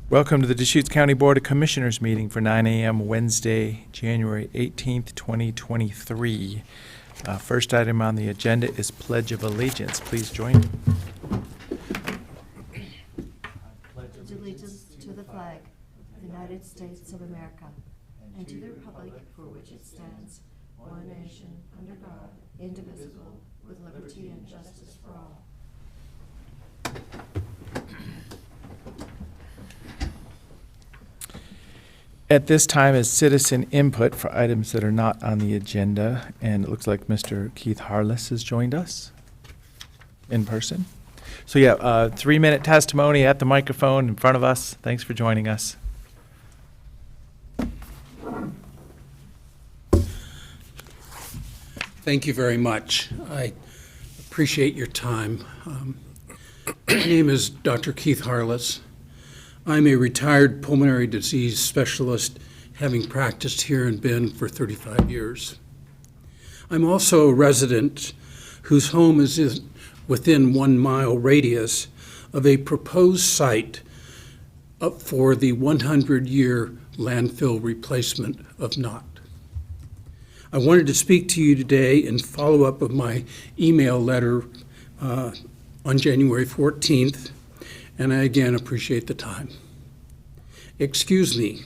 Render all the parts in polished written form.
Welcome to the Deschutes County Board of Commissioners meeting for 9 a.m. Wednesday, January 18th, 2023. First item on the agenda is Pledge of Allegiance. Please join me. Pledge allegiance to the flag of the United States of America and to the republic for which it stands, one nation, under God, indivisible, with liberty and justice for all. At this time is citizen input for items that are not on the agenda, and it looks like Mr. Keith Harless has joined us in person. So yeah, 3-minute testimony at the microphone in front of us. Thanks for joining us. Thank you very much. I appreciate your time. My name is Dr. Keith Harless. I'm a retired pulmonary disease specialist, having practiced here in Bend for 35 years. I'm also a resident whose home is within 1 mile radius of a proposed site up for the 100-year landfill replacement of Knott. I wanted to speak to you today in follow-up of my email letter on January 14th, and I again appreciate the time. Excuse me,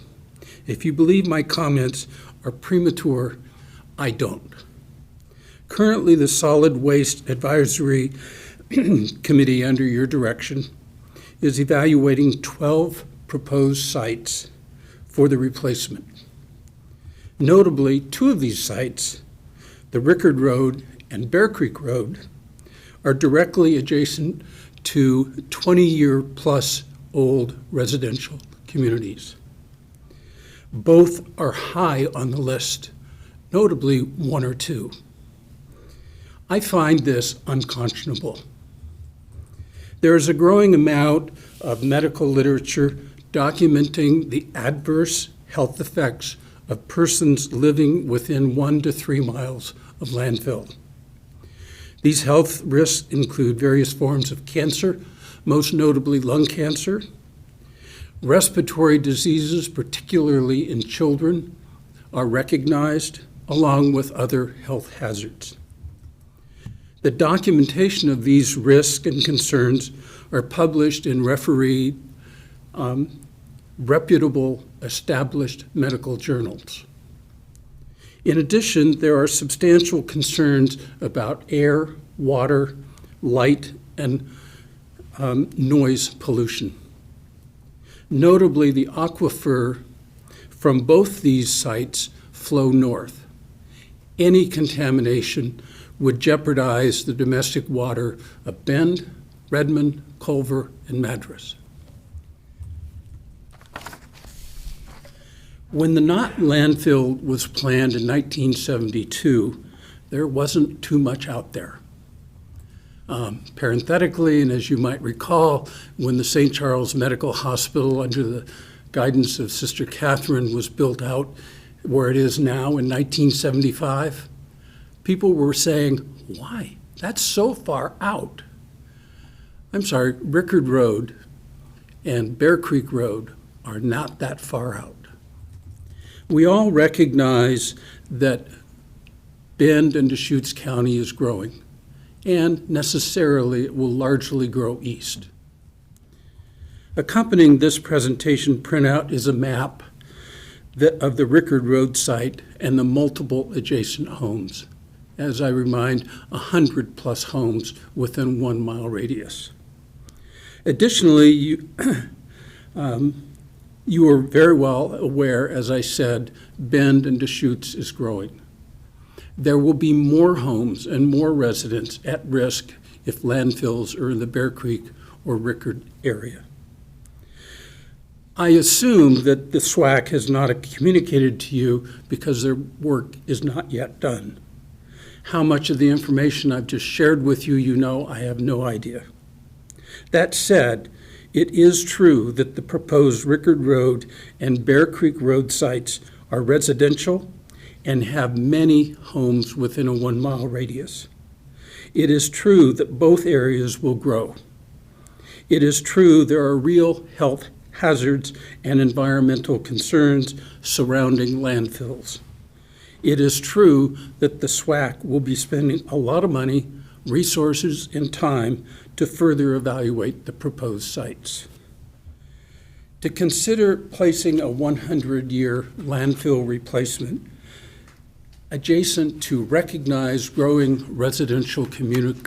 if you believe my comments are premature, I don't. Currently, the Solid Waste Advisory Committee under your direction is evaluating 12 proposed sites for the replacement. Notably, 2 of these sites, the Rickard Road and Bear Creek Road, are directly adjacent to 20-year-plus old residential communities. Both are high on the list, notably 1 or 2. I find this unconscionable. There is a growing amount of medical literature documenting the adverse health effects of persons living within 1 to 3 miles of landfill. These health risks include various forms of cancer, most notably lung cancer, respiratory diseases, particularly in children, are recognized, along with other health hazards. The documentation of these risks and concerns are published in refereed, reputable, established medical journals. In addition, there are substantial concerns about air, water, light, and noise pollution. Notably, the aquifer from both these sites flow north. Any contamination would jeopardize the domestic water of Bend, Redmond, Culver, and Madras. When the Knott landfill was planned in 1972, there wasn't too much out there. Parenthetically, and as you might recall, when the St. Charles Medical Hospital, under the guidance of Sister Catherine, was built out where it is now in 1975, people were saying, why? That's so far out. I'm sorry, Rickard Road and Bear Creek Road are not that far out. We all recognize that Bend and Deschutes County is growing, and necessarily it will largely grow east. Accompanying this presentation printout is a map of the Rickard Road site and the multiple adjacent homes. As I remind, 100+ homes within 1 mile radius. Additionally, you are very well aware, as I said, Bend and Deschutes is growing. There will be more homes and more residents at risk if landfills are in the Bear Creek or Rickard area. I assume that the SWAC has not communicated to you because their work is not yet done. How much of the information I've just shared with you, you know, I have no idea. That said, it is true that the proposed Rickard Road and Bear Creek Road sites are residential and have many homes within a 1 mile radius. It is true that both areas will grow. It is true there are real health hazards and environmental concerns surrounding landfills. It is true that the SWAC will be spending a lot of money, resources, and time to further evaluate the proposed sites. To consider placing a 100-year landfill replacement adjacent to recognized growing residential community.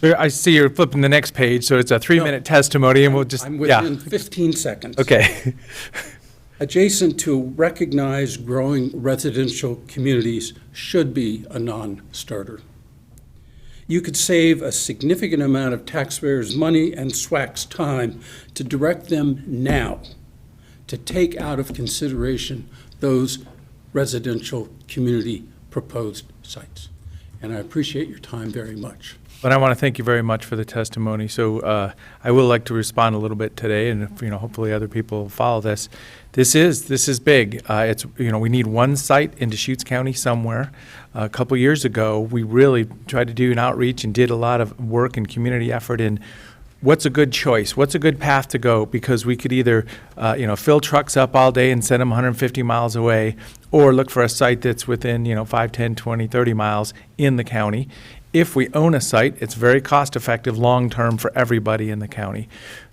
I see you're flipping the next page, so it's a 3-minute testimony, and we'll just, I'm yeah. within 15 seconds. Okay. Adjacent to recognized growing residential communities should be a non-starter. You could save a significant amount of taxpayers' money and SWAC's time to direct them now to take out of consideration those residential community proposed sites. And I appreciate your time very much. But I want to thank you very much for the testimony. So I will like to respond a little bit today, and hopefully other people will follow this. This is big. It's we need one site in Deschutes County somewhere. A couple years ago, we really tried to do an outreach and did a lot of work and community effort in what's a good choice, what's a good path to go, because we could either fill trucks up all day and send them 150 miles away, or look for a site that's within 5, 10, 20, 30 miles in the county. If we own a site, it's very cost-effective long-term for everybody in the county.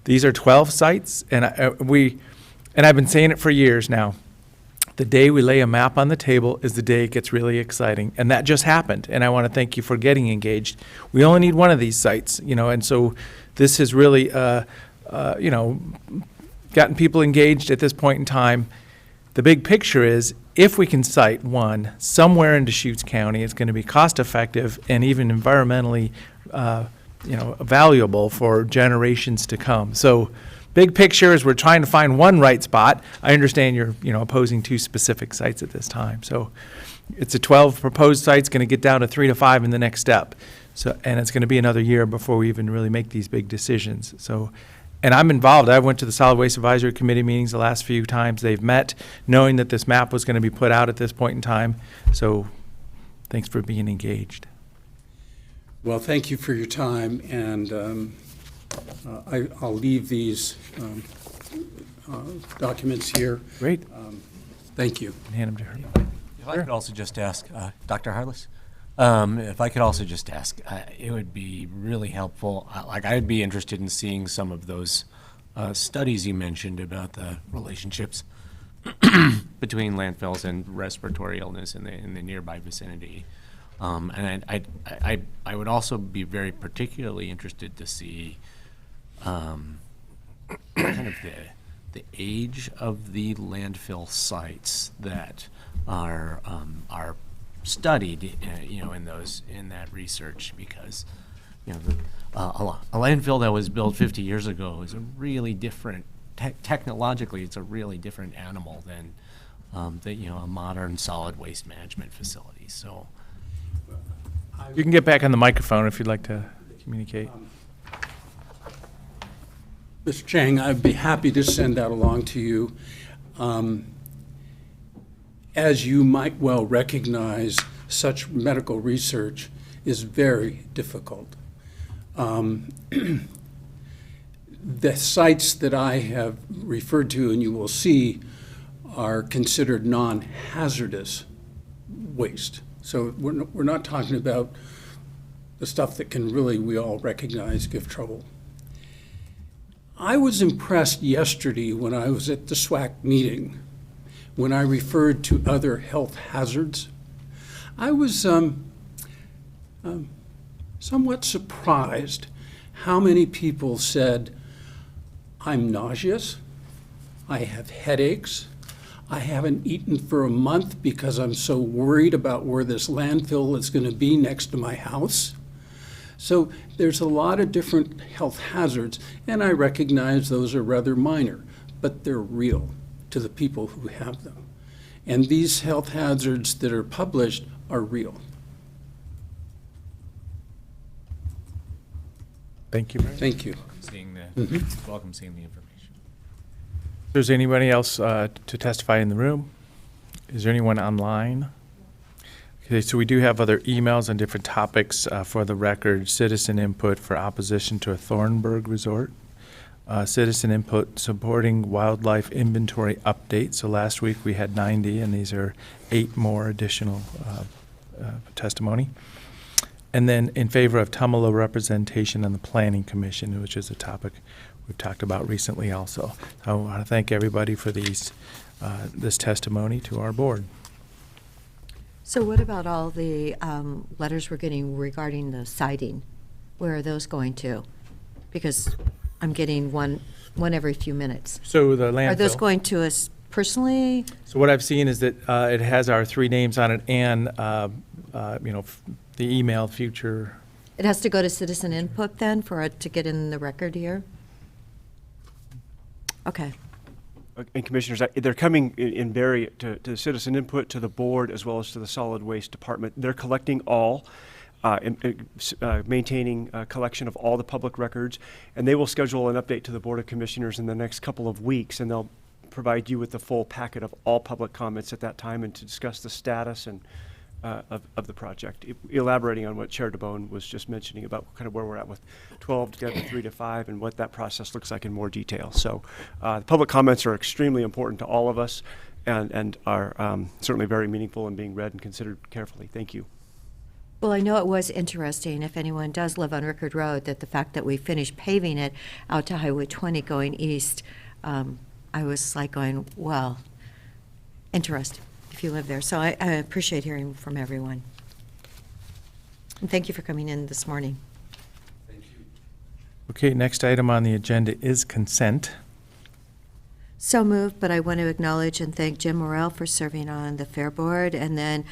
These are 12 sites, and I've been saying it for years now. The day we lay a map on the table is the day it gets really exciting, and that just happened. And I want to thank you for getting engaged. We only need one of these sites, and so this has really, gotten people engaged at this point in time. The big picture is, if we can cite one somewhere in Deschutes County, it's going to be cost-effective and even environmentally, valuable for generations to come. So, big picture is we're trying to find one right spot. I understand you're, opposing 2 specific sites at this time. So, it's a 12 proposed sites, going to get down to 3 to 5 in the next step. So, and it's going to be another year before we even really make these big decisions. So. And I'm involved. I went to the Solid Waste Advisory Committee meetings the last few times they've met, knowing that this map was going to be put out at this point in time. So thanks for being engaged. Well, thank you for your time, and I'll leave these documents here. Great. Thank you. And hand them to her. If I could also just ask, Dr. Harless, if I could also just ask, it would be really helpful. I'd be interested in seeing some of those studies you mentioned about the relationships between landfills and respiratory illness in the nearby vicinity. And I would also be very particularly interested to see kind of the age of the landfill sites that are studied, in that research, because a landfill that was built 50 years ago is a really different technologically. It's a really different animal than a modern solid waste management facility. So You can get back on the microphone if you'd like to communicate. Mr. Chang, I'd be happy to send that along to you. As you might well recognize, such medical research is very difficult. The sites that I have referred to, and you will see, are considered non-hazardous waste. So we're not talking about the stuff that can really, we all recognize, give trouble. I was impressed yesterday when I was at the SWAC meeting, when I referred to other health hazards. I was somewhat surprised how many people said, I'm nauseous, I have headaches, I haven't eaten for a month because I'm so worried about where this landfill is going to be next to my house. So there's a lot of different health hazards, and I recognize those are rather minor, but they're real to the people who have them. And these health hazards that are published are real. Thank you. Thank you. Welcome seeing the information. If there's anybody else to testify in the room? Is there anyone online? Okay, so we do have other emails on different topics for the record. Citizen input for opposition to a Thornburg resort. citizen input supporting wildlife inventory update. So last week we had 90, and these are 8 more additional testimony. And then in favor of Tumalo representation on the Planning Commission, which is a topic we've talked about recently also. I want to thank everybody for this testimony to our board. So what about all the letters we're getting regarding the siding? Where are those going to? Because I'm getting one every few minutes. So the landfill. Are those going to us personally? So what I've seen is that it has our 3 names on it and, the email future. It has to go to citizen input then for it to get in the record here? Okay. And Commissioners, they're coming in to citizen input, to the board, as well as to the solid waste department. They're collecting all, maintaining a collection of all the public records, and they will schedule an update to the Board of Commissioners in the next couple of weeks, and they'll provide you with the full packet of all public comments at that time and to discuss the status and of the project, elaborating on what Chair DeBone was just mentioning about kind of where we're at with 12 to 3 to 5 and what that process looks like in more detail. So the public comments are extremely important to all of us and are certainly very meaningful and being read and considered carefully. Thank you. Well, I know it was interesting, if anyone does live on Rickard Road, that the fact that we finished paving it out to Highway 20 going east, I was like going, well, interesting if you live there. So I appreciate hearing from everyone. And thank you for coming in this morning. Thank you. Okay, next item on the agenda is consent. So moved, but I want to acknowledge and thank Jim Morrell for serving on the Fair Board, and then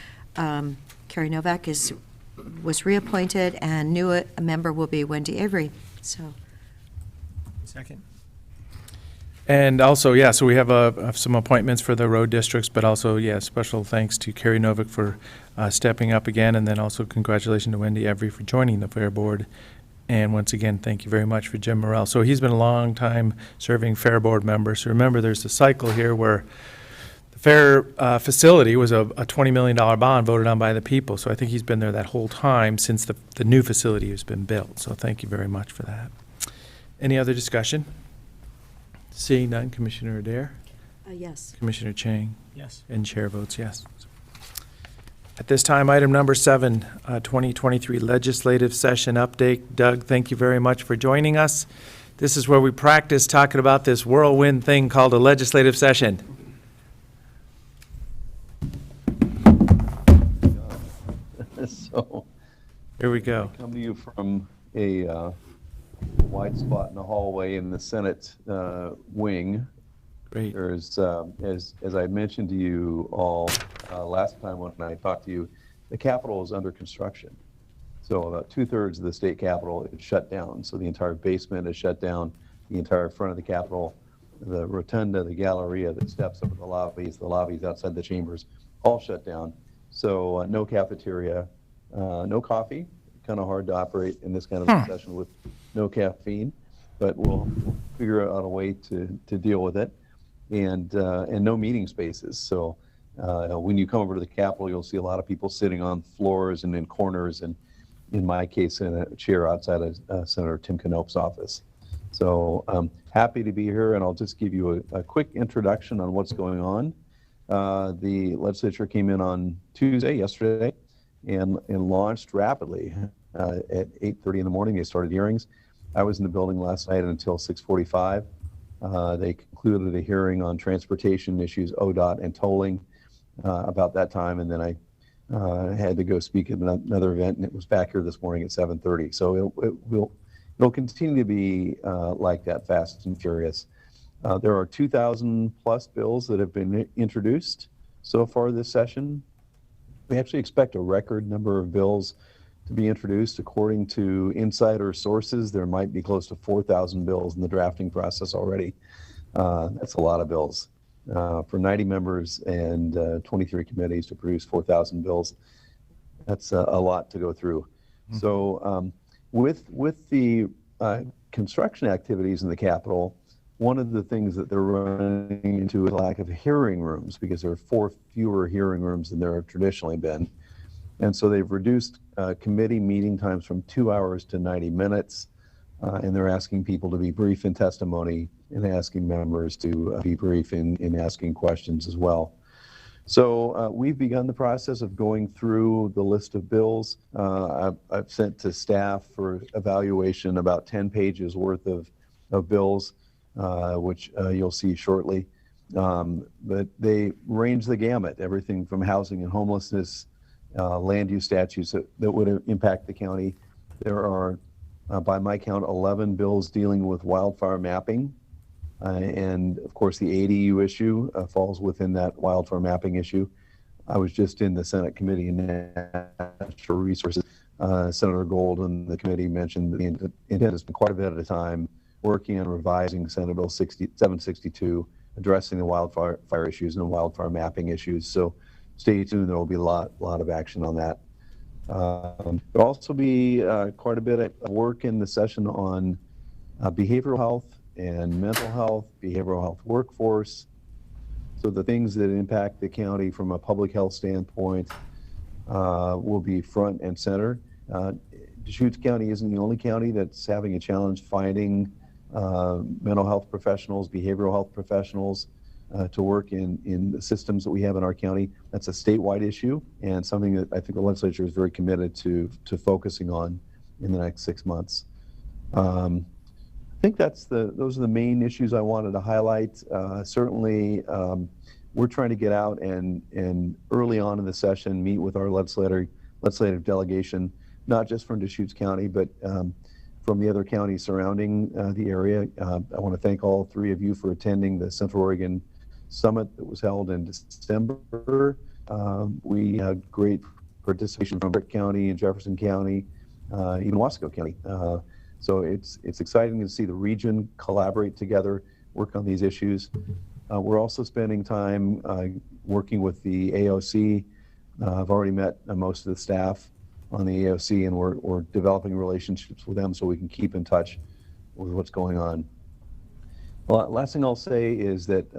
Carrie Novak was reappointed, and a member will be Wendy Avery. So. Second. And also, yeah, so we have some appointments for the road districts, but also, yeah, special thanks to Carrie Novak for stepping up again, and then also congratulations to Wendy Every for joining the Fair Board. And once again, thank you very much for Jim Morrell. So he's been a long time serving Fair Board member. So remember, there's a cycle here where the Fair facility was a $20 million bond voted on by the people. So I think he's been there that whole time since the new facility has been built. So thank you very much for that. Any other discussion? Seeing none, Commissioner Adair? Yes. Commissioner Chang? Yes. And Chair votes yes. At this time, item number 7, 2023 legislative session update. Doug, thank you very much for joining us. This is where we practice talking about this whirlwind thing called a legislative session. So Here we go. I come to you from a wide spot in the hallway in the Senate wing. Great. There's, as I mentioned to you all last time when I talked to you, the Capitol is under construction. So about 2/3 of the state Capitol is shut down. So the entire basement is shut down, the entire front of the Capitol, the rotunda, the galleria that steps up to the lobbies outside the chambers, all shut down. So no cafeteria, no coffee. Kind of hard to operate in this kind of a session with no caffeine, but we'll figure out a way to deal with it. And no meeting spaces. So when you come over to the Capitol, you'll see a lot of people sitting on floors and in corners, and in my case, in a chair outside of Senator Tim Knopp's office. So happy to be here, and I'll just give you a quick introduction on what's going on. The legislature came in on Tuesday, yesterday, and launched rapidly. At 8:30 in the morning, they started hearings. I was in the building last night until 6:45. They concluded a hearing on transportation issues, ODOT, and tolling about that time, and then I had to go speak at another event, and it was back here this morning at 7:30. So it'll continue to be like that, fast and furious. There are 2,000 plus bills that have been introduced so far this session. We actually expect a record number of bills to be introduced. According to insider sources, there might be close to 4,000 bills in the drafting process already. That's a lot of bills. For 90 members and 23 committees to produce 4,000 bills, that's a lot to go through. Mm-hmm. So with the construction activities in the Capitol, one of the things that they're running into is a lack of hearing rooms, because there are 4 fewer hearing rooms than there have traditionally been. And so they've reduced committee meeting times from 2 hours to 90 minutes. and they're asking people to be brief in testimony and asking members to be brief in asking questions as well. So we've begun the process of going through the list of bills. I've sent to staff for evaluation about 10 pages worth of bills, which you'll see shortly. But they range the gamut, everything from housing and homelessness, land use statutes that would impact the county. There are, by my count, 11 bills dealing with wildfire mapping. And of course, the ADU issue falls within that wildfire mapping issue. I was just in the Senate Committee on Natural Resources. Senator Gold and the committee mentioned that the intent has been quite a bit at a time working on revising Senate Bill 762, addressing the wildfire issues and wildfire mapping issues. So stay tuned. There will be a lot of action on that. There'll also be quite a bit of work in the session on behavioral health and mental health, behavioral health workforce. So the things that impact the county from a public health standpoint will be front and center. Deschutes County isn't the only county that's having a challenge finding mental health professionals, behavioral health professionals to work in the systems that we have in our county. That's a statewide issue and something that I think the legislature is very committed to focusing on in the next 6 months. I think those are the main issues I wanted to highlight. Certainly, we're trying to get out and early on in the session meet with our legislative delegation, not just from Deschutes County, but from the other counties surrounding the area. I want to thank all three of you for attending the Central Oregon Summit that was held in December. We had great participation from Brick County and Jefferson County, even Wasco County. So it's exciting to see the region collaborate together, work on these issues. We're also spending time working with the AOC. I've already met most of the staff on the AOC, and we're developing relationships with them so we can keep in touch with what's going on. Well, last thing I'll say is that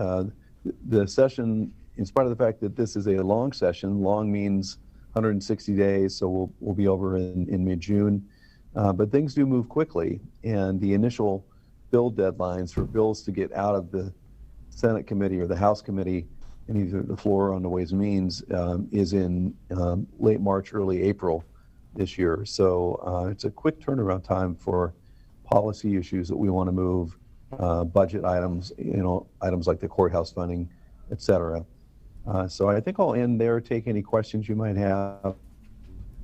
the session, in spite of the fact that this is a long session, long means 160 days, so we'll be over in mid-June. But things do move quickly, and the initial bill deadlines for bills to get out of the Senate committee or the House committee and either the floor on the Ways and Means is in late March, early April this year. So it's a quick turnaround time for policy issues that we want to move, budget items, items like the courthouse funding, et cetera. So I think I'll end there, take any questions you might have.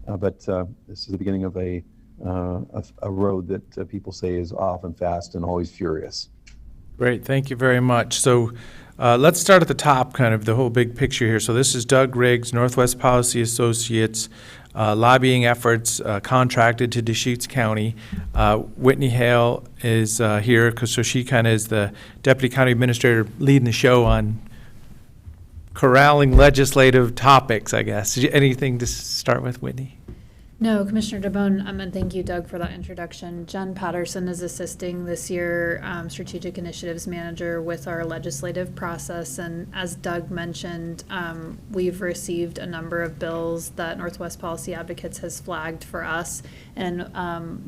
But this is the beginning of a road that people say is often fast and always furious. Great, thank you very much. So let's start at the top, kind of the whole big picture here. So this is Doug Riggs, Northwest Policy Associates, lobbying efforts contracted to Deschutes County. Whitney Hale is here, so she kind of is the Deputy County Administrator leading the show on corralling legislative topics, I guess. Anything to start with, Whitney? No, Commissioner DeBone, and thank you, Doug, for that introduction. Jen Patterson is assisting this year Strategic Initiatives Manager with our legislative process. And as Doug mentioned, we've received a number of bills that Northwest Policy Advocates has flagged for us. And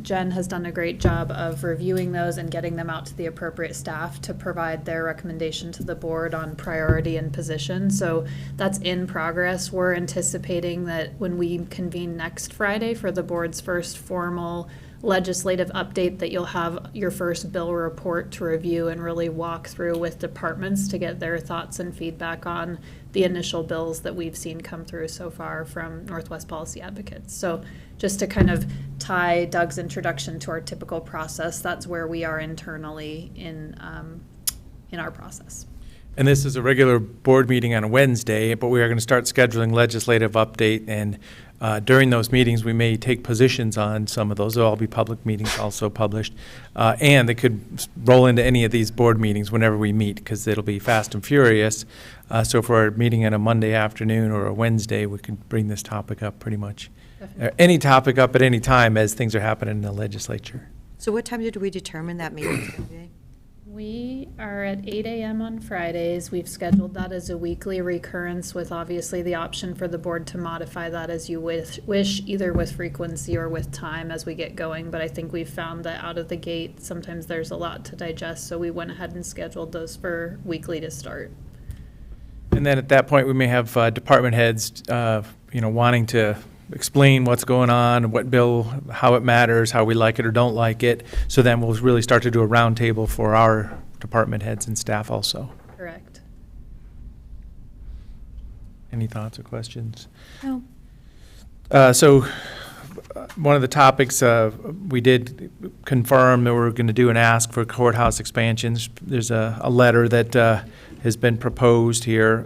Jen has done a great job of reviewing those and getting them out to the appropriate staff to provide their recommendation to the board on priority and position. So that's in progress. We're anticipating that when we convene next Friday for the board's first formal legislative update, that you'll have your first bill report to review and really walk through with departments to get their thoughts and feedback on the initial bills that we've seen come through so far from Northwest Policy Advocates. So just to kind of tie Doug's introduction to our typical process, that's where we are internally in our process. And this is a regular board meeting on a Wednesday, but we are going to start scheduling legislative update, and during those meetings, we may take positions on some of those. They'll all be public meetings also published, and they could roll into any of these board meetings whenever we meet, because it'll be fast and furious. So if we're meeting on a Monday afternoon or a Wednesday, we can bring this topic up pretty much. Any topic up at any time as things are happening in the legislature. So what time did we determine that meeting was going to be? We are at 8 a.m. on Fridays. We've scheduled that as a weekly recurrence with obviously the option for the board to modify that as you wish, either with frequency or with time as we get going. But I think we've found that out of the gate, sometimes there's a lot to digest, so we went ahead and scheduled those for weekly to start. And then at that point, we may have department heads, wanting to explain what's going on, what bill, how it matters, how we like it or don't like it. So then we'll really start to do a roundtable for our department heads and staff also. Correct. Any thoughts or questions? No. One of the topics, we did confirm that we're going to do an ask for courthouse expansions. There's a letter that has been proposed here.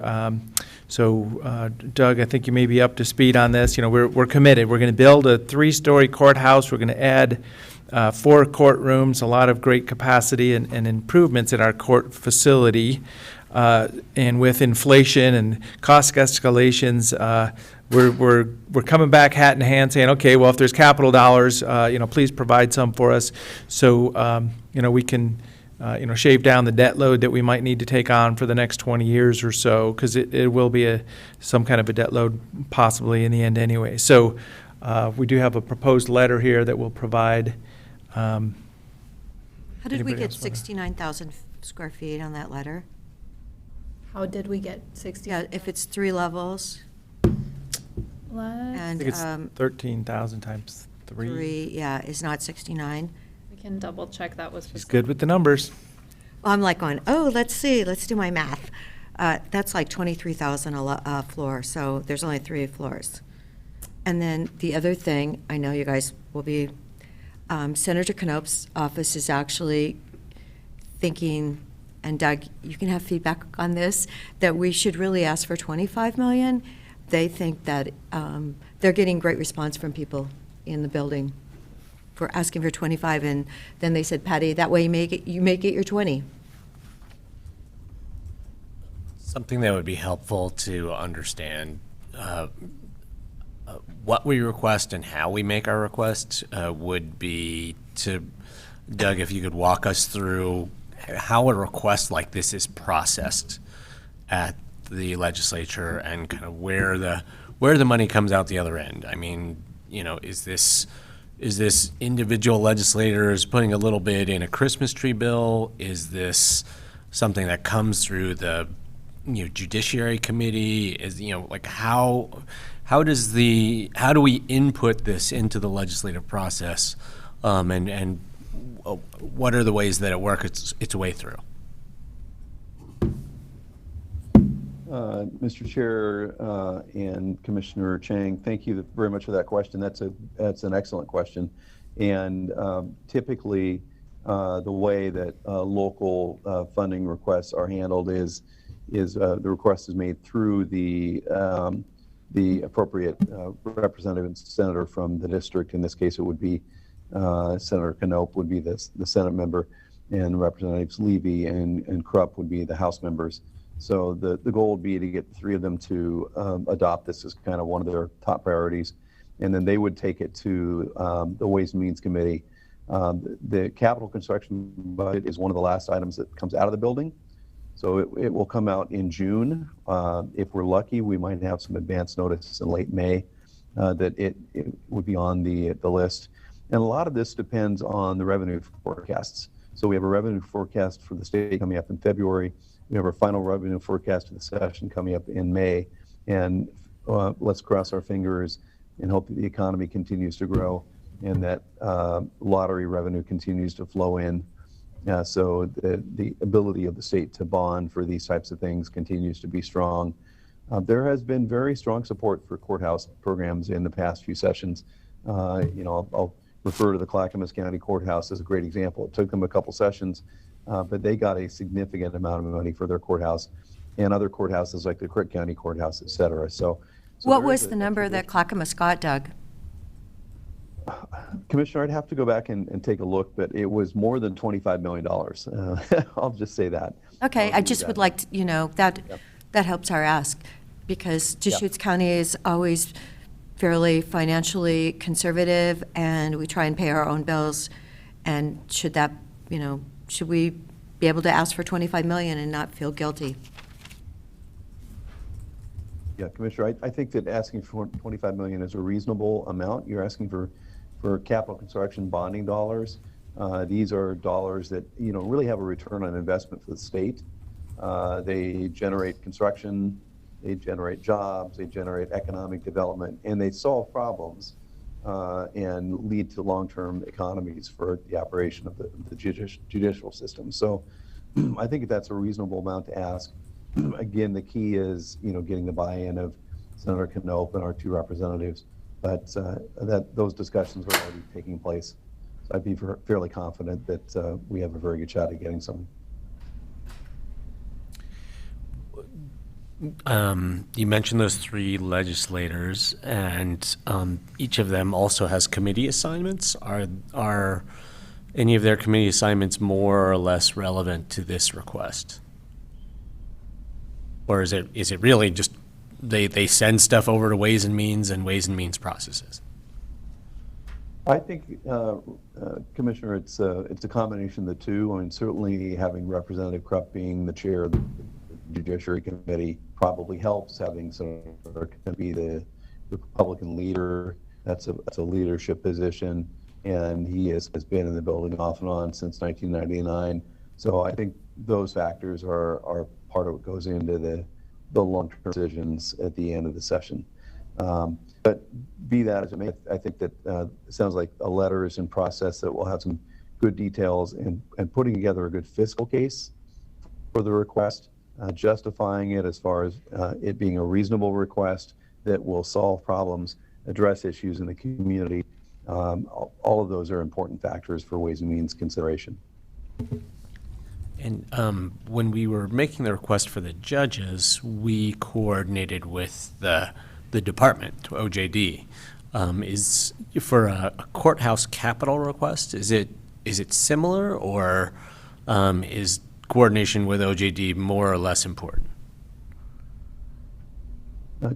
Doug, I think you may be up to speed on this. We're committed. We're going to build a 3-story courthouse. We're going to add 4 courtrooms, a lot of great capacity and improvements in our court facility. And with inflation and cost escalations, we're coming back hat in hand saying, okay, well, if there's capital dollars, please provide some for us. So, we can shave down the debt load that we might need to take on for the next 20 years or so, because it will be some kind of a debt load possibly in the end anyway. So we do have a proposed letter here that will provide. How did we Anybody get else wanna- 69,000 square feet on that letter? How did we get 60? Yeah, if it's 3 levels Let's- I and think it's 13,000 times 3. 3, yeah, is not 69. We can double check that was. She's good with the numbers. Well, I'm like going, oh, let's see, let's do my math. That's like 23,000 a floor, so there's only 3 floors. And then the other thing, I know you guys will be, Senator Knope's office is actually thinking, and Doug, you can have feedback on this, that we should really ask for 25 million. They think that they're getting great response from people in the building for asking for 25, and then they said, Patty, that way you may get your 20. Something that would be helpful to understand what we request and how we make our request would be to, Doug, if you could walk us through how a request like this is processed at the legislature and kind of where the money comes out the other end. I mean, is this individual legislators putting a little bit in a Christmas tree bill? Is this something that comes through the Judiciary Committee? Is how do we input this into the legislative process, and what are the ways that it works its way through? Mr. Chair and Commissioner Chang, thank you very much for that question. That's an excellent question. And typically, the way that local funding requests are handled is the request is made through the appropriate representative and senator from the district. In this case, it would be Senator Knope would be the Senate member, and Representatives Levy and Krupp would be the House members. So the goal would be to get the 3 of them to adopt this as kind of one of their top priorities. And then they would take it to the Ways and Means Committee. The capital construction budget is one of the last items that comes out of the building. So it will come out in June. If we're lucky, we might have some advance notice in late May that it would be on the list. And a lot of this depends on the revenue forecasts. So we have a revenue forecast for the state coming up in February. We have our final revenue forecast for the session coming up in May. And let's cross our fingers and hope that the economy continues to grow and that lottery revenue continues to flow in. So the ability of the state to bond for these types of things continues to be strong. There has been very strong support for courthouse programs in the past few sessions. I'll refer to the Clackamas County Courthouse as a great example. It took them a couple sessions, but they got a significant amount of money for their courthouse, and other courthouses like the Crick County Courthouse, et cetera. So What there is was the number that Clackamas got, Doug? Commissioner, I'd have to go back and take a look, but it was more than $25 million. I'll just say that. Okay, I'll I give you just that. would like to, that Yep. that helps our ask, because Yep. Deschutes County is always fairly financially conservative, and we try and pay our own bills. And should that, should we be able to ask for 25 million and not feel guilty. Yeah, Commissioner, I think that asking for 25 million is a reasonable amount. You're asking for capital construction bonding dollars. These are dollars that, really have a return on investment for the state. They generate construction, they generate jobs, they generate economic development, and they solve problems and lead to long-term economies for the operation of the judicial system. So I think that's a reasonable amount to ask. Again, the key is, getting the buy-in of Senator Knopp and our 2 representatives, but those discussions are already taking place. So I'd be fairly confident that we have a very good shot at getting some. You mentioned those 3 legislators, and each of them also has committee assignments. Are any of their committee assignments more or less relevant to this request? Or is it really just they send stuff over to Ways and Means processes? I think, Commissioner, it's a combination of the 2. I mean, certainly having Representative Krupp being the chair of the Judiciary Committee probably helps. Having Senator be the Republican leader, that's a leadership position, and he has been in the building off and on since 1999. So I think those factors are part of what goes into the long-term decisions at the end of the session. But be that as it may, I think that it sounds like a letter is in process that will have some good details and putting together a good fiscal case for the request, justifying it as far as it being a reasonable request that will solve problems, address issues in the community. All of those are important factors for Ways and Means consideration. And when we were making the request for the judges, we coordinated with the department, OJD. Is for a courthouse capital request, is it similar, or is coordination with OJD more or less important?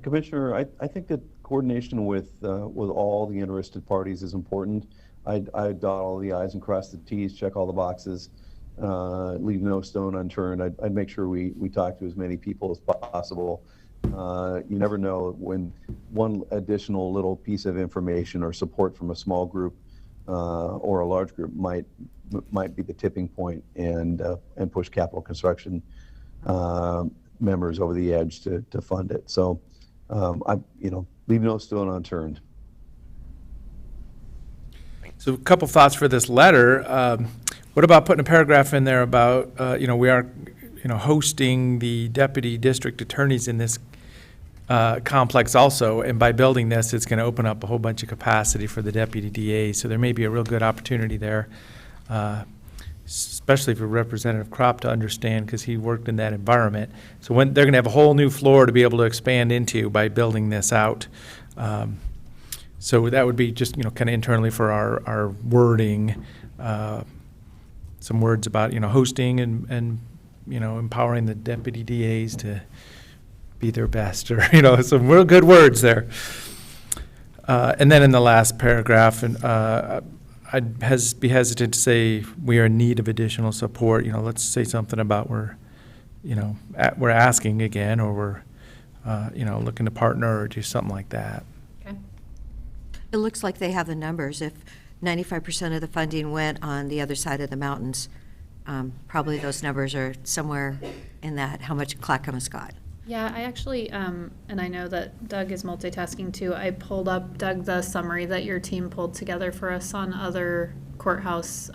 Commissioner, I think that coordination with all the interested parties is important. I dot all the I's and cross the T's, check all the boxes, leave no stone unturned. I'd make sure we talk to as many people as possible. You never know when one additional little piece of information or support from a small group or a large group might be the tipping point and push capital construction members over the edge to fund it. So leave no stone unturned. So a couple thoughts for this letter. What about putting a paragraph in there about, we are, hosting the deputy district attorneys in this complex also, and by building this, it's going to open up a whole bunch of capacity for the deputy DA, so there may be a real good opportunity there, especially for Representative Krupp to understand, because he worked in that environment. So when they're going to have a whole new floor to be able to expand into by building this out. So that would be just, kind of internally for our wording, some words about, hosting and empowering the deputy DAs to be their best, or, some real good words there. And then in the last paragraph, and I'd be hesitant to say we are in need of additional support. Let's say something about we're asking again, or we're, looking to partner or do something like that. Okay. It looks like they have the numbers. If 95% of the funding went on the other side of the mountains, probably those numbers are somewhere in that, how much Clackamas got. Yeah, I actually, and I know that Doug is multitasking too. I pulled up, Doug, the summary that your team pulled together for us on other courthouse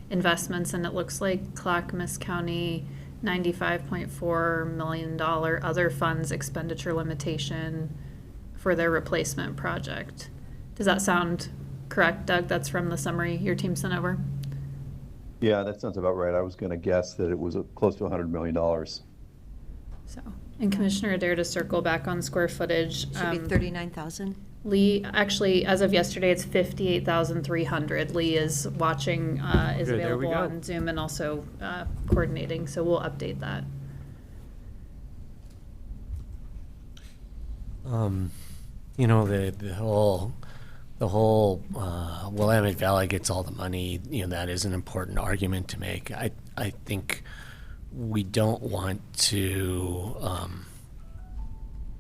investments, and it looks like Clackamas County, $95.4 million other funds expenditure limitation for their replacement project. Does that sound correct, Doug? That's from the summary your team sent over? Yeah, that sounds about right. I was going to guess that it was close to $100 million. So, and Commissioner Adair, to circle back on square footage. Should be 39,000. Lee, actually, as of yesterday, it's 58,300. Lee is watching, is Good, there we available go. on Zoom and also coordinating, so we'll update that. The whole Willamette Valley gets all the money, that is an important argument to make. I think we don't want to,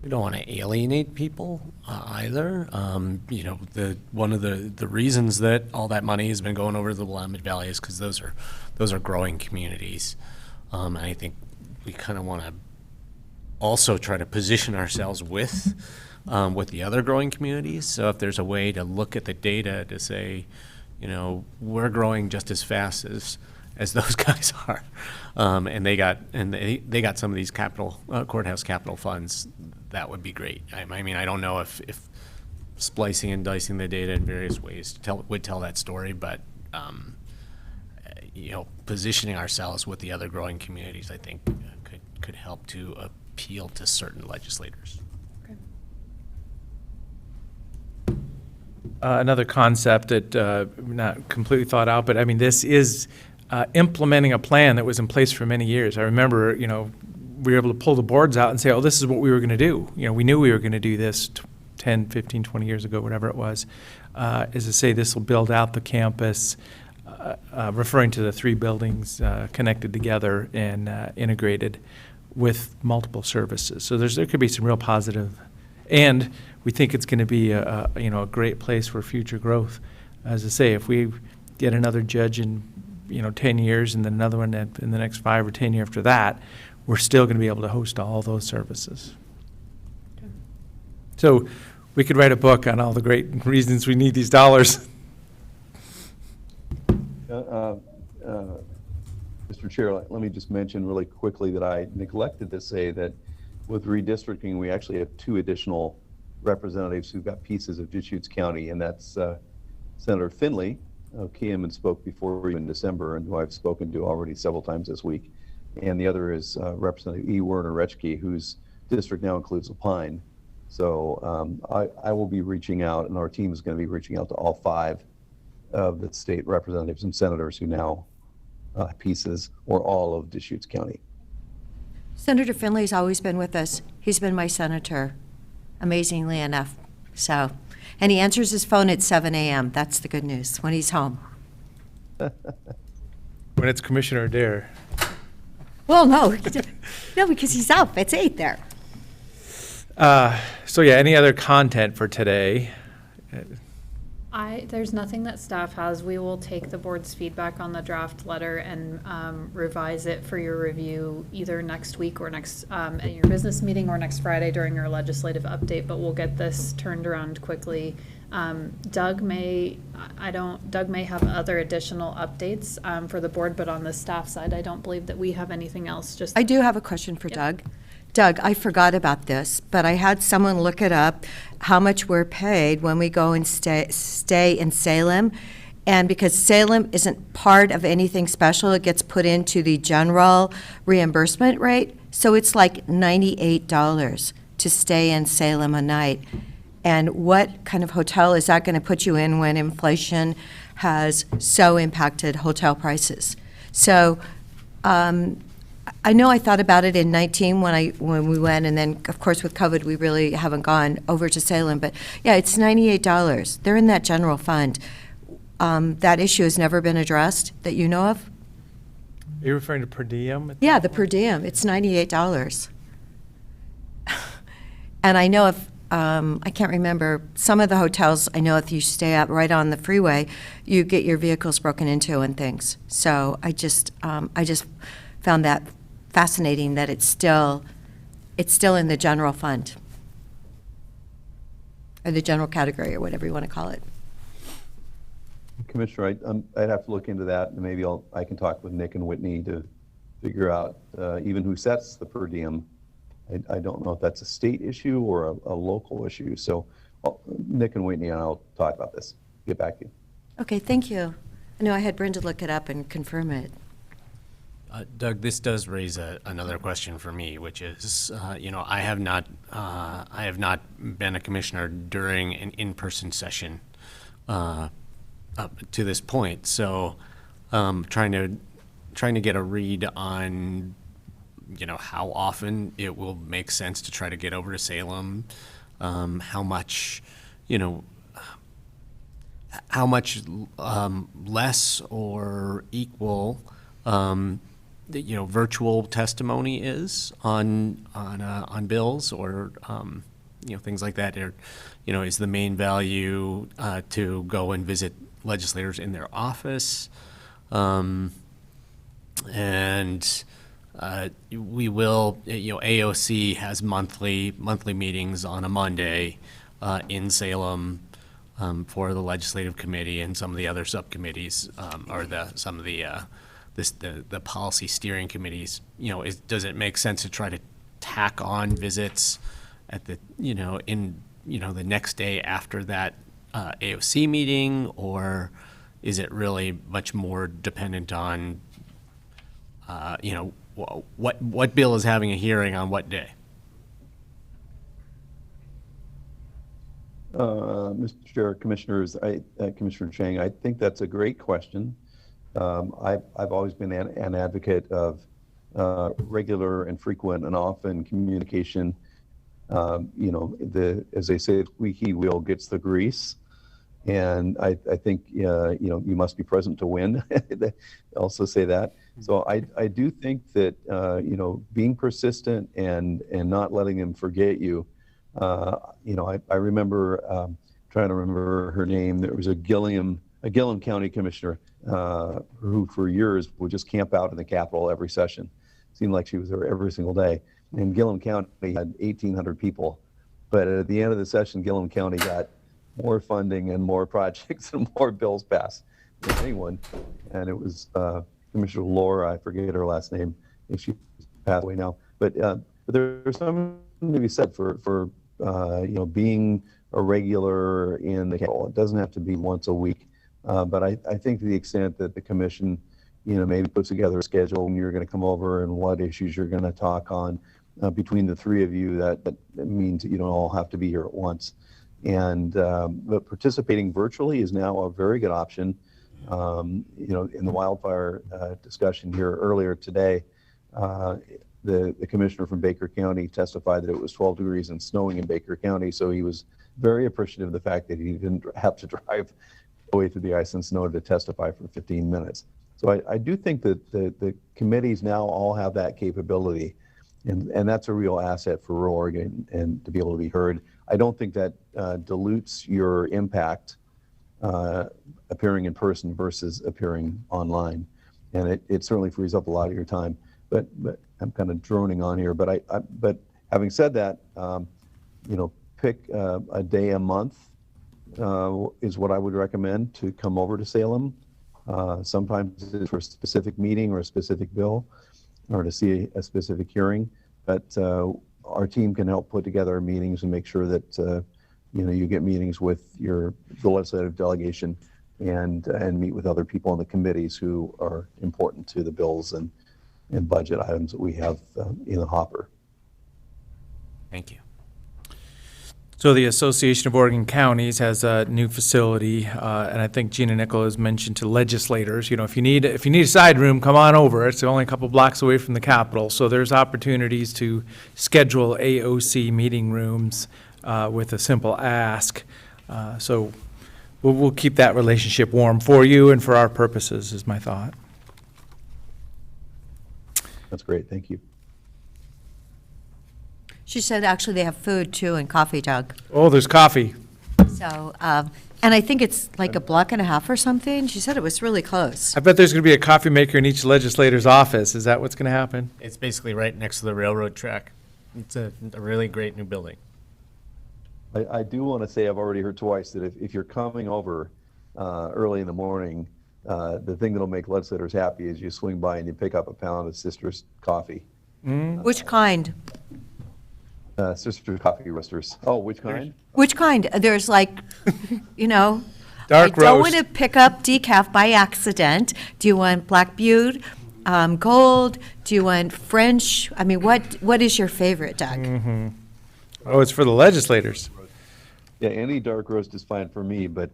we don't want to alienate people either. You know, one of the reasons that all that money has been going over to the Willamette Valley is because those are growing communities. And I think we kind of want to also try to position ourselves with the other growing communities. So if there's a way to look at the data to say, you know, we're growing just as fast as those guys are, and they got some of these courthouse capital funds, that would be great. I mean, I don't know if splicing and dicing the data in various ways would tell that story, but you know, positioning ourselves with the other growing communities, I think, could help to appeal to certain legislators. Another concept that not completely thought out, but I mean, this is implementing a plan that was in place for many years. I remember, you know, we were able to pull the boards out and say, oh, this is what we were going to do. You know, we knew we were going to do this 10, 15, 20 years ago, whatever it was. Is to say this will build out the campus, referring to the 3 buildings connected together and integrated with multiple services. So there could be some real positive, and we think it's going to be a great place for future growth. As I say, if we get another judge in 10 years and then another one in the next 5 or 10 years after that, we're still going to be able to host all those services. So we could write a book on all the great reasons we need these dollars. Mr. Chair, let me just mention really quickly that I neglected to say that with redistricting, we actually have 2 additional representatives who've got pieces of Deschutes County, and that's Senator Finley, who came and spoke before you in December, and who I've spoken to already several times this week. And the other is Representative E. Werner Reschke, whose district now includes Lapine. So I will be reaching out, and our team is going to be reaching out to all 5 of the state representatives and senators who now pieces or all of Deschutes County. Senator Finley's always been with us. He's been my senator, amazingly enough. So, and he answers his phone at 7 a.m. That's the good news, when he's home. When it's Commissioner Adair. Well, no, no, because he's up. It's 8 there. So yeah, any other content for today? There's nothing that staff has. We will take the board's feedback on the draft letter and revise it for your review either next week or next at your business meeting or next Friday during your legislative update, but we'll get this turned around quickly. Doug may have other additional updates for the board, but on the staff side, I don't believe that we have anything else. Just I do have a question for Yep. Doug. Doug, I forgot about this, but I had someone look it up, how much we're paid when we go and stay in Salem. And because Salem isn't part of anything special, it gets put into the general reimbursement rate. So it's like $98 to stay in Salem a night. And what kind of hotel is that going to put you in when inflation has so impacted hotel prices? So I know I thought about it in 19 when we went, and then, of course, with COVID, we really haven't gone over to Salem. But, yeah, it's $98. They're in that general fund. That issue has never been addressed that you know of? Are you referring to per diem? Yeah, the per diem. It's $98. And I know if, I can't remember, some of the hotels, I know if you stay out right on the freeway, you get your vehicles broken into and things. So I just found that fascinating that it's still in the general fund, or the general category, or whatever you want to call it. Commissioner, I'd have to look into that, and maybe I can talk with Nick and Whitney to figure out even who sets the per diem. I don't know if that's a state issue or a local issue. So Nick and Whitney and I'll talk about this. Get back to you. Okay, thank you. I know I had Brenda look it up and confirm it. Doug, this does raise another question for me, which is, I have not been a commissioner during an in-person session up to this point. So, trying to get a read on, how often it will make sense to try to get over to Salem, how much less or equal virtual testimony is on bills or, things like that. Or, is the main value to go and visit legislators in their office? And we will, AOC has monthly meetings on a Monday in Salem for the legislative committee and some of the other subcommittees, or some of the policy steering committees. Does it make sense to try to tack on visits at the, the next day after that AOC meeting, or is it really much more dependent on, what bill is having a hearing on what day? Mr. Chair, Commissioners, Commissioner Chang, I think that's a great question. I've always been an advocate of regular and frequent and often communication. As they say, the squeaky wheel gets the grease. And I think, you must be present to win. They also say that. So I do think that, being persistent and not letting them forget you. I remember trying to remember her name. There was a Gilliam County commissioner who for years would just camp out in the Capitol every session. Seemed like she was there every single day. And Gilliam County had 1,800 people. But at the end of the session, Gilliam County got more funding and more projects and more bills passed than anyone. And it was Commissioner Laura, I forget her last name, if she's passed away now. But there's something to be said for being a regular in the Capitol. It doesn't have to be once a week. But I think to the extent that the commission, maybe puts together a schedule when you're going to come over and what issues you're going to talk on between the three of you, that means that you don't all have to be here at once. And but participating virtually is now a very good option. In the wildfire discussion here earlier today, the commissioner from Baker County testified that it was 12 degrees and snowing in Baker County. So he was very appreciative of the fact that he didn't have to drive away through the ice and snow to testify for 15 minutes. So I do think that the committees now all have that capability. And that's a real asset for rural Oregon and to be able to be heard. I don't think that dilutes your impact appearing in person versus appearing online. And it certainly frees up a lot of your time. But I'm kind of droning on here. But but having said that, pick a day a month is what I would recommend to come over to Salem. Sometimes it's for a specific meeting or a specific bill, or to see a specific hearing, but our team can help put together meetings and make sure that you get meetings with the legislative delegation and meet with other people on the committees who are important to the bills and budget items that we have in the hopper. Thank you. So the Association of Oregon Counties has a new facility, and I think Gina Nickel has mentioned to legislators, if you need a side room, come on over. It's only a couple blocks away from the Capitol. So there's opportunities to schedule AOC meeting rooms with a simple ask. So we'll keep that relationship warm for you and for our purposes, is my thought. That's great. Thank you. She said actually they have food too and coffee, Doug. Oh, there's coffee. So, and I think it's like a block and a half or something. She said it was really close. I bet there's going to be a coffee maker in each legislator's office. Is that what's going to happen? It's basically right next to the railroad track. It's a really great new building. I do want to say I've already heard twice that if you're coming over early in the morning, the thing that'll make legislators happy is you swing by and you pick up a pound of Sister's coffee. Which kind? Sister's Coffee Roasters. Oh, which kind? Which kind? There's like, I Dark don't want roast. to pick up decaf by accident. Do you want Black Butte, Gold? Do you want French? I mean, what is your favorite, Doug? Oh, it's for the legislators. Yeah, any dark roast is fine for me, but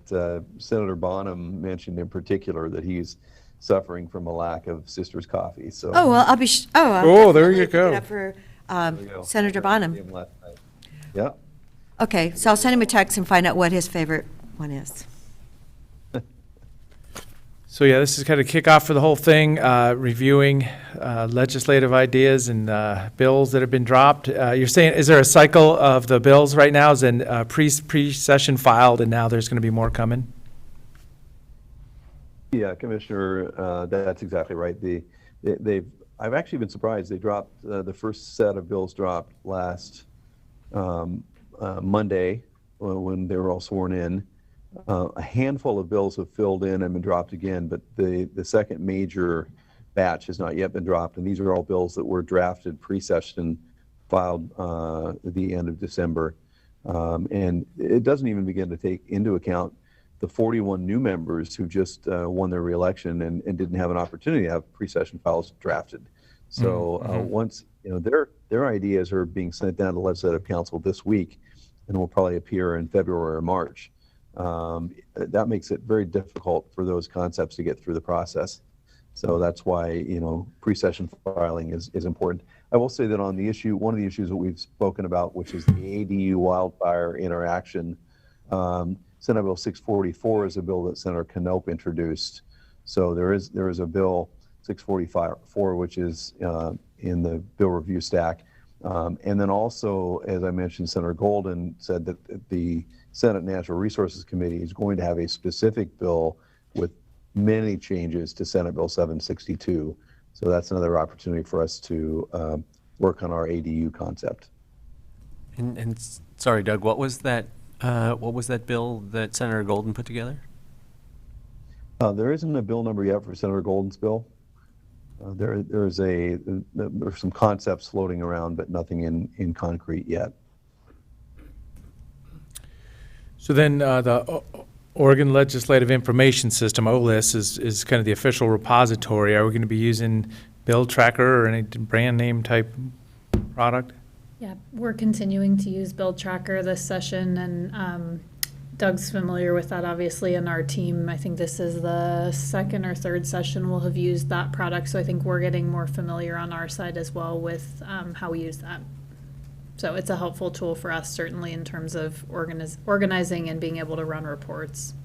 Senator Bonham mentioned in particular that he's suffering from a lack of Sister's coffee. So Oh, well, I'll be, Oh, there you pick it go. up for there you go. Senator Bonham. Last night. Yeah. Okay, so I'll send him a text and find out what his favorite one is. So yeah, this is kind of kickoff for the whole thing, reviewing legislative ideas and bills that have been dropped. You're saying, is there a cycle of the bills right now? Is in pre-session filed, and now there's going to be more coming? Yeah, Commissioner, that's exactly right. I've actually been surprised. They dropped, the first set of bills dropped last Monday when they were all sworn in. A handful of bills have filled in and been dropped again, but the second major batch has not yet been dropped. And these are all bills that were drafted pre-session, filed at the end of December. And it doesn't even begin to take into account the 41 new members who just won their reelection and didn't have an opportunity to have pre-session files drafted. So once, their ideas are being sent down to Legislative Council this week and will probably appear in February or March. That makes it very difficult for those concepts to get through the process. So that's why, pre-session filing is important. I will say that on the issue, one of the issues that we've spoken about, which is the ADU wildfire interaction, Senate Bill 644 is a bill that Senator Knopp introduced. So there is a bill 644, which is in the bill review stack. And then also, as I mentioned, Senator Golden said that the Senate Natural Resources Committee is going to have a specific bill with many changes to Senate Bill 762. So that's another opportunity for us to work on our ADU concept. And sorry, Doug, what was that bill that Senator Golden put together? There isn't a bill number yet for Senator Golden's bill. There's some concepts floating around, but nothing in concrete yet. So then the Oregon Legislative Information System, OLIS, is kind of the official repository. Are we going to be using Bill Tracker or any brand name type product? Yeah, we're continuing to use Build Tracker this session, and Doug's familiar with that, obviously, in our team. I think this is the second or third session we'll have used that product, so I think we're getting more familiar on our side as well with how we use that. So it's a helpful tool for us, certainly, in terms of organizing and being able to run reports.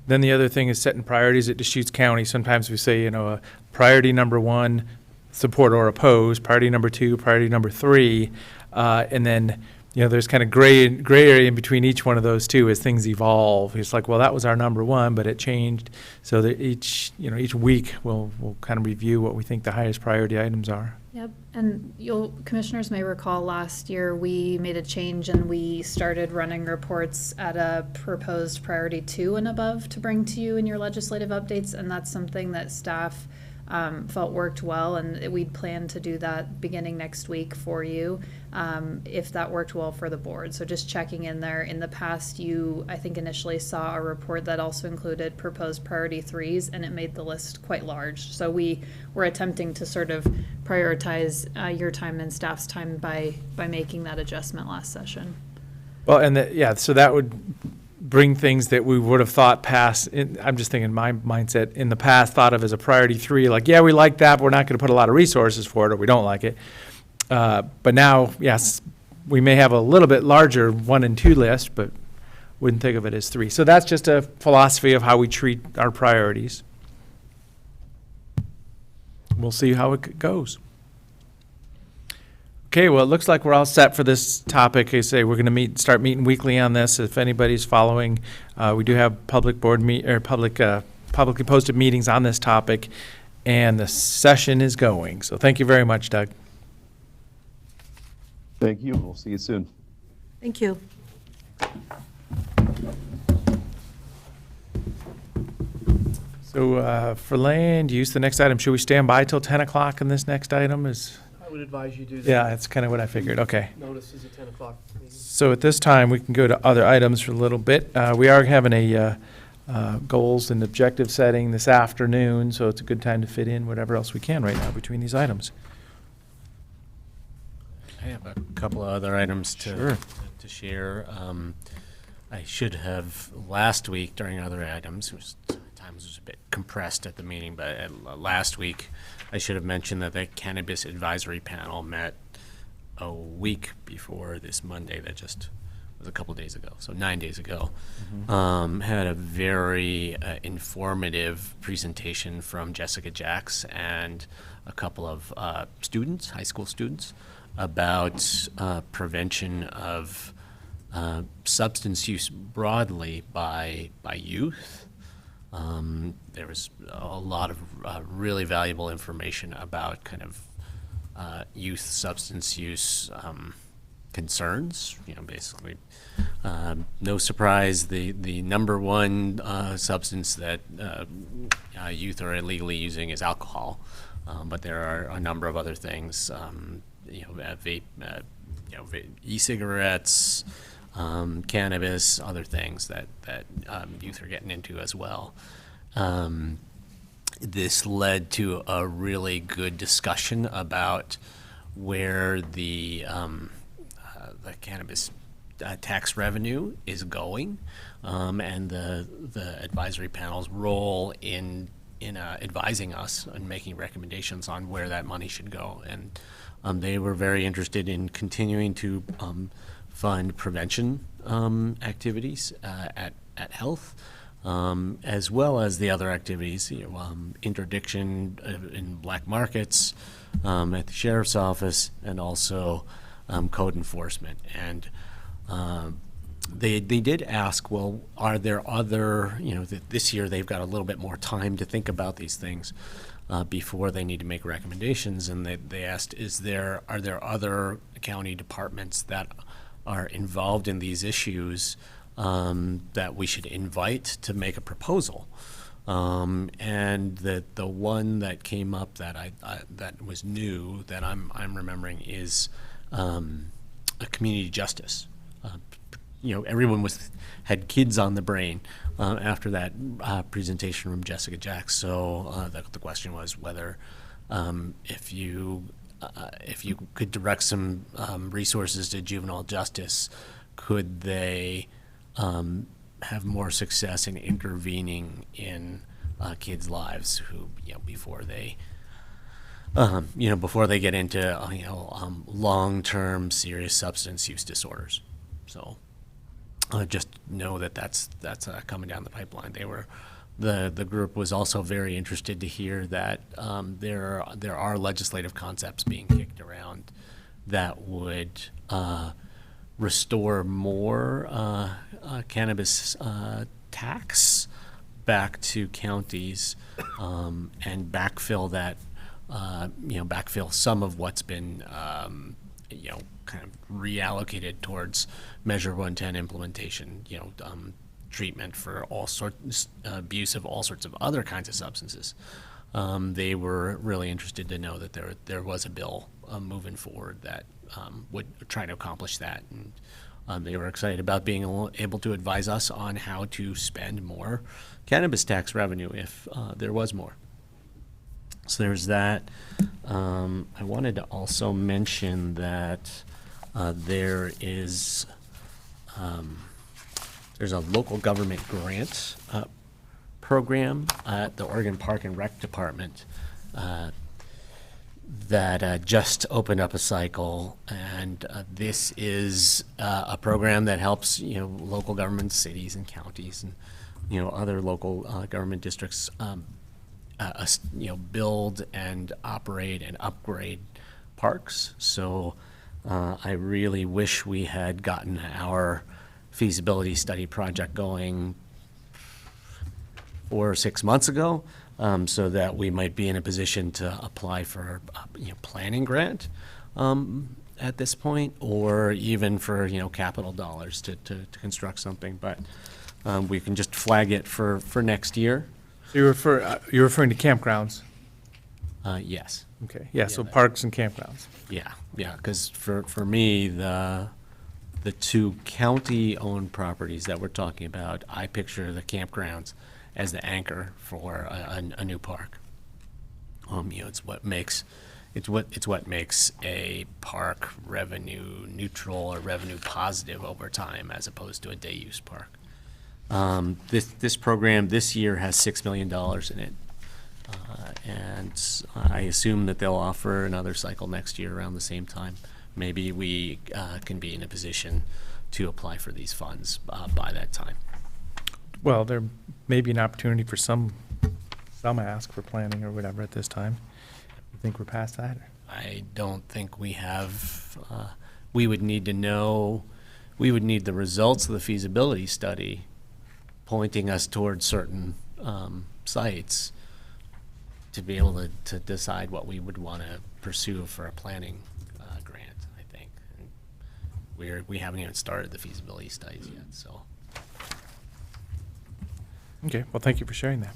Then the other thing is setting priorities at Deschutes County. Sometimes we say, a priority number 1, support or oppose, priority number 2, priority number 3, and then there's kind of gray area in between each one of those two as things evolve. It's like, well, that was our number 1, but it changed. So that each week we'll kind of review what we think the highest priority items are. Yep, and commissioners may recall last year we made a change and we started running reports at a proposed priority 2 and above to bring to you in your legislative updates, and that's something that staff felt worked well, and we'd plan to do that beginning next week for you if that worked well for the board. So just checking in there. In the past, you, I think, initially saw a report that also included proposed priority 3s, and it made the list quite large. So we were attempting to sort of prioritize your time and staff's time by making that adjustment last session. Well, and so that would bring things that we would have thought past. I'm just thinking my mindset in the past thought of as a priority 3, like, yeah, we like that, but we're not going to put a lot of resources for it, or we don't like it. But now, yes, we may have a little bit larger 1 and 2 list, but wouldn't think of it as 3. So that's just a philosophy of how we treat our priorities. We'll see how it goes. Okay, well, it looks like we're all set for this topic. I say we're going to start meeting weekly on this. If anybody's following, we do have public board publicly posted meetings on this topic, and the session is going. So thank you very much, Doug. Thank you. We'll see you soon. Thank you. So for land use, the next item, should we stand by till 10 o'clock on this next item? I would advise you do that. Yeah, that's kind of what I figured. Okay. Notice is at 10 o'clock. So at this time, we can go to other items for a little bit. We are having a goals and objective setting this afternoon, so it's a good time to fit in whatever else we can right now between these items. I have a couple of other items Sure. to share. I should have last week during other items, times was a bit compressed at the meeting, but last week I should have mentioned that the Cannabis Advisory Panel met a week before this Monday that just was a couple days ago, so 9 days ago, had a very informative presentation from Jessica Jacks and a couple of students, high school students, about prevention of substance use broadly by youth. There was a lot of really valuable information about kind of youth substance use concerns. Basically, no surprise, the number one substance that youth are illegally using is alcohol, but there are a number of other things. Vape, e-cigarettes, cannabis, other things that youth are getting into as well. This led to a really good discussion about where the cannabis tax revenue is going, and the advisory panel's role in advising us and making recommendations on where that money should go. And they were very interested in continuing to fund prevention activities at health, as well as the other activities, interdiction in black markets, at the sheriff's office, and also code enforcement. And they did ask, well, are there other, this year they've got a little bit more time to think about these things before they need to make recommendations. And they asked, are there other county departments that are involved in these issues that we should invite to make a proposal? And the one that came up that that was new that I'm remembering is a community justice. Everyone had kids on the brain after that presentation from Jessica Jacks. So the question was whether if you could direct some resources to juvenile justice, could they have more success in intervening in kids' lives who, before they get into long-term serious substance use disorders. So just know that that's coming down the pipeline. The group was also very interested to hear that there are legislative concepts being kicked around that would restore more cannabis tax back to counties and backfill that, backfill some of what's been, kind of reallocated towards Measure 110 implementation, treatment for all sorts, abuse of all sorts of other kinds of substances. They were really interested to know that there was a bill moving forward that would try to accomplish that. And they were excited about being able to advise us on how to spend more cannabis tax revenue if there was more. So there's that. I wanted to also mention that there is there's a local government grant program at the Oregon Park and Rec Department that just opened up a cycle, and this is a program that helps local governments, cities and counties, and other local government districts build and operate and upgrade parks. So I really wish we had gotten our feasibility study project going 4 or 6 months ago, so that we might be in a position to apply for a planning grant at this point, or even for capital dollars to construct something. But we can just flag it for next year. So you're referring to campgrounds? Yes. Okay, yeah, so parks and campgrounds. Yeah, because for me, the two county-owned properties that we're talking about, I picture the campgrounds as the anchor for a new park. It's what makes a park revenue neutral or revenue positive over time, as opposed to a day use park. This program this year has $6 million in it. And I assume that they'll offer another cycle next year around the same time. Maybe we can be in a position to apply for these funds by that time. Well, there may be an opportunity for some ask for planning or whatever at this time. You think we're past that? I don't think we have, we would need to know, we would need the results of the feasibility study pointing us towards certain sites to be able to decide what we would want to pursue for a planning grant, I think. And we haven't even started the feasibility studies yet, so. Okay, well, thank you for sharing that.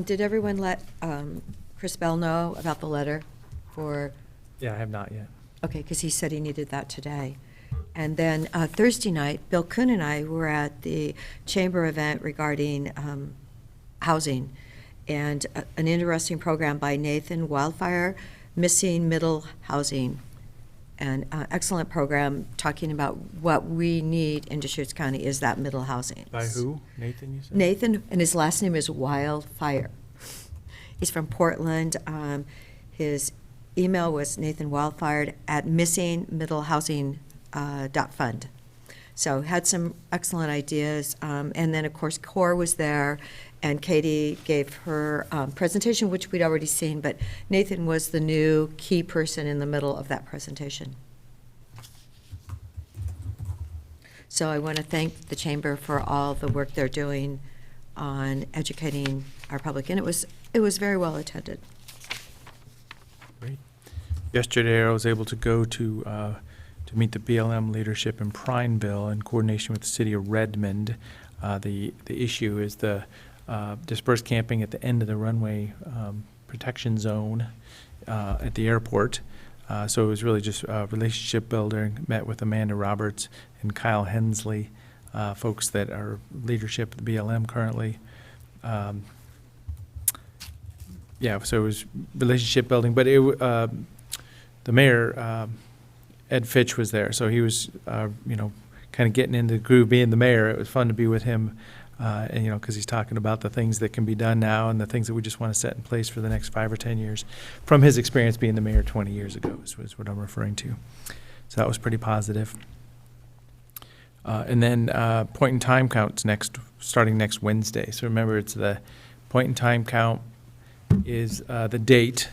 Did everyone let Chris Bell know about the letter for, Yeah, I have not yet. okay, because he said he needed that today. And then Thursday night, Bill Kuhn and I were at the Chamber event regarding housing, and an interesting program by Nathan Wildfire, Missing Middle Housing. An excellent program talking about what we need in Deschutes County is that middle housing. By who? Nathan, you said? Nathan, and his last name is Wildfire. He's from Portland. His email was nathanwildfired@missingmiddlehousing.fund. So had some excellent ideas. And then, of course, CORE was there, and Katie gave her presentation, which we'd already seen, but Nathan was the new key person in the middle of that presentation. So I want to thank the Chamber for all the work they're doing on educating our public, and it was very well attended. Great. Yesterday, I was able to go to meet the BLM leadership in Prineville in coordination with the city of Redmond. The issue is the dispersed camping at the end of the runway protection zone at the airport. So it was really just relationship building. Met with Amanda Roberts and Kyle Hensley, folks that are leadership at the BLM currently. Yeah, so it was relationship building, but the mayor, Ed Fitch, was there, so he was, kind of getting into the groove, being the mayor. It was fun to be with him, and because he's talking about the things that can be done now and the things that we just want to set in place for the next 5 or 10 years, from his experience being the mayor 20 years ago, is what I'm referring to. So that was pretty positive. And then point in time counts starting next Wednesday. So remember, it's the point in time count is the date,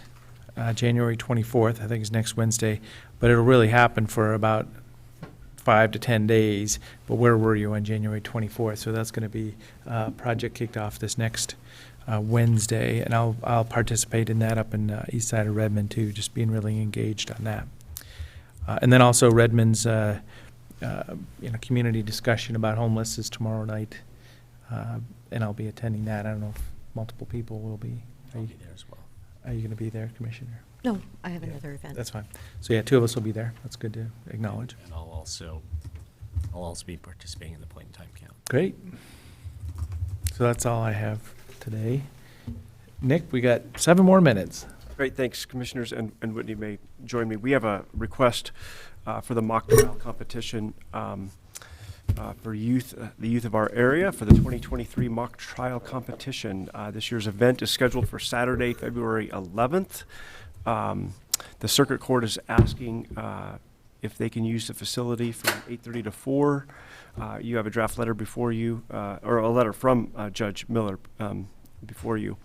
January 24th, I think is next Wednesday, but it'll really happen for about 5 to 10 days. But where were you on January 24th? So that's going to be project kicked off this next Wednesday, and I'll participate in that up in east side of Redmond too, just being really engaged on that. And then also Redmond's community discussion about homeless is tomorrow night, and I'll be attending that. I don't know if multiple people will be. I'll be there as well. Are you going to be there, Commissioner? No, I have Yeah, another event. That's fine. So yeah, 2 of us will be there. That's good to acknowledge. And I'll also be participating in the point in time count. Great. So that's all I have today. Nick, we got 7 more minutes. Great, thanks, Commissioners, and Whitney may join me. We have a request for the mock trial competition for youth, the youth of our area, for the 2023 mock trial competition. This year's event is scheduled for Saturday, February 11th. The Circuit Court is asking if they can use the facility from 8:30 to 4. You have a draft letter before you, or a letter from Judge Miller before you.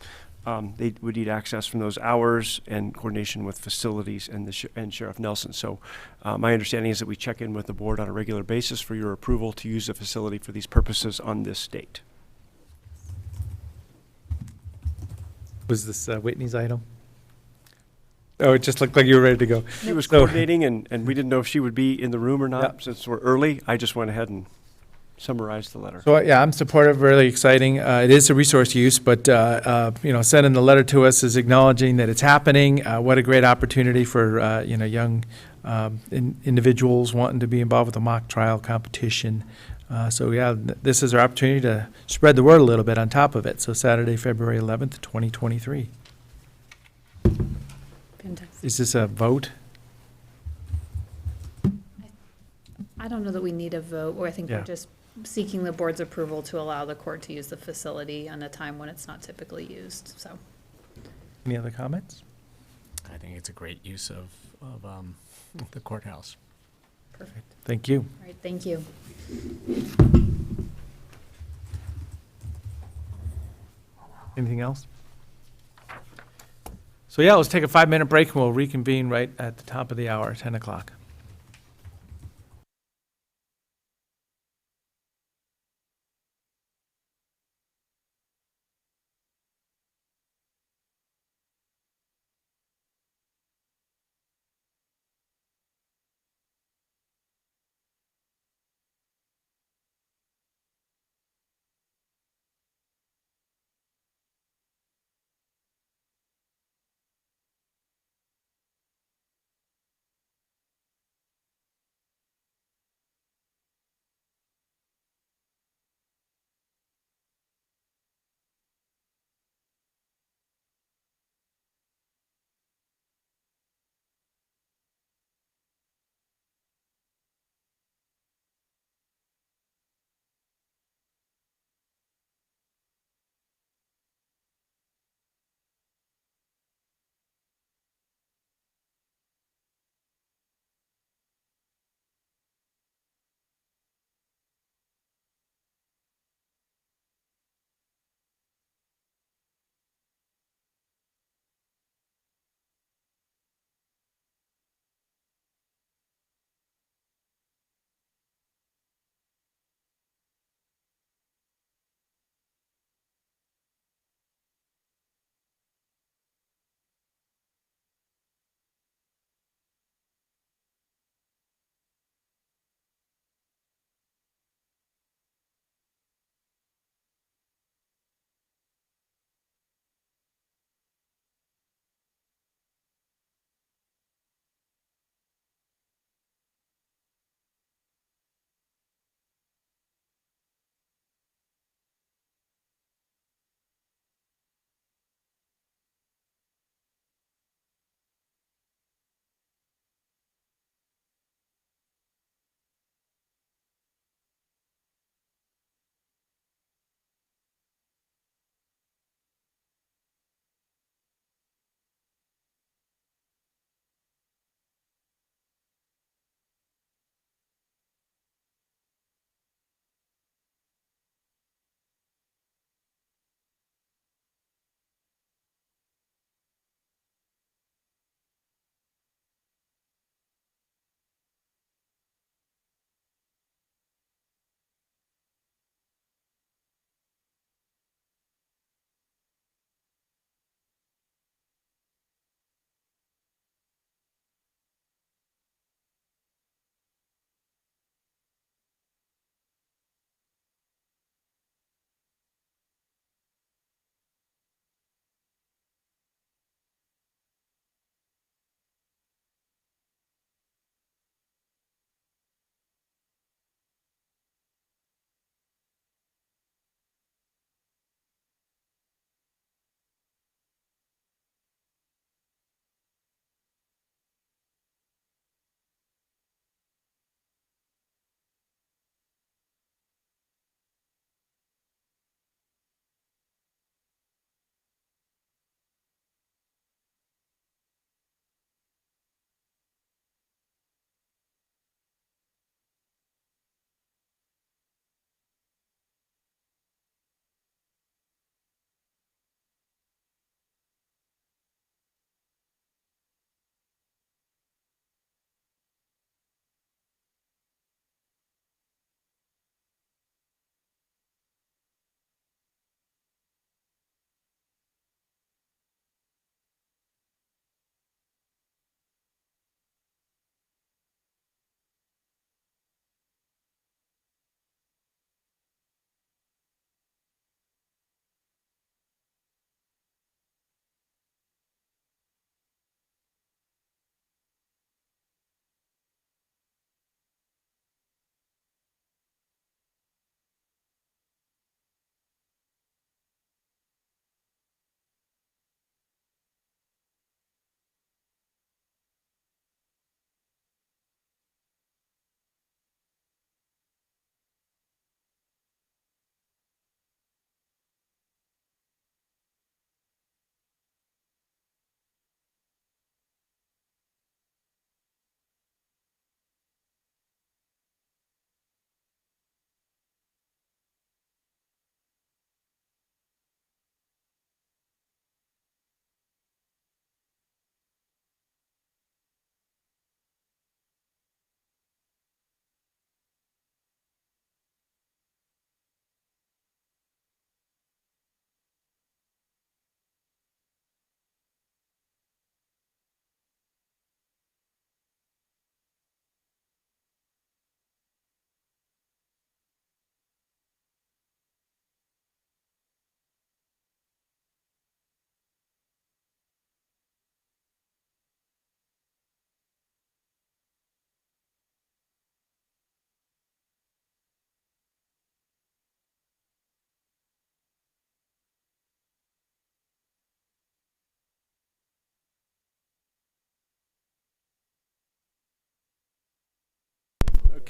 They would need access from those hours and coordination with facilities and and Sheriff Nelson. So my understanding is that we check in with the board on a regular basis for your approval to use the facility for these purposes on this date. Was this Whitney's item? Oh, it just looked like you were ready to go. She was So- coordinating, and we didn't know if she would be in the room or not. Yep. Since we're early, I just went ahead and summarized the letter. So, yeah, I'm supportive, really exciting. It is a resource use, but, sending the letter to us is acknowledging that it's happening. What a great opportunity for, young individuals wanting to be involved with a mock trial competition. This is our opportunity to spread the word a little bit on top of it. So Saturday, February 11th, 2023. Fantastic. Is this a vote? I don't know that we need a vote, or I think Yeah. we're just seeking the board's approval to allow the court to use the facility on a time when it's not typically used, so. Any other comments? I think it's a great use of the courthouse. Perfect. Thank you. All right, thank you. Anything else? So yeah, let's take a 5-minute break and we'll reconvene right at the top of the hour, 10 o'clock.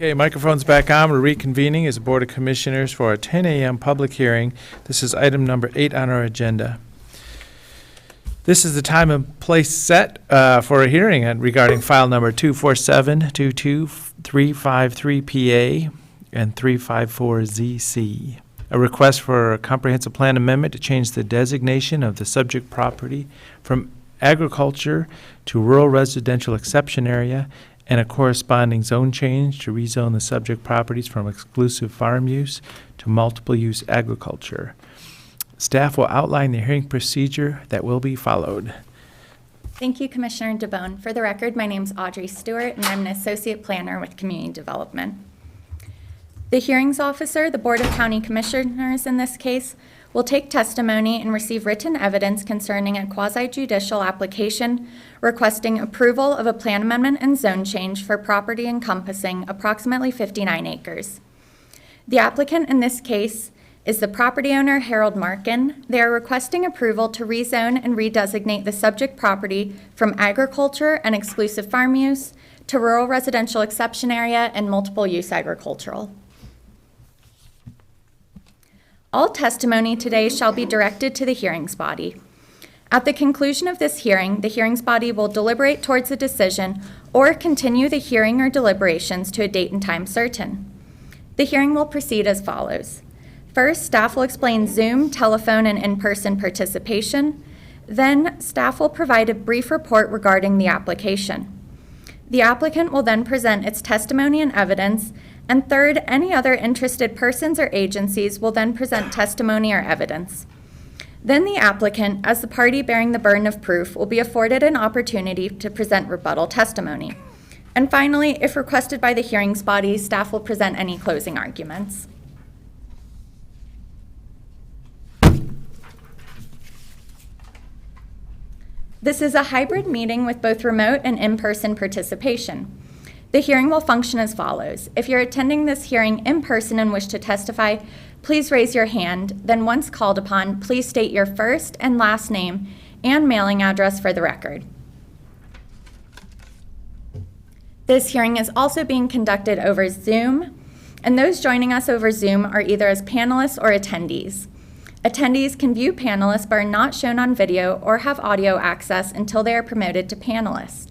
Okay, microphone's back on. We're reconvening as a Board of Commissioners for a 10 a.m. public hearing. This is item number 8 on our agenda. This is the time and place set for a hearing regarding file number 247-22353PA and 354ZC. A request for a comprehensive plan amendment to change the designation of the subject property from agriculture to rural residential exception area and a corresponding zone change to rezone the subject properties from exclusive farm use to multiple use agriculture. Staff will outline the hearing procedure that will be followed. Thank you, Commissioner DeBonne. For the record, my name is Audrey Stewart, and I'm an associate planner with Community Development. The hearings officer, the Board of County Commissioners in this case, will take testimony and receive written evidence concerning a quasi-judicial application requesting approval of a plan amendment and zone change for property encompassing approximately 59 acres. The applicant in this case is the property owner, Harold Markin. They are requesting approval to rezone and redesignate the subject property from agriculture and exclusive farm use to rural residential exception area and multiple use agricultural. All testimony today shall be directed to the hearings body. At the conclusion of this hearing, the hearings body will deliberate towards a decision or continue the hearing or deliberations to a date and time certain. The hearing will proceed as follows. First, staff will explain Zoom, telephone, and in-person participation. Then, staff will provide a brief report regarding the application. The applicant will then present its testimony and evidence. And third, any other interested persons or agencies will then present testimony or evidence. Then the applicant, as the party bearing the burden of proof, will be afforded an opportunity to present rebuttal testimony. And finally, if requested by the hearings body, staff will present any closing arguments. This is a hybrid meeting with both remote and in-person participation. The hearing will function as follows. If you're attending this hearing in person and wish to testify, please raise your hand. Then once called upon, please state your first and last name and mailing address for the record. This hearing is also being conducted over Zoom, and those joining us over Zoom are either as panelists or attendees. Attendees can view panelists but are not shown on video or have audio access until they are promoted to panelist.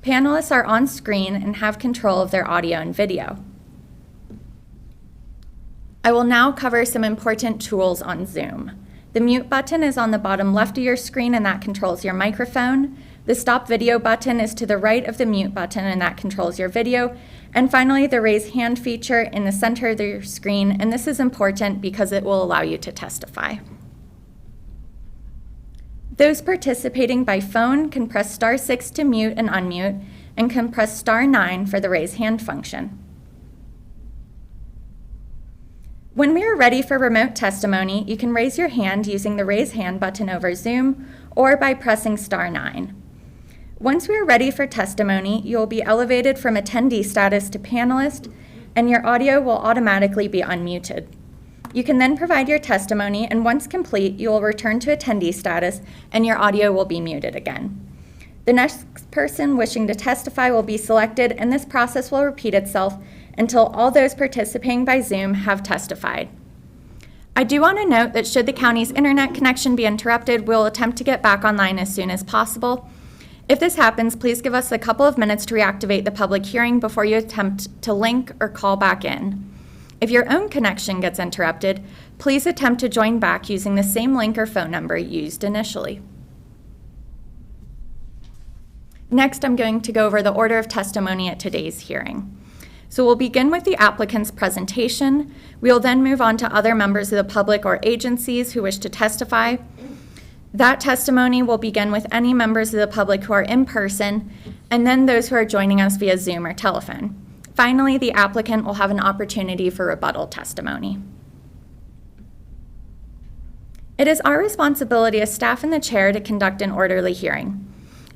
Panelists are on screen and have control of their audio and video. I will now cover some important tools on Zoom. The mute button is on the bottom left of your screen, and that controls your microphone. The stop video button is to the right of the mute button, and that controls your video. And finally, the raise hand feature in the center of your screen, and this is important because it will allow you to testify. Those participating by phone can press *6 to mute and unmute, and can press *9 for the raise hand function. When we are ready for remote testimony, you can raise your hand using the raise hand button over Zoom or by pressing *9. Once we are ready for testimony, you will be elevated from attendee status to panelist, and your audio will automatically be unmuted. You can then provide your testimony, and once complete, you will return to attendee status, and your audio will be muted again. The next person wishing to testify will be selected, and this process will repeat itself until all those participating by Zoom have testified. I do want to note that should the county's internet connection be interrupted, we'll attempt to get back online as soon as possible. If this happens, please give us a couple of minutes to reactivate the public hearing before you attempt to link or call back in. If your own connection gets interrupted, please attempt to join back using the same link or phone number used initially. Next, I'm going to go over the order of testimony at today's hearing. So we'll begin with the applicant's presentation. We will then move on to other members of the public or agencies who wish to testify. That testimony will begin with any members of the public who are in person, and then those who are joining us via Zoom or telephone. Finally, the applicant will have an opportunity for rebuttal testimony. It is our responsibility as staff and the chair to conduct an orderly hearing.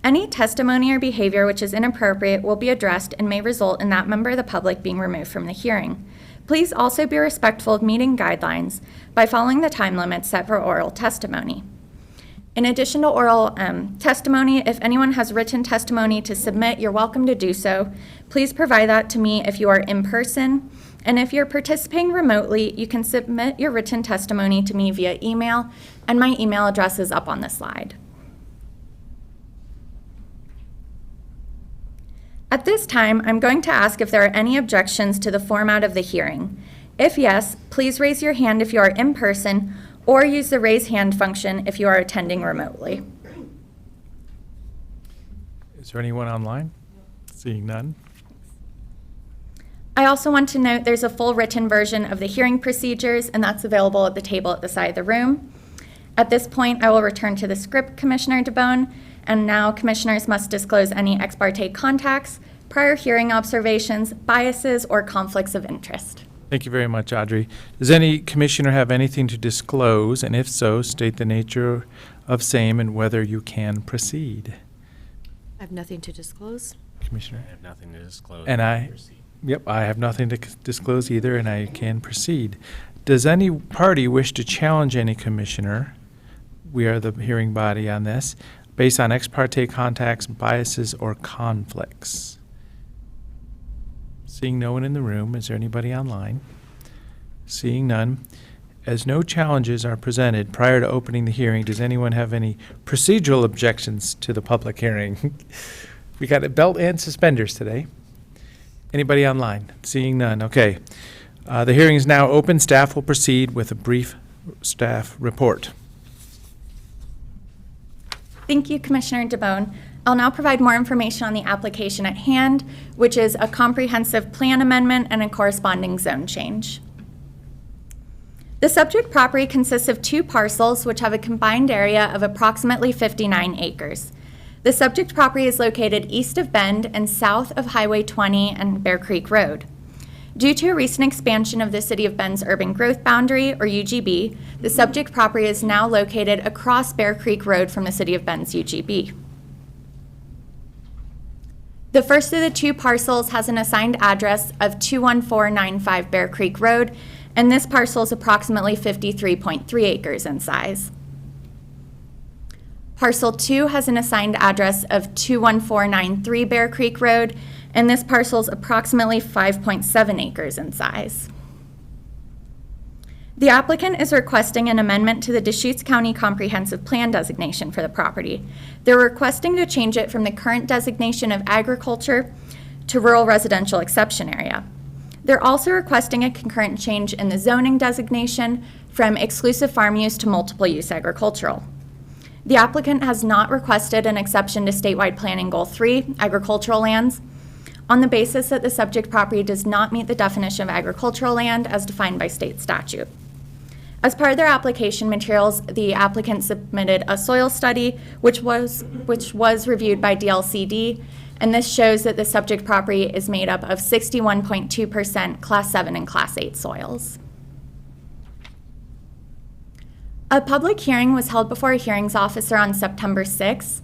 Any testimony or behavior which is inappropriate will be addressed and may result in that member of the public being removed from the hearing. Please also be respectful of meeting guidelines by following the time limits set for oral testimony. In addition to oral testimony, if anyone has written testimony to submit, you're welcome to do so. please provide that to me if you are in person. And if you're participating remotely, you can submit your written testimony to me via email, and my email address is up on the slide. At this time, I'm going to ask if there are any objections to the format of the hearing. If yes, please raise your hand if you are in person, or use the raise hand function if you are attending remotely. Is there anyone online? Seeing none. I also want to note there's a full written version of the hearing procedures, and that's available at the table at the side of the room. At this point, I will return to the script, Commissioner DeBonne, and now commissioners must disclose any ex parte contacts, prior hearing observations, biases, or conflicts of interest. Thank you very much, Audrey. Does any commissioner have anything to disclose? And if so, state the nature of same and whether you can proceed. I have nothing to disclose. Commissioner? I have nothing to disclose. And Yep, I have nothing to disclose either, and I can proceed. Does any party wish to challenge any commissioner? We are the hearing body on this, based on ex parte contacts, biases, or conflicts. Seeing no one in the room, is there anybody online? Seeing none. As no challenges are presented prior to opening the hearing, does anyone have any procedural objections to the public hearing? We got a belt and suspenders today. Anybody online? Seeing none. Okay. The hearing is now open. Staff will proceed with a brief staff report. Thank you, Commissioner DeBonne. I'll now provide more information on the application at hand, which is a comprehensive plan amendment and a corresponding zone change. The subject property consists of 2 parcels, which have a combined area of approximately 59 acres. The subject property is located east of Bend and south of Highway 20 and Bear Creek Road. Due to a recent expansion of the City of Bend's urban growth boundary, or UGB, the subject property is now located across Bear Creek Road from the City of Bend's UGB. The first of the 2 parcels has an assigned address of 21495 Bear Creek Road, and this parcel is approximately 53.3 acres in size. Parcel 2 has an assigned address of 21493 Bear Creek Road, and this parcel is approximately 5.7 acres in size. The applicant is requesting an amendment to the Deschutes County Comprehensive Plan designation for the property. They're requesting to change it from the current designation of agriculture to rural residential exception area. They're also requesting a concurrent change in the zoning designation from exclusive farm use to multiple use agricultural. The applicant has not requested an exception to statewide planning goal 3, agricultural lands, on the basis that the subject property does not meet the definition of agricultural land as defined by state statute. As part of their application materials, the applicant submitted a soil study, which was reviewed by DLCD, and this shows that the subject property is made up of 61.2% Class 7 and Class 8 soils. A public hearing was held before a hearings officer on September 6th.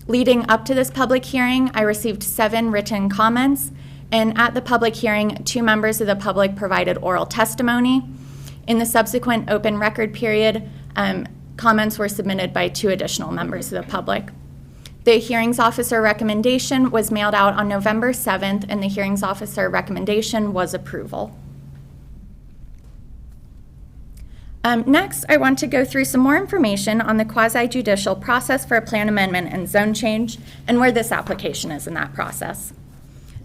Leading up to this public hearing, I received 7 written comments, and at the public hearing, 2 members of the public provided oral testimony. In the subsequent open record period, comments were submitted by 2 additional members of the public. The hearings officer recommendation was mailed out on November 7th, and the hearings officer recommendation was approval. Next, I want to go through some more information on the quasi-judicial process for a plan amendment and zone change and where this application is in that process.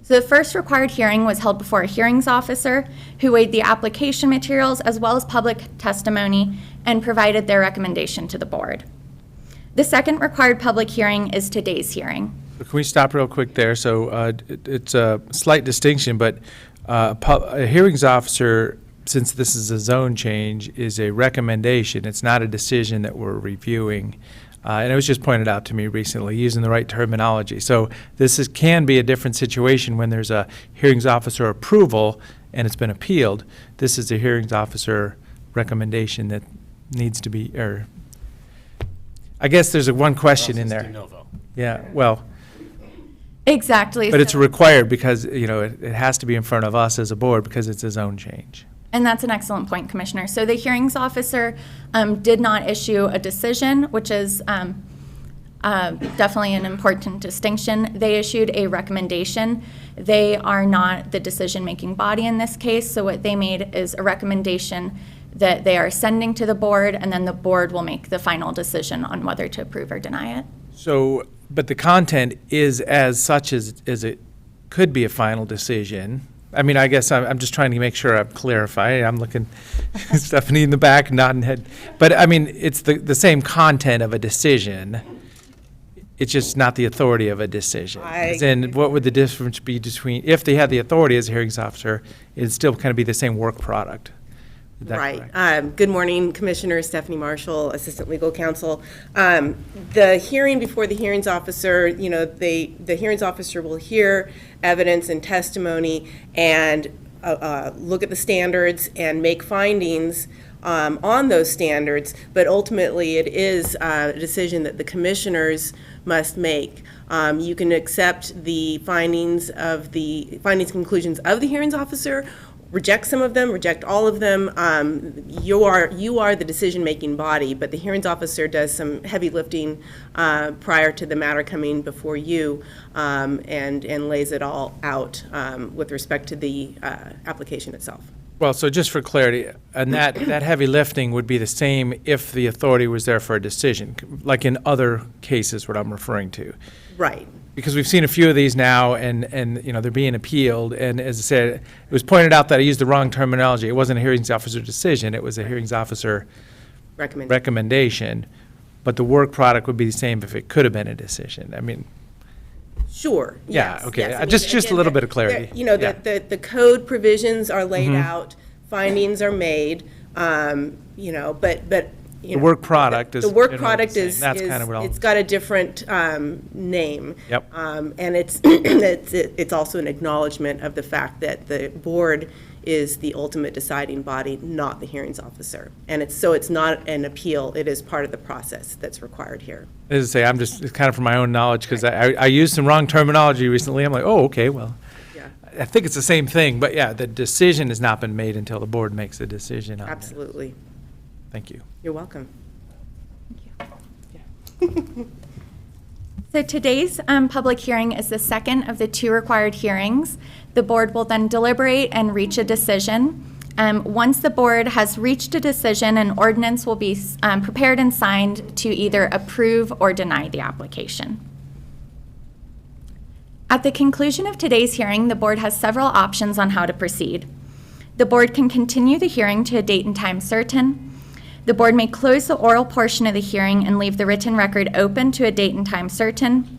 So the first required hearing was held before a hearings officer who weighed the application materials as well as public testimony and provided their recommendation to the board. The second required public hearing is today's hearing. Can we stop real quick there? So it's a slight distinction, but a hearings officer, since this is a zone change, is a recommendation. It's not a decision that we're reviewing. And it was just pointed out to me recently, using the right terminology. So this can be a different situation when there's a hearings officer approval and it's been appealed. This is a hearings officer recommendation that needs to be, or I guess there's one question in there. De novo. Yeah, well, Exactly. but it's required because, it has to be in front of us as a board because it's a zone change. And that's an excellent point, Commissioner. So the hearings officer did not issue a decision, which is Definitely an important distinction. They issued a recommendation. They are not the decision-making body in this case, so what they made is a recommendation that they are sending to the board, and then the board will make the final decision on whether to approve or deny it. So, but the content is as such as it could be a final decision. I mean, I guess I'm just trying to make sure I'm clarifying. I'm looking, Stephanie in the back, nodding head. But I mean, it's the same content of a decision. It's just not the authority of a decision. And what would the difference be between, if they had the authority as a hearings officer, it'd still kind of be the same work product? Is that Right. correct? Good morning, Commissioner Stephanie Marshall, Assistant Legal Counsel. The hearing before the hearings officer, the hearings officer will hear evidence and testimony and look at the standards and make findings on those standards, but ultimately it is a decision that the commissioners must make. You can accept the findings, conclusions of the hearings officer, reject some of them, reject all of them. You are the decision-making body, but the hearings officer does some heavy lifting prior to the matter coming before you, and lays it all out with respect to the application itself. Well, so just for clarity, and that heavy lifting would be the same if the authority was there for a decision, like in other cases, what I'm referring to. Right. Because we've seen a few of these now, and they're being appealed, and as I said, it was pointed out that I used the wrong terminology. It wasn't a hearings officer decision, it was a hearings officer recommendation, but the work product would be the same if it could have been a decision. I mean, Sure. Yeah, yes, okay. yes. I mean, Just a again, little bit of clarity. Yeah. The code provisions are laid Mm-hmm. out, findings are made, but. The work product is The work generally the product same. is, That's kind of what I'll- it's got a different name. Yep. And it's also an acknowledgement of the fact that the board is the ultimate deciding body, not the hearings officer. And it's not an appeal, it is part of the process that's required here. as I say, I'm just, it's kind of for my own knowledge, because I used some wrong terminology recently. I'm like, oh, okay, well, Yeah, I think it's the same thing, but yeah, the decision has not been made until the board makes a decision on it. absolutely. Thank you. You're welcome. So today's public hearing is the second of the 2 required hearings. The board will then deliberate and reach a decision. Once the board has reached a decision, an ordinance will be prepared and signed to either approve or deny the application. At the conclusion of today's hearing, the board has several options on how to proceed. The board can continue the hearing to a date and time certain. The board may close the oral portion of the hearing and leave the written record open to a date and time certain.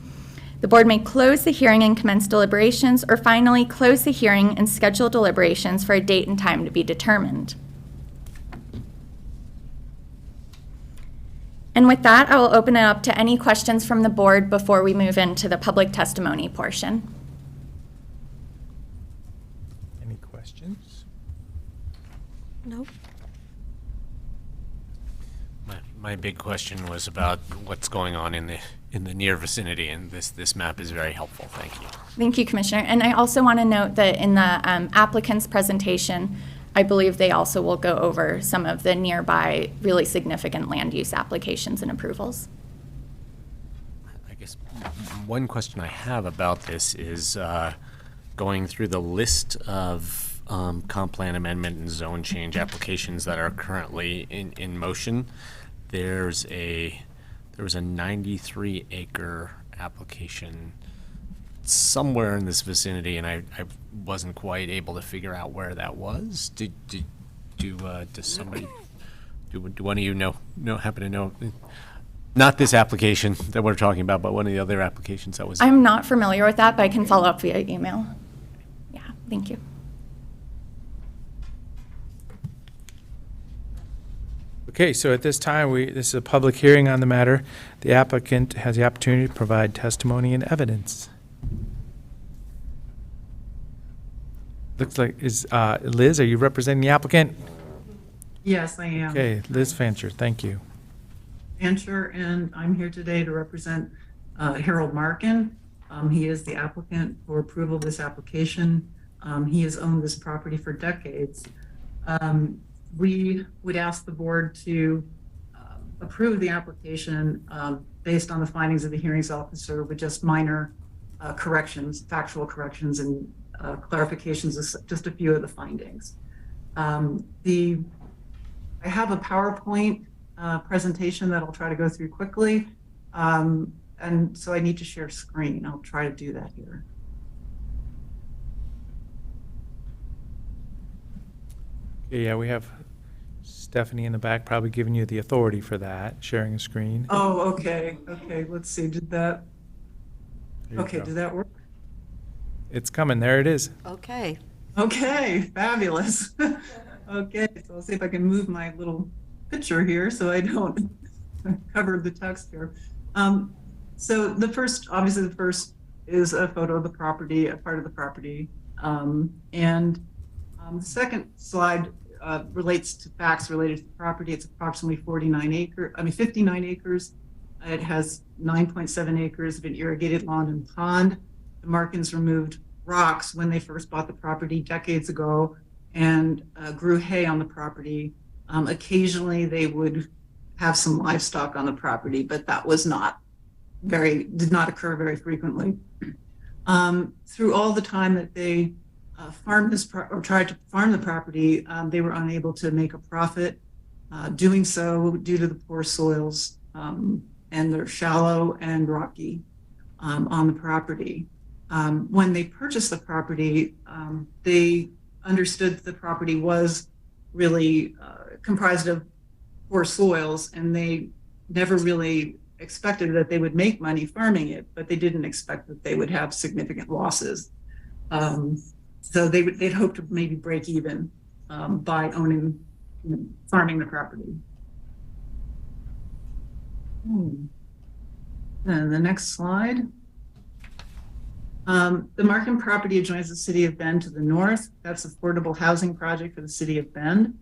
The board may close the hearing and commence deliberations, or finally close the hearing and schedule deliberations for a date and time to be determined. And with that, I will open it up to any questions from the board before we move into the public testimony portion. Any questions? Nope. My big question was about what's going on in the near vicinity, and this map is very helpful. Thank you. Thank you, Commissioner. And I also want to note that in the applicant's presentation, I believe they also will go over some of the nearby really significant land use applications and approvals. I guess one question I have about this is going through the list of comp plan amendment and zone change applications that are currently in motion. There was a 93-acre application somewhere in this vicinity, and I wasn't quite able to figure out where that was. Does somebody, do one of you happen to know? Not this application that we're talking about, but one of the other applications that was. I'm not familiar with that, but I can follow up via email. Yeah, thank you. Okay, so at this time, this is a public hearing on the matter. The applicant has the opportunity to provide testimony and evidence. Looks like, Liz, are you representing the applicant? Yes, I am. Okay, Liz Fancher, thank you. Fancher, and I'm here today to represent Harold Markin. He is the applicant for approval of this application. He has owned this property for decades. We would ask the board to approve the application based on the findings of the hearings officer with just minor corrections, factual corrections and clarifications of just a few of the findings. I have a PowerPoint presentation that I'll try to go through quickly. And so I need to share screen. I'll try to do that here. Yeah, we have Stephanie in the back probably giving you the authority for that, sharing a screen. Oh, okay. Okay, let's see. Did that, There you okay, go. did that work? It's coming. There it is. Okay. Okay, fabulous. Okay, so I'll see if I can move my little picture here so I don't cover the text here. So the first, obviously the first is a photo of the property, a part of the property. The second slide relates to facts related to the property. It's approximately 59 acres. It has 9.7 acres of an irrigated lawn and pond. The Markins removed rocks when they first bought the property decades ago and grew hay on the property. Occasionally they would have some livestock on the property, but that was did not occur very frequently. Through all the time that they farmed or tried to farm the property, they were unable to make a profit doing so due to the poor soils, and they're shallow and rocky on the property. When they purchased the property, they understood that the property was really comprised of poor soils, and they never really expected that they would make money farming it, but they didn't expect that they would have significant losses. So they'd hope to maybe break even by farming the property. And the next slide. The Markin property adjoins the city of Bend to the north. That's affordable housing project for the city of Bend.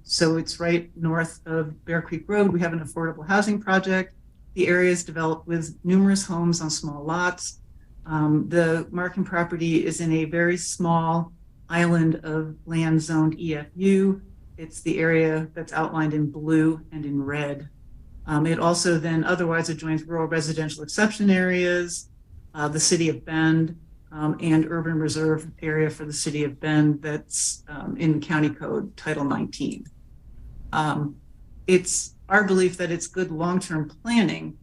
So it's right north of Bear Creek Road. We have an affordable housing project. The area is developed with numerous homes on small lots. The Markin property is in a very small island of land zoned EFU. It's the area that's outlined in blue and in red. It also then otherwise adjoins rural residential exception areas, the city of Bend, and urban reserve area for the city of Bend that's in County Code Title 19. It's our belief that it's good long-term planning,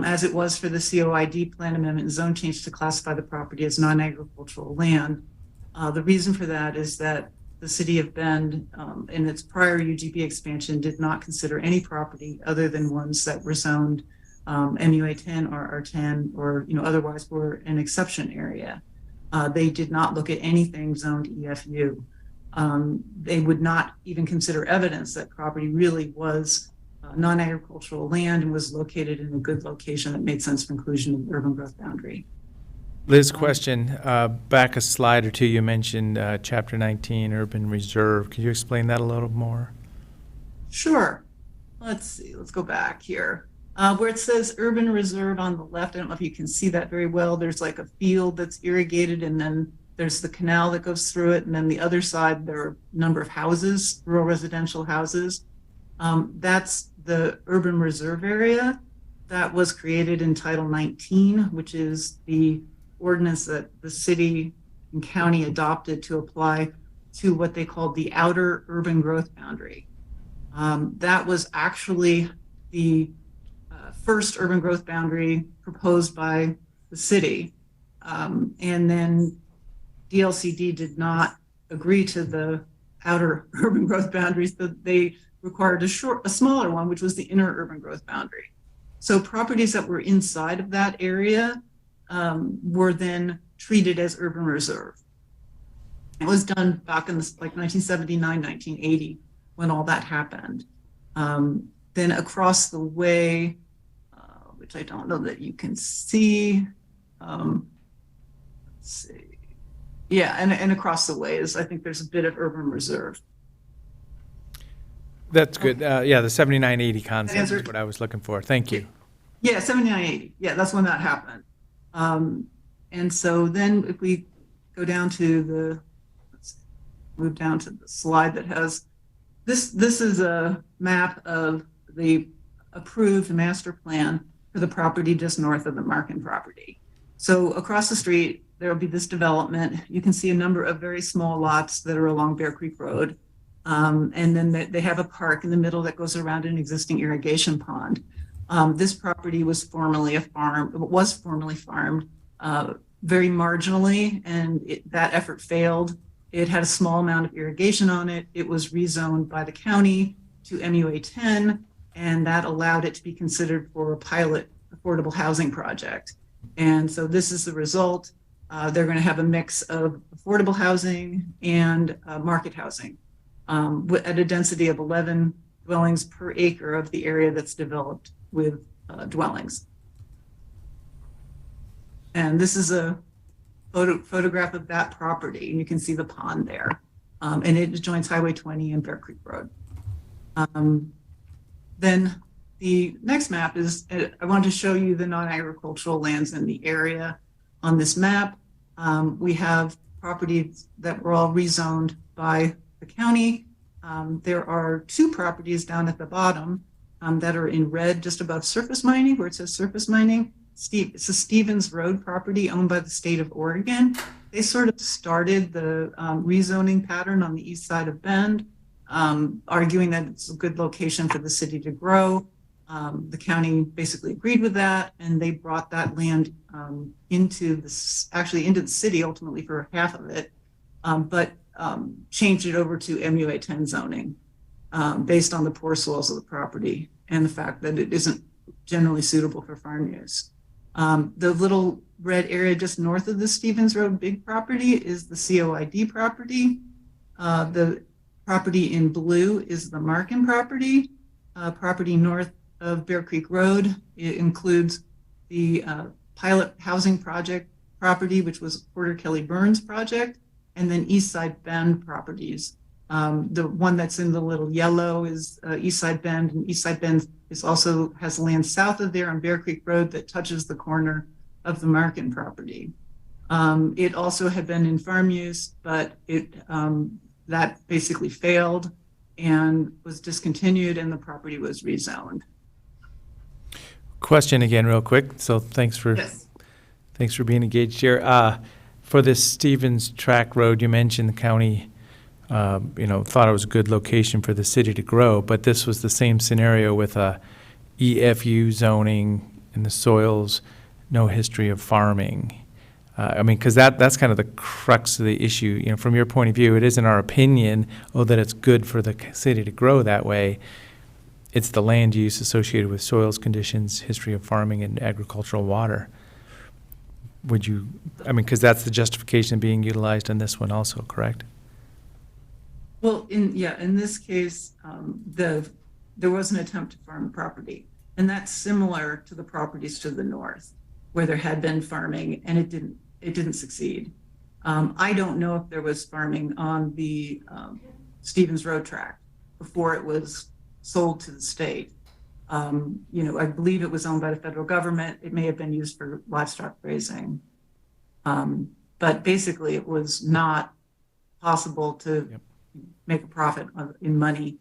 as it was for the COID plan amendment and zone change to classify the property as non-agricultural land. The reason for that is that the city of Bend, in its prior UGB expansion, did not consider any property other than ones that were zoned MUA 10 or R10 or otherwise were an exception area. They did not look at anything zoned EFU. They would not even consider evidence that property really was non-agricultural land and was located in a good location that made sense for inclusion of the urban growth boundary. Liz, question. Back a slide or two, you mentioned Chapter 19, Urban Reserve. Could you explain that a little more? Sure. Let's see. Let's go back here. Where it says urban reserve on the left, I don't know if you can see that very well. There's like a field that's irrigated, and then there's the canal that goes through it. And then the other side, there are a number of houses, rural residential houses. That's the urban reserve area that was created in Title 19, which is the ordinance that the city and county adopted to apply to what they called the outer urban growth boundary. That was actually the first urban growth boundary proposed by the city. And then DLCD did not agree to the outer urban growth boundaries, but they required a smaller one, which was the inner urban growth boundary. So properties that were inside of that area were then treated as urban reserve. It was done back in like 1979, 1980, when all that happened. Then across the way, which I don't know that you can see. Let's see. Yeah, and across the way is, I think there's a bit of urban reserve. That's good. Yeah, the 7980 concept is answered- what I was looking for. Thank you. Yeah, 7980. Yeah, that's when that happened. And so then if we go down to move down to the slide that has, this is a map of the approved master plan for the property just north of the Markin property. So across the street, there will be this development. You can see a number of very small lots that are along Bear Creek Road. And then they have a park in the middle that goes around an existing irrigation pond. This property was formerly farmed very marginally, and that effort failed. It had a small amount of irrigation on it. It was rezoned by the county to MUA 10, and that allowed it to be considered for a pilot affordable housing project. And so this is the result. They're going to have a mix of affordable housing and market housing at a density of 11 dwellings per acre of the area that's developed with dwellings. And this is a photograph of that property, and you can see the pond there. And it joins Highway 20 and Bear Creek Road. Then the next map is, I want to show you the non-agricultural lands in the area. On this map, we have properties that were all rezoned by the county. There are 2 properties down at the bottom that are in red just above surface mining, where it says surface mining. It's a Stevens Road property owned by the state of Oregon. They sort of started the rezoning pattern on the east side of Bend, arguing that it's a good location for the city to grow. The county basically agreed with that, and they brought that land into the city ultimately for half of it, but changed it over to MUA 10 zoning based on the poor soils of the property and the fact that it isn't generally suitable for farm use. The little red area just north of the Stevens Road big property is the COID property. The property in blue is the Markin property. Property north of Bear Creek Road, it includes the pilot housing project property, which was Porter Kelly Burns project, and then East Side Bend properties. The one that's in the little yellow is East Side Bend, and East Side Bend also has land south of there on Bear Creek Road that touches the corner of the Markin property. It also had been in farm use, but that basically failed and was discontinued, and the property was rezoned. Question again, real quick. So thanks for being engaged here. For this Stevens Track Road, you mentioned the county, thought it was a good location for the city to grow, but this was the same scenario with a EFU zoning in the soils, no history of farming. Because that's kind of the crux of the issue. From your point of view, it isn't our opinion, that it's good for the city to grow that way. It's the land use associated with soils conditions, history of farming, and agricultural water. Would you, because that's the justification being utilized in this one also, correct? Well, in this case, there was an attempt to farm property, and that's similar to the properties to the north, where there had been farming and it didn't succeed. I don't know if there was farming on the Stevens Road tract before it was sold to the state. I believe it was owned by the federal government. It may have been used for livestock grazing. But basically it was not possible to make a profit in money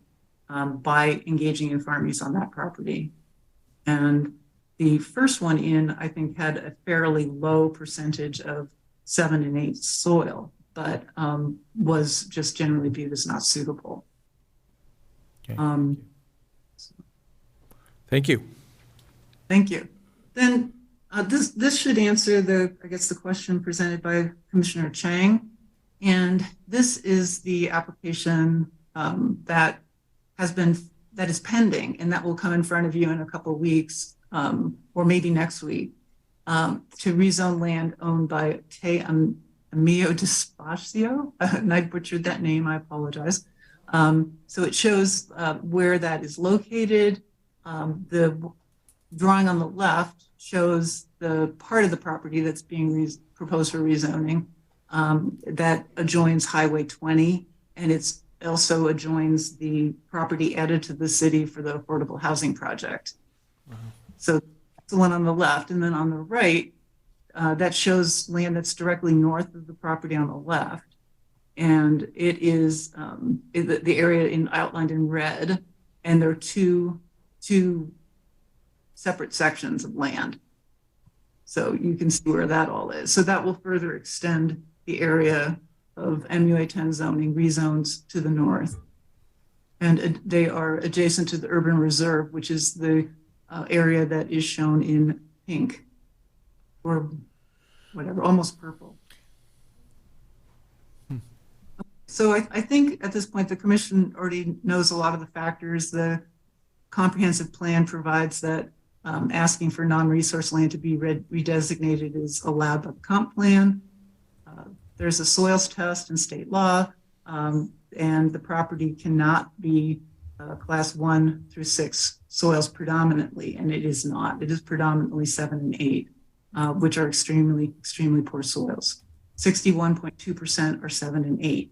by engaging in farm use on that property. And the first one in, I think, had a fairly low percentage of 7 and 8 soil, but was just generally viewed as not suitable. Okay. Thank you. Thank you. Then this should answer the question presented by Commissioner Chang. And this is the application that is pending, and that will come in front of you in a couple of weeks, or maybe next week, to rezone land owned by Te Amio Despacio. And I butchered that name, I apologize. So it shows where that is located. The drawing on the left shows the part of the property that's being proposed for rezoning that adjoins Highway 20, and it's also adjoins the property added to the city for the affordable housing project. So that's the one on the left, and then on the right, that shows land that's directly north of the property on the left, and it is the area outlined in red, and there are two separate sections of land. So you can see where that all is. So that will further extend the area of MUA 10 zoning rezones to the north. And they are adjacent to the urban reserve, which is the area that is shown in pink or whatever, almost purple. So I think at this point, the commission already knows a lot of the factors. The comprehensive plan provides that asking for non-resource land to be redesignated is allowed by the comp plan. There's a soils test in state law, and the property cannot be class 1 through 6 soils predominantly, and it is not. It is predominantly 7 and 8, which are extremely poor soils. 61.2% are 7 and 8.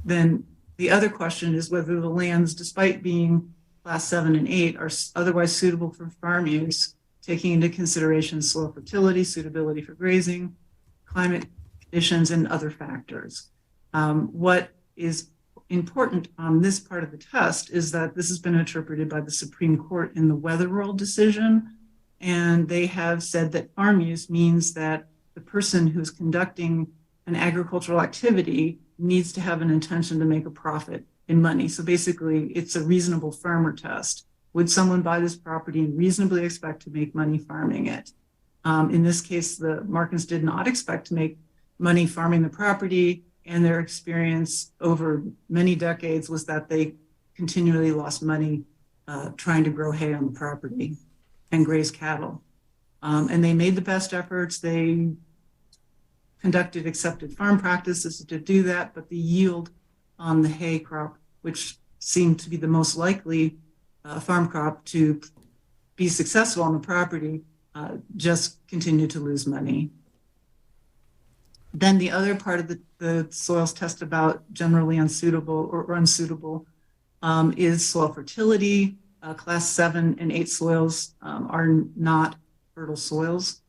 Then the other question is whether the lands, despite being class 7 and 8, are otherwise suitable for farm use, taking into consideration soil fertility, suitability for grazing, climate conditions, and other factors. What is important on this part of the test is that this has been interpreted by the Supreme Court in the Weatherworld decision, and they have said that farm use means that the person who's conducting an agricultural activity needs to have an intention to make a profit in money. So basically, it's a reasonable farmer test. Would someone buy this property and reasonably expect to make money farming it? In this case, the Markins did not expect to make money farming the property, and their experience over many decades was that they continually lost money trying to grow hay on the property and graze cattle. And they made the best efforts. They conducted accepted farm practices to do that, but the yield on the hay crop, which seemed to be the most likely farm crop to be successful on the property, just continued to lose money. Then the other part of the soils test about generally unsuitable or unsuitable is soil fertility. Class 7 and 8 soils are not fertile soils.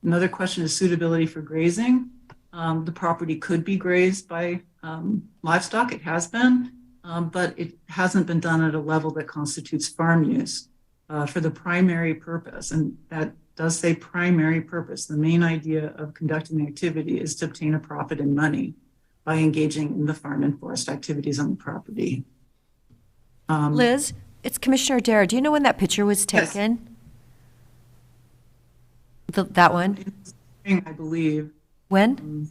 Another question is suitability for grazing. The property could be grazed by livestock. It has been, but it hasn't been done at a level that constitutes farm use for the primary purpose. And that does say primary purpose. The main idea of conducting the activity is to obtain a profit and money by engaging in the farm and forest activities on the property. Liz, it's Commissioner Dare. Do you know when that picture was Yes. taken? That one? In the spring, I believe. When?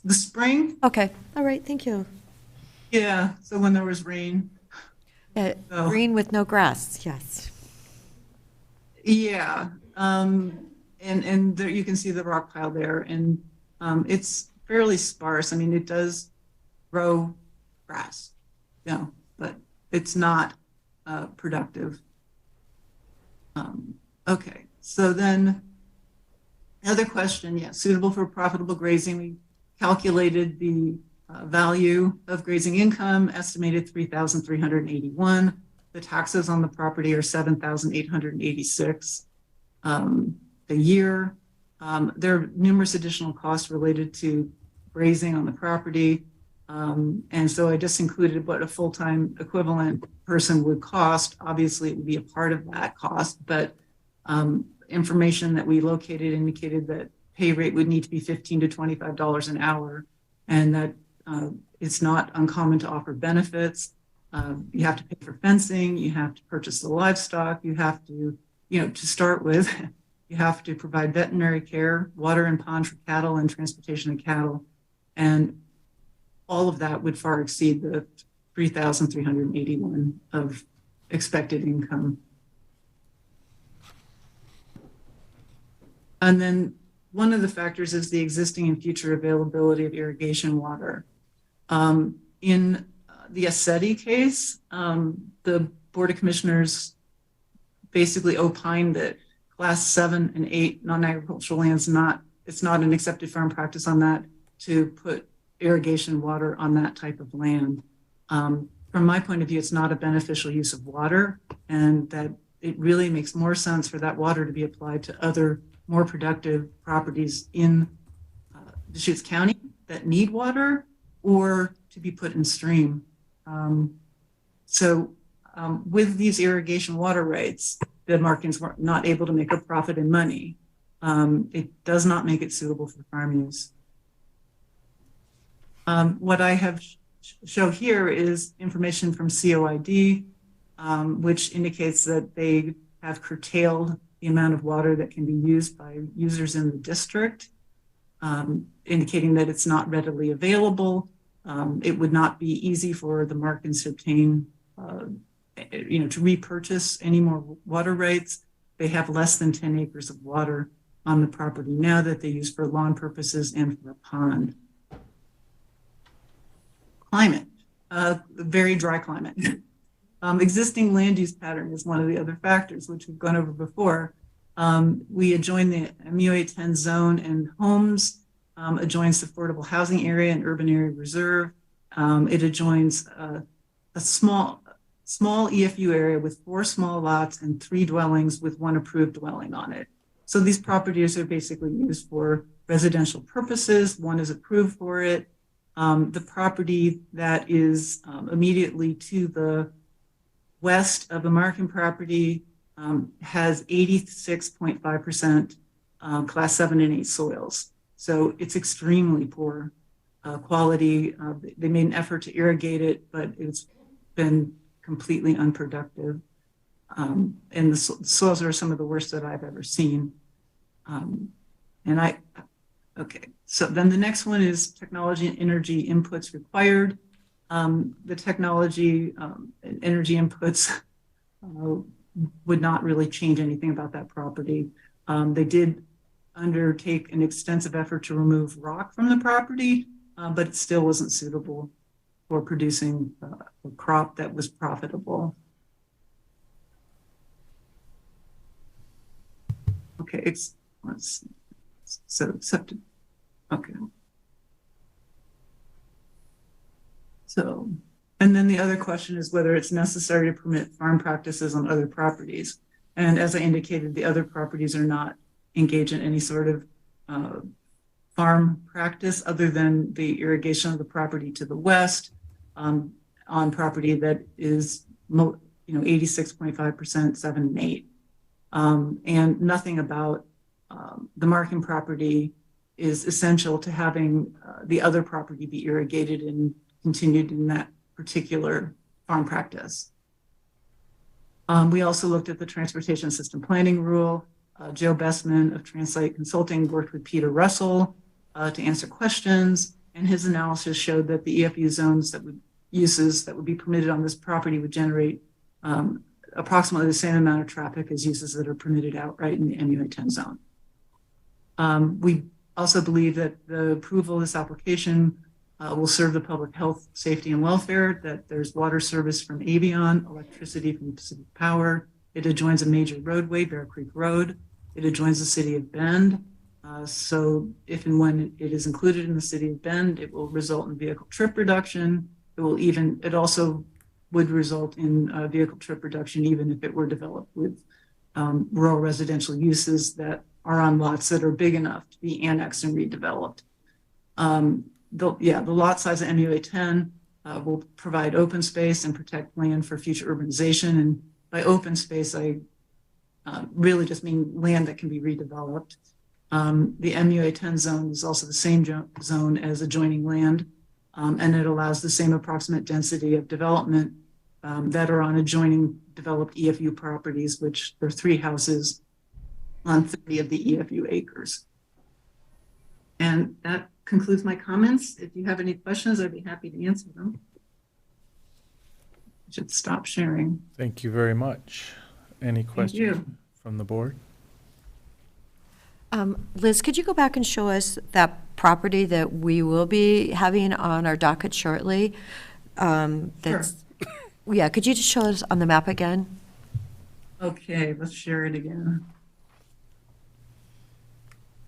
The spring? Okay, all right, thank you. Yeah, so when there was rain. Oh. Green with no grass, yes. Yeah, and there you can see the rock pile there, and it's fairly sparse. I mean, it does grow grass, but it's not productive. Okay, so then another question, suitable for profitable grazing. We calculated the value of grazing income, estimated 3,381. The taxes on the property are 7,886 a year. There are numerous additional costs related to grazing on the property. And so I just included what a full-time equivalent person would cost. Obviously, it would be a part of that cost, but information that we located indicated that pay rate would need to be $15 to $25 an hour, and that it's not uncommon to offer benefits. You have to pay for fencing, you have to purchase the livestock, you have to, to start with, you have to provide veterinary care, water and pond for cattle, and transportation of cattle. And all of that would far exceed the 3,381 of expected income. And then one of the factors is the existing and future availability of irrigation water. In the Assetti case, the Board of Commissioners basically opined that class 7 and 8 non-agricultural lands, it's not an accepted farm practice on that to put irrigation water on that type of land. From my point of view, it's not a beneficial use of water, and that it really makes more sense for that water to be applied to other more productive properties in Deschutes County that need water, or to be put in stream. So with these irrigation water rights, the Markins were not able to make a profit in money. It does not make it suitable for farm use. What I have show here is information from COID, which indicates that they have curtailed the amount of water that can be used by users in the district, indicating that it's not readily available. It would not be easy for the Markins to obtain, to repurchase any more water rights. They have less than 10 acres of water on the property now that they use for lawn purposes and for a pond. Climate, very dry climate. Existing land use pattern is one of the other factors, which we've gone over before. We adjoin the MUA-10 zone, and Holmes adjoins the affordable housing area and urban area reserve. It adjoins a small EFU area with 4 small lots and 3 dwellings with 1 approved dwelling on it. So these properties are basically used for residential purposes. 1 is approved for it. The property that is immediately to the west of the Markin property has 86.5% class 7 and 8 soils. So it's extremely poor quality. They made an effort to irrigate it, but it's been completely unproductive. And the soils are some of the worst that I've ever seen. Okay, so then the next one is technology and energy inputs required. The technology and energy inputs would not really change anything about that property. They did undertake an extensive effort to remove rock from the property, but it still wasn't suitable for producing a crop that was profitable. Okay, let's see. So accepted. Okay. So, and then the other question is whether it's necessary to permit farm practices on other properties. And as I indicated, the other properties are not engaged in any sort of farm practice other than the irrigation of the property to the west on property that is 86.5% 7 and 8. And nothing about the Markin property is essential to having the other property be irrigated and continued in that particular farm practice. We also looked at the transportation system planning rule. Joe Bessman of Translate Consulting worked with Peter Russell to answer questions, and his analysis showed that the EFU zones uses that would be permitted on this property would generate approximately the same amount of traffic as uses that are permitted outright in the MUA-10 zone. We also believe that the approval of this application will serve the public health, safety, and welfare, that there's water service from Avion, electricity from Pacific Power. It adjoins a major roadway, Bear Creek Road. It adjoins the city of Bend. So if and when it is included in the city of Bend, it will result in vehicle trip reduction. It also would result in vehicle trip reduction even if it were developed with rural residential uses that are on lots that are big enough to be annexed and redeveloped. The lot size of MUA-10 will provide open space and protect land for future urbanization. And by open space, I really just mean land that can be redeveloped. The MUA-10 zone is also the same zone as adjoining land, and it allows the same approximate density of development that are on adjoining developed EFU properties, which there are 3 houses on 30 of the EFU acres. And that concludes my comments. If you have any questions, I'd be happy to answer them. I should stop sharing. Thank you very much. Any questions from the board? Liz, could you go back and show us that property that we will be having on our docket shortly? Sure. Yeah, could you just show us on the map again? Okay, let's share it again.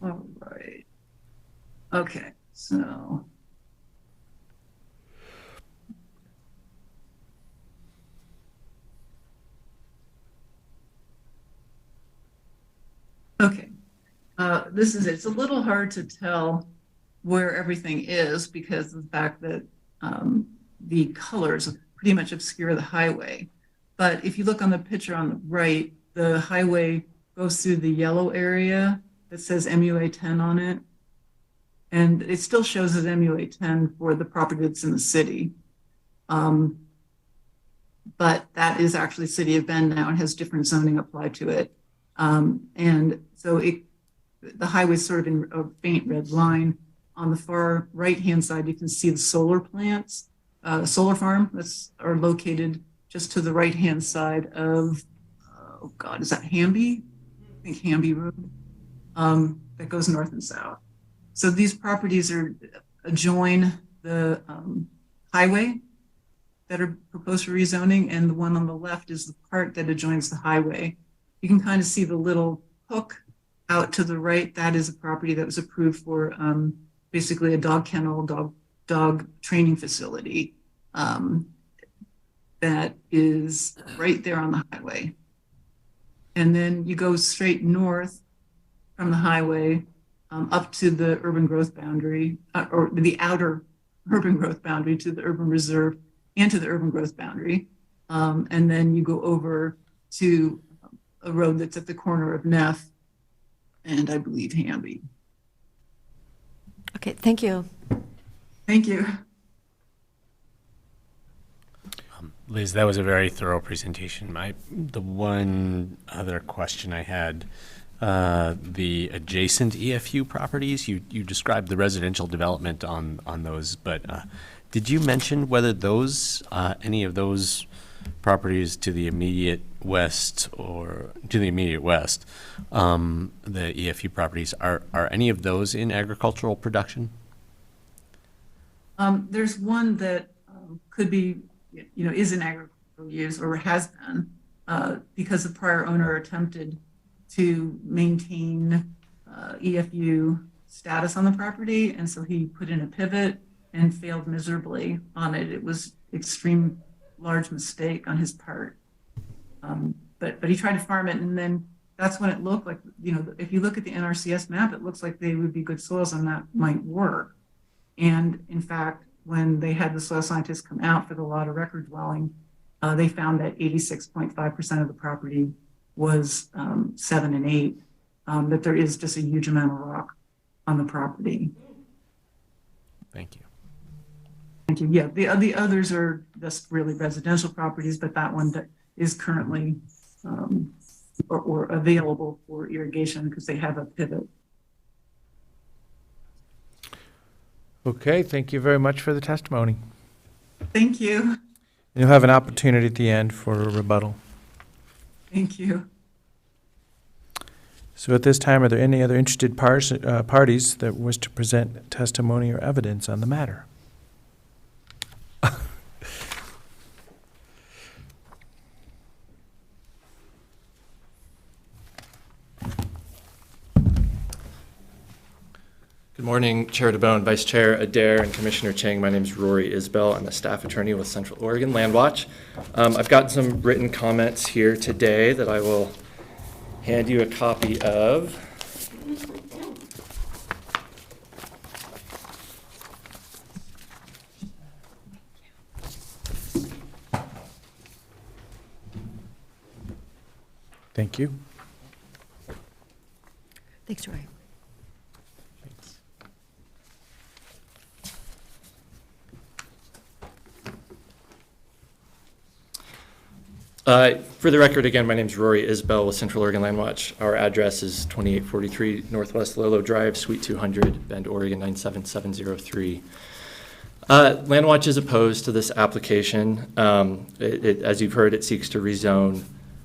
All right. Okay, so. Okay, this is it. It's a little hard to tell where everything is because of the fact that the colors pretty much obscure the highway. But if you look on the picture on the right, the highway goes through the yellow area that says MUA 10 on it. And it still shows as MUA 10 for the property that's in the city. But that is actually City of Bend now and has different zoning applied to it. And so the highway's sort of in a faint red line. On the far right-hand side, you can see the solar plants, solar farm are located just to the right-hand side of, oh God, is that Hamby? I think Hamby Road, that goes north and south. So these properties adjoin the highway that are proposed for rezoning, and the one on the left is the part that adjoins the highway. You can kind of see the little hook out to the right. That is a property that was approved for basically a dog kennel, dog training facility that is right there on the highway. And then you go straight north from the highway up to the urban growth boundary, or the outer urban growth boundary to the urban reserve and to the urban growth boundary. And then you go over to a road that's at the corner of Neff and I believe Hamby. Okay, thank you. Thank you. Liz, that was a very thorough presentation. The one other question I had, the adjacent EFU properties, you described the residential development on those, but did you mention whether those, any of those properties to the immediate west or to the immediate west, the EFU properties, are any of those in agricultural production? There's one that could be, is in agricultural use or has been because the prior owner attempted to maintain EFU status on the property. And so he put in a pivot and failed miserably on it. It was extreme large mistake on his part. But he tried to farm it, and then that's when it looked like, if you look at the NRCS map, it looks like they would be good soils and that might work. And in fact, when they had the soil scientists come out for the lot of record dwelling, they found that 86.5% of the property was 7 and 8, that there is just a huge amount of rock on the property. Thank you. Thank you. Yeah, the others are just really residential properties, but that one that is currently or available for irrigation because they have a pivot. Okay, thank you very much for the testimony. Thank you. You'll have an opportunity at the end for a rebuttal. Thank you. So at this time, are there any other interested parties that wish to present testimony or evidence on the matter? Good morning, Chair DeBone, Vice Chair Adair, and Commissioner Chang. My name is Rory Isbell. I'm a staff attorney with Central Oregon Land Watch. I've got some written comments here today that I will hand you a copy of. Thank you. Thanks, Roy. For the record, again, my name is Rory Isbell with Central Oregon Land Watch. Our address is 2843 Northwest Lolo Drive, Suite 200, Bend, Oregon 97703. Land Watch is opposed to this application. As you've heard, it seeks to rezone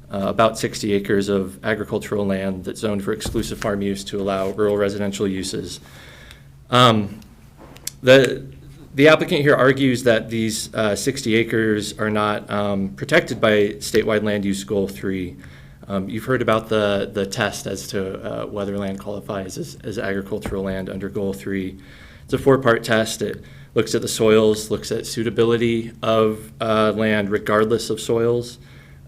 about 60 acres of agricultural land that's zoned for exclusive farm use to allow rural residential uses. The applicant here argues that these 60 acres are not protected by statewide land use goal 3. You've heard about the test as to whether land qualifies as agricultural land under goal 3. It's a 4-part test. It looks at the soils, looks at suitability of land regardless of soils,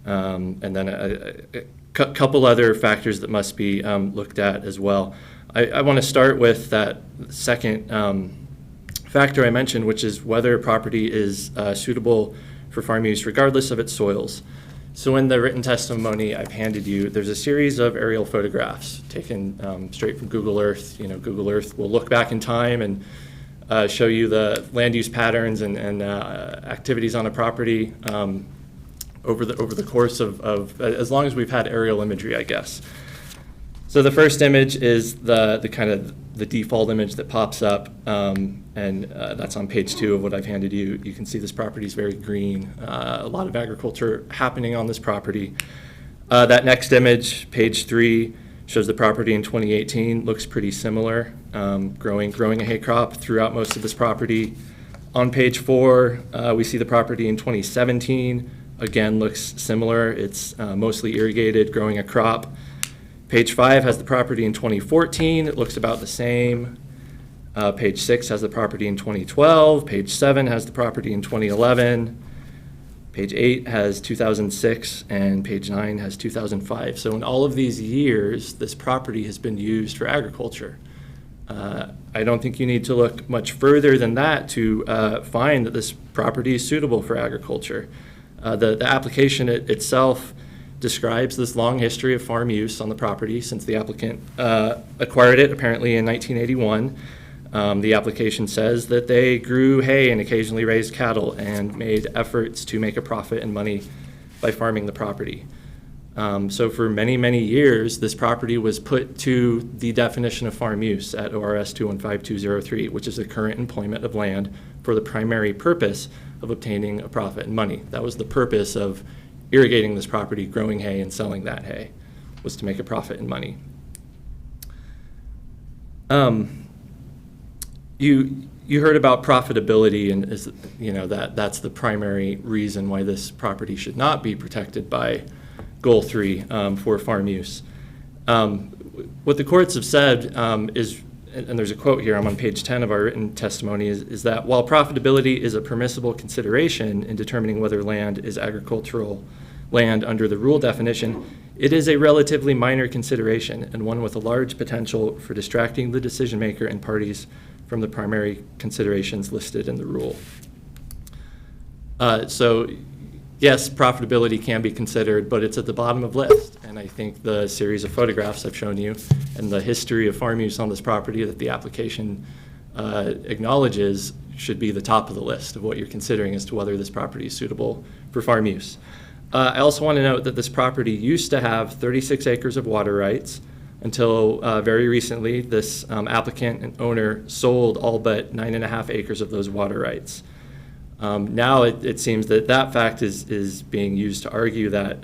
and then a couple other factors that must be looked at as well. I want to start with that second factor I mentioned, which is whether a property is suitable for farm use regardless of its soils. So in the written testimony I've handed you, there's a series of aerial photographs taken straight from Google Earth. You know, Google Earth will look back in time and show you the land use patterns and activities on a property over the course of as long as we've had aerial imagery, I guess. So the first image is the kind of the default image that pops up, and that's on page 2 of what I've handed you. You can see this property is very green, a lot of agriculture happening on this property. That next image, page 3, shows the property in 2018, looks pretty similar, growing a hay crop throughout most of this property. On page 4, we see the property in 2017, again looks similar. It's mostly irrigated, growing a crop. Page 5 has the property in 2014. It looks about the same. Page 6 has the property in 2012. Page 7 has the property in 2011. Page 8 has 2006, and page 9 has 2005. So in all of these years, this property has been used for agriculture. I don't think you need to look much further than that to find that this property is suitable for agriculture. The application itself describes this long history of farm use on the property since the applicant acquired it apparently in 1981. The application says that they grew hay and occasionally raised cattle and made efforts to make a profit and money by farming the property. So for many, many years, this property was put to the definition of farm use at ORS 215203, which is the current employment of land for the primary purpose of obtaining a profit and money. That was the purpose of irrigating this property, growing hay and selling that hay, was to make a profit and money. You heard about profitability, and that's the primary reason why this property should not be protected by Goal 3 for farm use. What the courts have said is, and there's a quote here, I'm on page 10 of our written testimony, is that while profitability is a permissible consideration in determining whether land is agricultural land under the rule definition, it is a relatively minor consideration and one with a large potential for distracting the decision maker and parties from the primary considerations listed in the rule. So yes, profitability can be considered, but it's at the bottom of the list. And I think the series of photographs I've shown you and the history of farm use on this property that the application acknowledges should be the top of the list of what you're considering as to whether this property is suitable for farm use. I also want to note that this property used to have 36 acres of water rights until very recently. This applicant and owner sold all but 9.5 acres of those water rights. Now it seems that fact is being used to argue that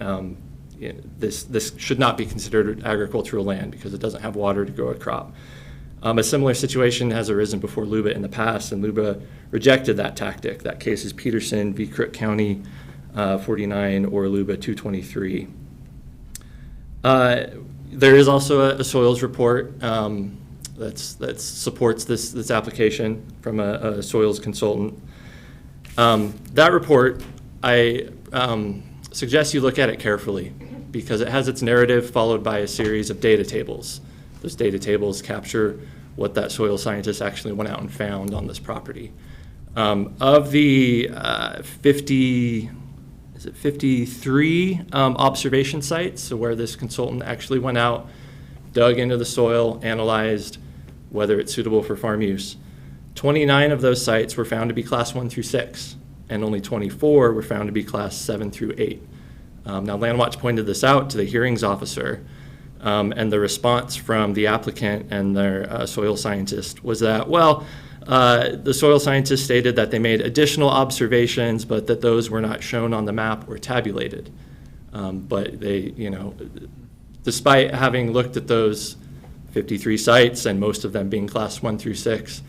this should not be considered agricultural land because it doesn't have water to grow a crop. A similar situation has arisen before LUBA in the past, and LUBA rejected that tactic. That case is Peterson v. Crook County 49 or LUBA 223. There is also a soils report that supports this application from a soils consultant. That report, I suggest you look at it carefully because it has its narrative followed by a series of data tables. Those data tables capture what that soil scientist actually went out and found on this property. Of the 53 observation sites, so where this consultant actually went out, dug into the soil, analyzed whether it's suitable for farm use, 29 of those sites were found to be class 1 through 6, and only 24 were found to be class 7 through 8. Now, Landwatch pointed this out to the hearings officer, and the response from the applicant and their soil scientist was that, well, the soil scientist stated that they made additional observations, but that those were not shown on the map or tabulated. But they, despite having looked at those 53 sites and most of them being class 1 through 6,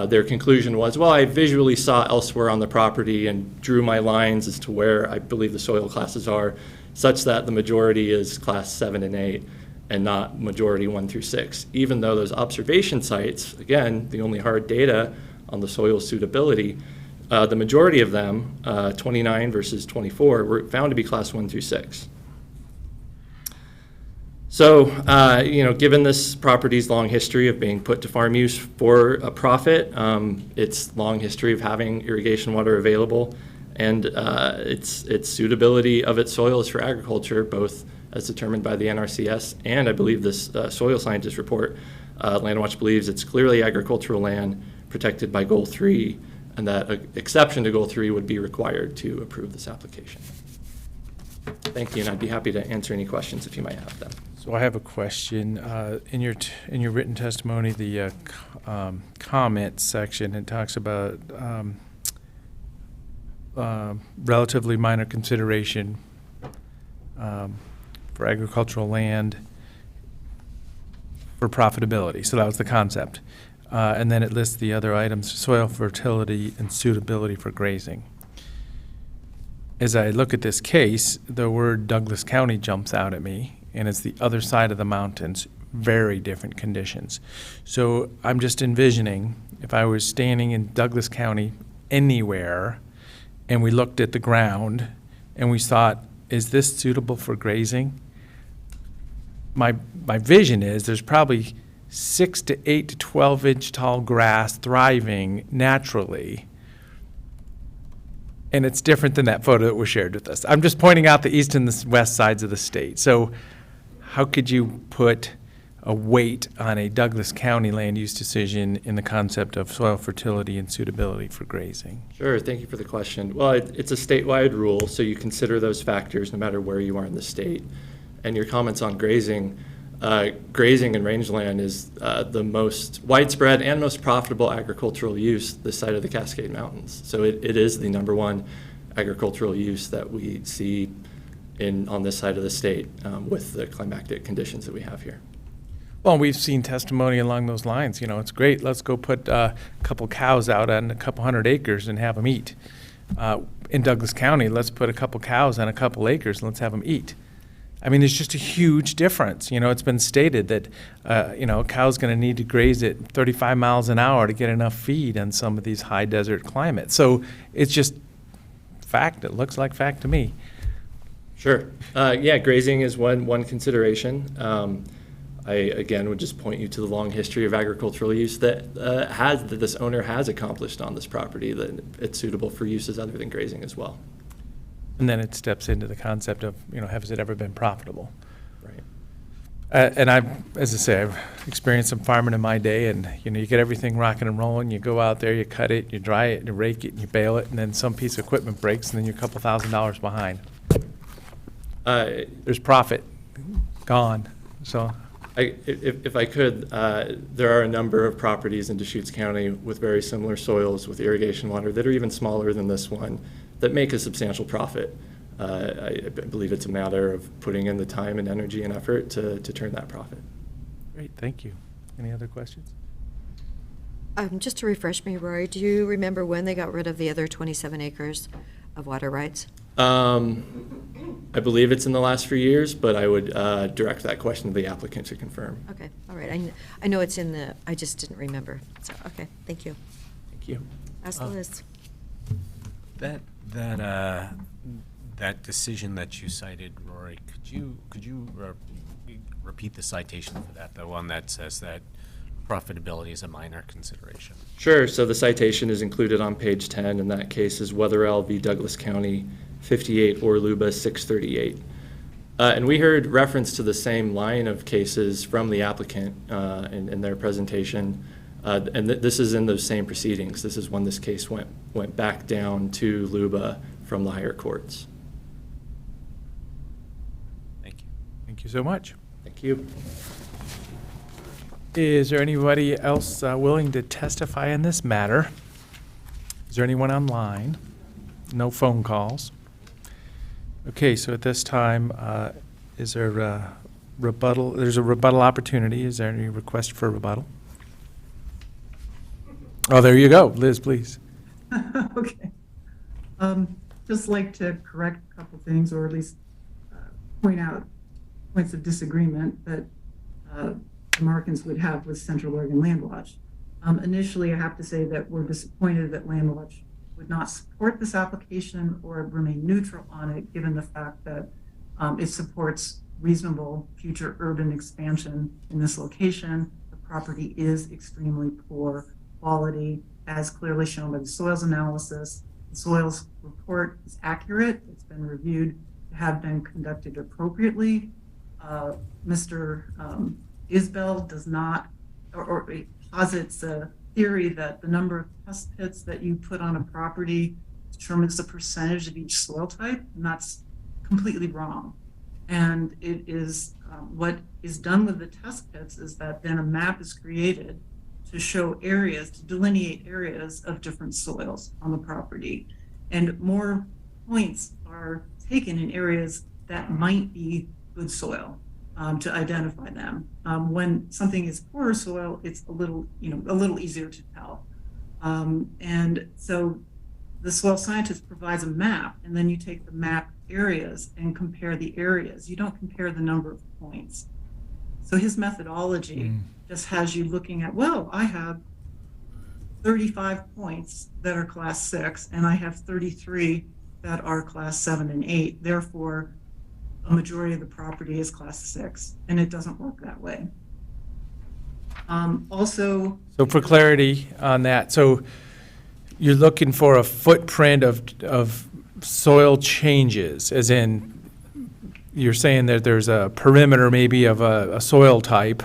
their conclusion was, well, I visually saw elsewhere on the property and drew my lines as to where I believe the soil classes are, such that the majority is class 7 and 8 and not majority 1 through 6, even though those observation sites, again, the only hard data on the soil suitability, the majority of them, 29 versus 24, were found to be class 1 through 6. So, given this property's long history of being put to farm use for a profit, its long history of having irrigation water available, and its suitability of its soils for agriculture, both as determined by the NRCS and I believe this soil scientist report. Landwatch believes it's clearly agricultural land protected by Goal 3, and that an exception to Goal 3 would be required to approve this application. Thank you, and I'd be happy to answer any questions if you might have them. So I have a question. In your written testimony, the comment section, it talks about relatively minor consideration for agricultural land for profitability. So that was the concept. And then it lists the other items: soil fertility and suitability for grazing. As I look at this case, the word Douglas County jumps out at me, and it's the other side of the mountains, very different conditions. So I'm just envisioning if I was standing in Douglas County anywhere and we looked at the ground and we thought, is this suitable for grazing? My vision is there's probably 6 to 8 to 12 inch tall grass thriving naturally. And it's different than that photo that was shared with us. I'm just pointing out the east and the west sides of the state. So how could you put a weight on a Douglas County land use decision in the concept of soil fertility and suitability for grazing? Sure, thank you for the question. Well, it's a statewide rule, so you consider those factors no matter where you are in the state. And your comments on grazing, grazing and rangeland is the most widespread and most profitable agricultural use this side of the Cascade Mountains. So it is the #1 agricultural use that we see on this side of the state with the climatic conditions that we have here. Well, we've seen testimony along those lines. You know, it's great. Let's go put a couple cows out on a couple hundred acres and have them eat. In Douglas County, let's put a couple cows on a couple acres and let's have them eat. I mean, there's just a huge difference. You know, it's been stated that, a cow's going to need to graze at 35 miles an hour to get enough feed on some of these high desert climates. So it's just fact. It looks like fact to me. Sure. Yeah, grazing is one consideration. I, again, would just point you to the long history of agricultural use that this owner has accomplished on this property, that it's suitable for uses other than grazing as well. And then it steps into the concept of, has it ever been profitable? Right. And as I say, I've experienced some farming in my day, and you get everything rocking and rolling. You go out there, you cut it, you dry it, you rake it, and you bale it, and then some piece of equipment breaks, and then you're a couple $1,000s behind. There's profit gone. So, if I could, there are a number of properties in Deschutes County with very similar soils with irrigation water that are even smaller than this one that make a substantial profit. I believe it's a matter of putting in the time and energy and effort to turn that profit. Great, thank you. Any other questions? Just to refresh me, Rory, do you remember when they got rid of the other 27 acres of water rights? I believe it's in the last few years, but I would direct that question to the applicant to confirm. Okay, all right. I know it's in I just didn't remember. So, okay, thank you. Thank you. Ask Liz. That decision that you cited, Rory, could you repeat the citation for that, the one that says that profitability is a minor consideration? Sure. So the citation is included on page 10. In that case is Weatherell v. Douglas County, 58 Orluba 638. And we heard reference to the same line of cases from the applicant in their presentation. And this is in those same proceedings. This is when this case went back down to Luba from the higher courts. Thank you. Thank you so much. Thank you. Is there anybody else willing to testify in this matter? Is there anyone online? No phone calls. Okay, so at this time, is there a rebuttal? There's a rebuttal opportunity. Is there any request for rebuttal? Oh, there you go. Liz, please. Okay. Just like to correct a couple things, or at least point out points of disagreement that Americans would have with Central Oregon Land Watch. Initially, I have to say that we're disappointed that Land Watch would not support this application or remain neutral on it, given the fact that it supports reasonable future urban expansion in this location. The property is extremely poor quality, as clearly shown by the soils analysis. The soils report is accurate. It's been reviewed to have been conducted appropriately. Mr. Isbell does not, or posits a theory that the number of test pits that you put on a property determines the percentage of each soil type, and that's completely wrong. And it is what is done with the test pits is that then a map is created to show areas, to delineate areas of different soils on the property. And more points are taken in areas that might be good soil to identify them. When something is poorer soil, it's a little easier to tell. And so the soil scientist provides a map, and then you take the map areas and compare the areas. You don't compare the number of points. So his methodology just has you looking at, well, I have 35 points that are class 6, and I have 33 that are class 7 and 8. Therefore, a majority of the property is class 6, and it doesn't work that way. Also, So for clarity on that, so you're looking for a footprint of soil changes, as in, you're saying that there's a perimeter maybe of a soil type,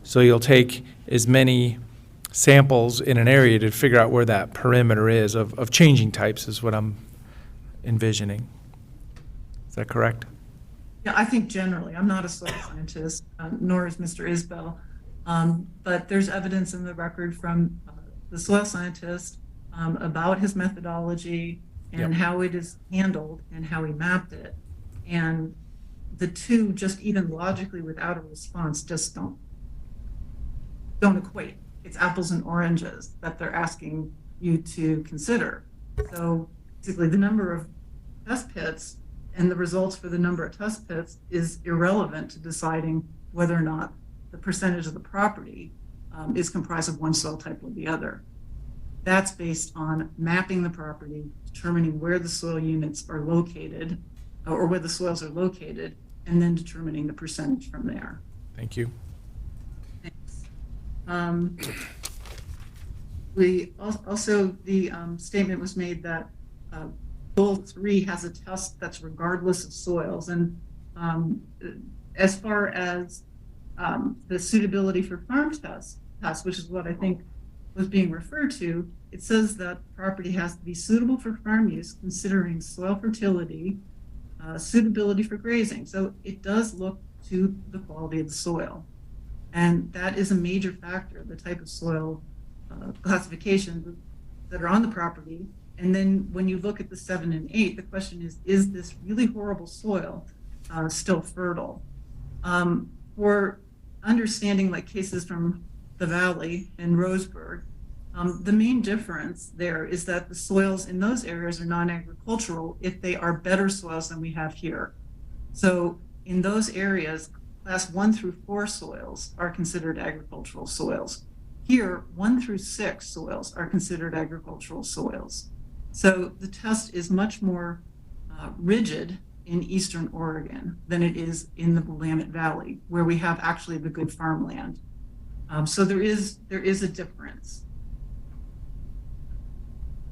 so you'll take as many samples in an area to figure out where that perimeter is of changing types is what I'm envisioning. Is that correct? yeah, I think generally, I'm not a soil scientist, nor is Mr. Isbell, but there's evidence in the record from the soil scientist about his methodology and how it is handled and how he mapped it. And the two, just even logically without a response, just don't equate. It's apples and oranges that they're asking you to consider. So basically the number of test pits and the results for the number of test pits is irrelevant to deciding whether or not the percentage of the property is comprised of one soil type or the other. That's based on mapping the property, determining where the soil units are located, or where the soils are located, and then determining the percentage from there. Thank you. Thanks. We also, the statement was made that Goal 3 has a test that's regardless of soils. And as far as the suitability for farm test, which is what I think was being referred to, it says that property has to be suitable for farm use, considering soil fertility, suitability for grazing. So it does look to the quality of the soil. And that is a major factor, the type of soil classification that are on the property. And then when you look at the 7 and 8, the question is this really horrible soil still fertile? For understanding like cases from the Valley and Roseburg, the main difference there is that the soils in those areas are non-agricultural if they are better soils than we have here. So in those areas, class 1 through 4 soils are considered agricultural soils. Here, 1 through 6 soils are considered agricultural soils. So the test is much more rigid in Eastern Oregon than it is in the Willamette Valley, where we have actually the good farmland. So there is a difference.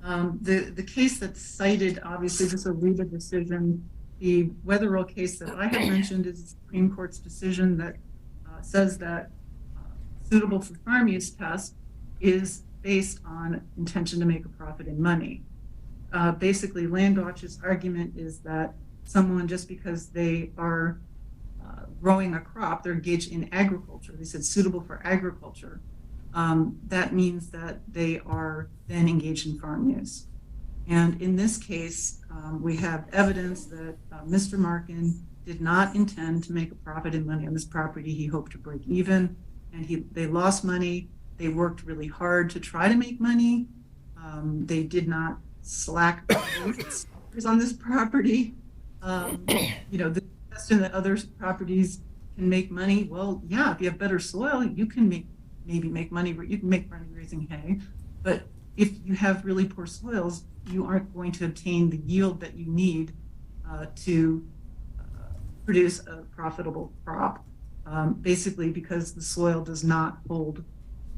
The case that's cited, obviously, this is a REBA decision. The Weatherall case that I had mentioned is a Supreme Court's decision that says that suitable for farm use test is based on intention to make a profit in money. Basically, Landwatch's argument is that someone, just because they are growing a crop, they're engaged in agriculture. They said suitable for agriculture. That means that they are then engaged in farm use. And in this case, we have evidence that Mr. Markin did not intend to make a profit in money on this property. He hoped to break even, and they lost money. They worked really hard to try to make money. They did not slack on this property. The question that other properties can make money. Well, yeah, if you have better soil, you can maybe make money. You can make money raising hay, but if you have really poor soils, you aren't going to obtain the yield that you need to produce a profitable crop. Basically, because the soil does not hold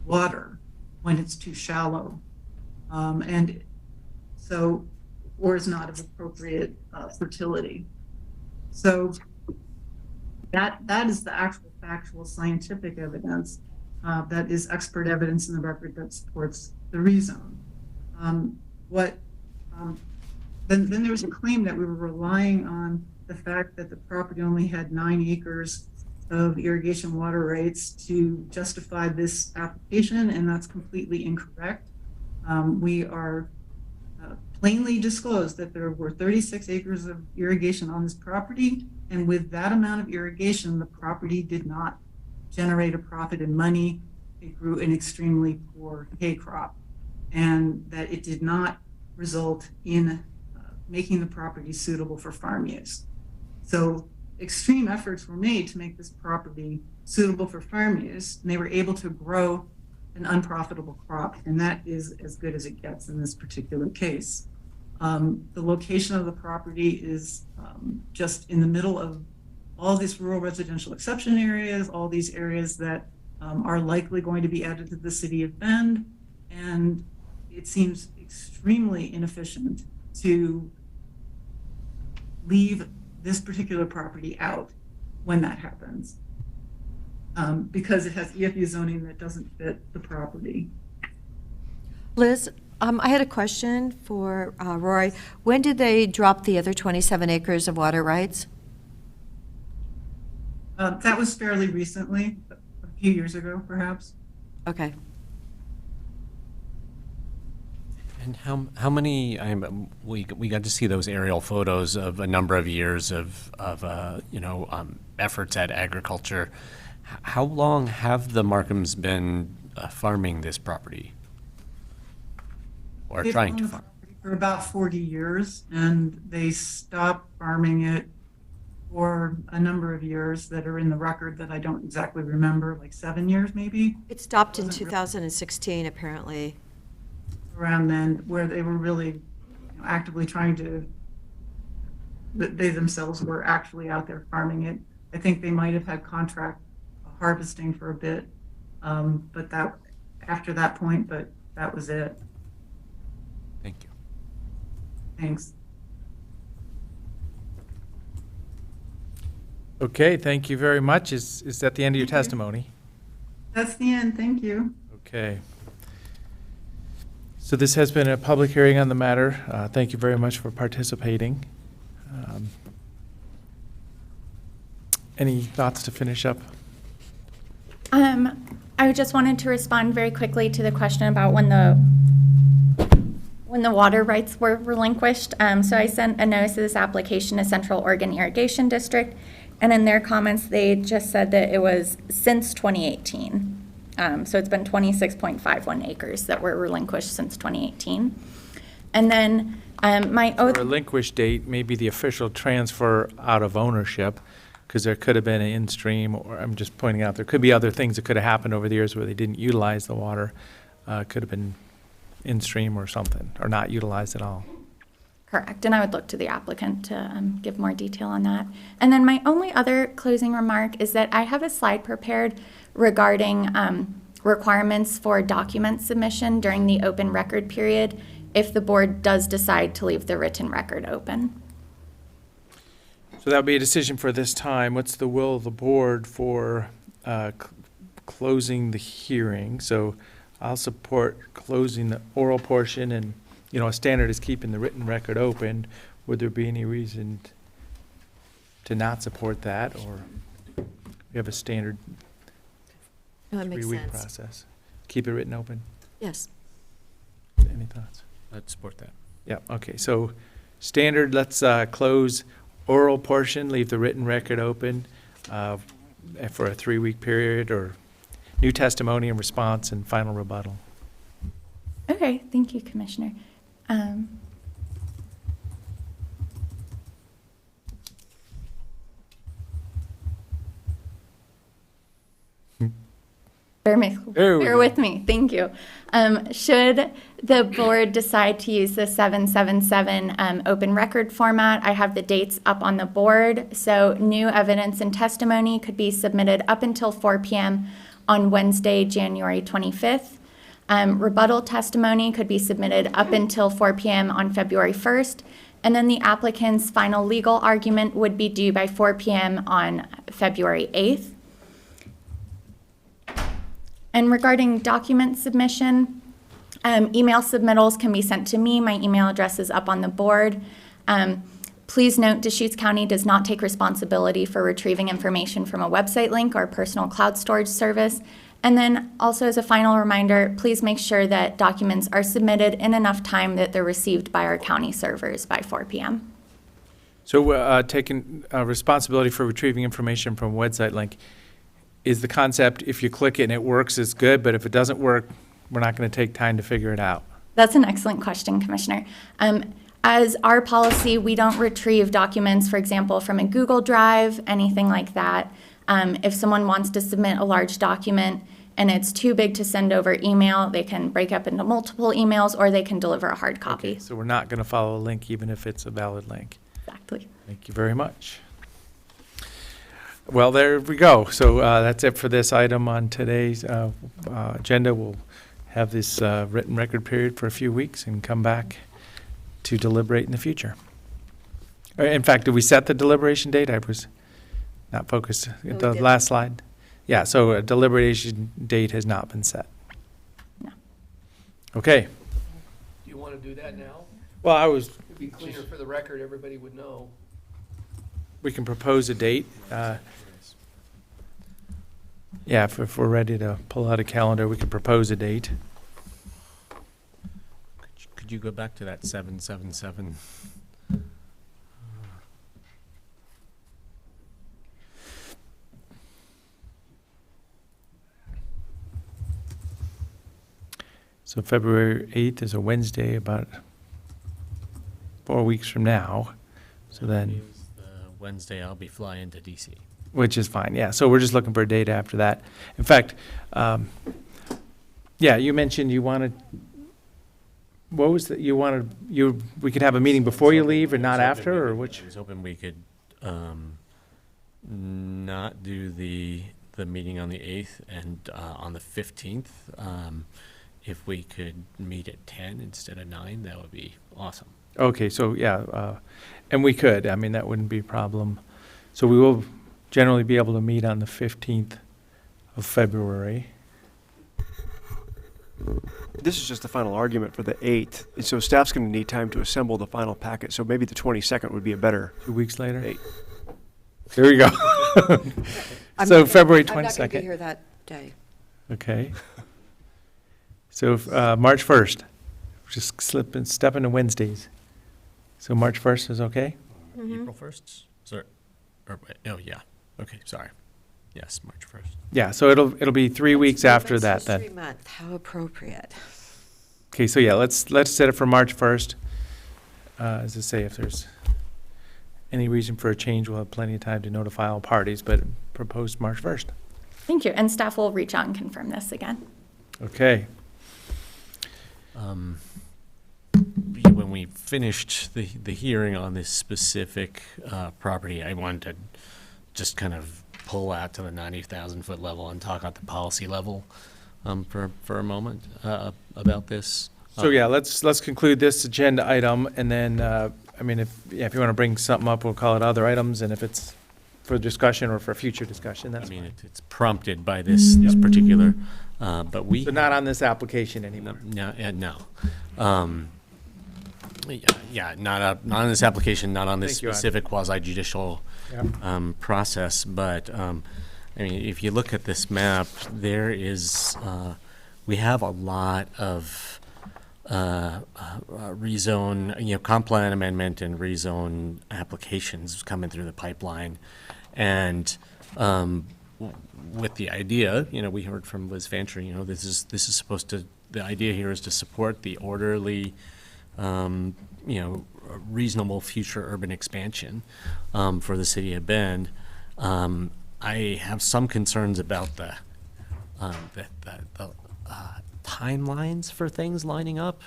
water when it's too shallow, and so or is not of appropriate fertility. So that is the actual factual scientific evidence that is expert evidence in the record that supports the rezone. Then there was a claim that we were relying on the fact that the property only had 9 acres of irrigation water rights to justify this application, and that's completely incorrect. We are plainly disclosed that there were 36 acres of irrigation on this property, and with that amount of irrigation, the property did not generate a profit in money. It grew an extremely poor hay crop, and that it did not result in making the property suitable for farm use. So extreme efforts were made to make this property suitable for farm use, and they were able to grow an unprofitable crop, and that is as good as it gets in this particular case. The location of the property is just in the middle of all these rural residential exception areas, all these areas that are likely going to be added to the city of Bend, and it seems extremely inefficient to leave this particular property out when that happens, because it has EFU zoning that doesn't fit the property. Liz, I had a question for Rory. When did they drop the other 27 acres of water rights? That was fairly recently, a few years ago, perhaps. Okay. And how many, we got to see those aerial photos of a number of years of efforts at agriculture. How long have the Markhams been farming this property? Or They've trying to owned the farm? property for about 40 years, and they stopped farming it for a number of years that are in the record that I don't exactly remember, like 7 years maybe. It stopped in Wasn't really- 2016, apparently. Around then, where they were really actively trying to, they themselves were actually out there farming it. I think they might have had contract harvesting for a bit, but that, after that point, but that was it. Thank you. Thanks. Okay, thank you very much. Is that the end of your testimony? That's the end, thank you. Okay. So this has been a public hearing on the matter. Thank you very much for participating. Any thoughts to finish up? I just wanted to respond very quickly to the question about when the water rights were relinquished. So I sent a notice of this application to Central Oregon Irrigation District, and in their comments, they just said that it was since 2018. So it's been 26.51 acres that were relinquished since 2018. And then my oath. Relinquish date may be the official transfer out of ownership, because there could have been an in-stream, or I'm just pointing out, there could be other things that could have happened over the years where they didn't utilize the water. Could have been in-stream or something, or not utilized at all. Correct, and I would look to the applicant to give more detail on that. And then my only other closing remark is that I have a slide prepared regarding requirements for document submission during the open record period if the board does decide to leave the written record open. So that would be a decision for this time. What's the will of the board for closing the hearing? So I'll support closing the oral portion, and, a standard is keeping the written record open. Would there be any reason to not support that, or we have a standard No, that makes 3-week sense. process? Keep it written open? Yes. Any thoughts? I'd support that. Yeah, okay, so standard, let's close oral portion, leave the written record open for a 3-week period, or new testimony and response and final rebuttal. Okay, thank you, Commissioner. Bear with me, thank you. Should the board decide to use the 777 open record format, I have the dates up on the board. So new evidence and testimony could be submitted up until 4 p.m. on Wednesday, January 25th. Rebuttal testimony could be submitted up until 4 p.m. on February 1st, and then the applicant's final legal argument would be due by 4 p.m. on February 8th. And regarding document submission, email submittals can be sent to me. My email address is up on the board. Please note, Deschutes County does not take responsibility for retrieving information from a website link or personal cloud storage service. And then also as a final reminder, please make sure that documents are submitted in enough time that they're received by our county servers by 4 p.m. So taking responsibility for retrieving information from a website link, is the concept if you click it and it works, it's good, but if it doesn't work, we're not going to take time to figure it out? That's an excellent question, Commissioner. As our policy, we don't retrieve documents, for example, from a Google Drive, anything like that. If someone wants to submit a large document and it's too big to send over email, they can break up into multiple emails or they can deliver a hard copy. So we're not going to follow a link even if it's a valid link. Exactly. Thank you very much. Well, there we go. So that's it for this item on today's agenda. We'll have this written record period for a few weeks and come back to deliberate in the future. In fact, did we set the deliberation date? I was not focused at the last slide. Yeah, so a deliberation date has not been set. No. Okay. Do you want to do that now? Well, It'd be cleaner for the record, everybody would know. we can propose a date. Yeah, if we're ready to pull out a calendar, we can propose a date. Could you go back to that 777? So February 8th is a Wednesday, about 4 weeks from now. So then, Means the Wednesday I'll be flying to DC. which is fine, yeah. So we're just looking for a date after that. In fact, yeah, you mentioned you wanted, what was that, we could have a meeting before you leave or not after, or which? I was hoping we could not do the meeting on the 8th and on the 15th. If we could meet at 10 instead of 9, that would be awesome. Okay, so yeah, and we could, I mean, that wouldn't be a problem. So we will generally be able to meet on the 15th of February. This is just the final argument for the 8th, and so staff's going to need time to assemble the final packet, so maybe the 22nd would be a better 2 weeks later? date. There you go. So February 22nd. I'm not going to be here that day. Okay. So March 1st, just step into Wednesdays. So March 1st is okay? April 1st? Sorry. Oh, yeah. Okay, sorry. Yes, March 1st. Yeah, so it'll be 3 weeks after that History then. Month, how appropriate. Okay, so yeah, let's set it for March 1st. As I say, if there's any reason for a change, we'll have plenty of time to notify all parties, but proposed March 1st. Thank you. And staff will reach out and confirm this again. Okay. When we finished the hearing on this specific property, I wanted to just kind of pull out to the 90,000-foot level and talk at the policy level for a moment about this. So yeah, let's conclude this agenda item, and then, I mean, if you want to bring something up, we'll call it other items, and if it's for discussion or for future discussion, I that's mean, fine. it's prompted by this particular, but we. So not on this application anymore. No. Yeah, not on this application, not on this Thank you, Adam. specific quasi-judicial Yeah. process, but, I mean, if you look at this map, there is, we have a lot of rezone, comp plan amendment and rezone applications coming through the pipeline. And with the idea, we heard from Liz Fancher, this is supposed to, the idea here is to support the orderly, reasonable future urban expansion for the city of Bend. I have some concerns about the timelines for things lining up.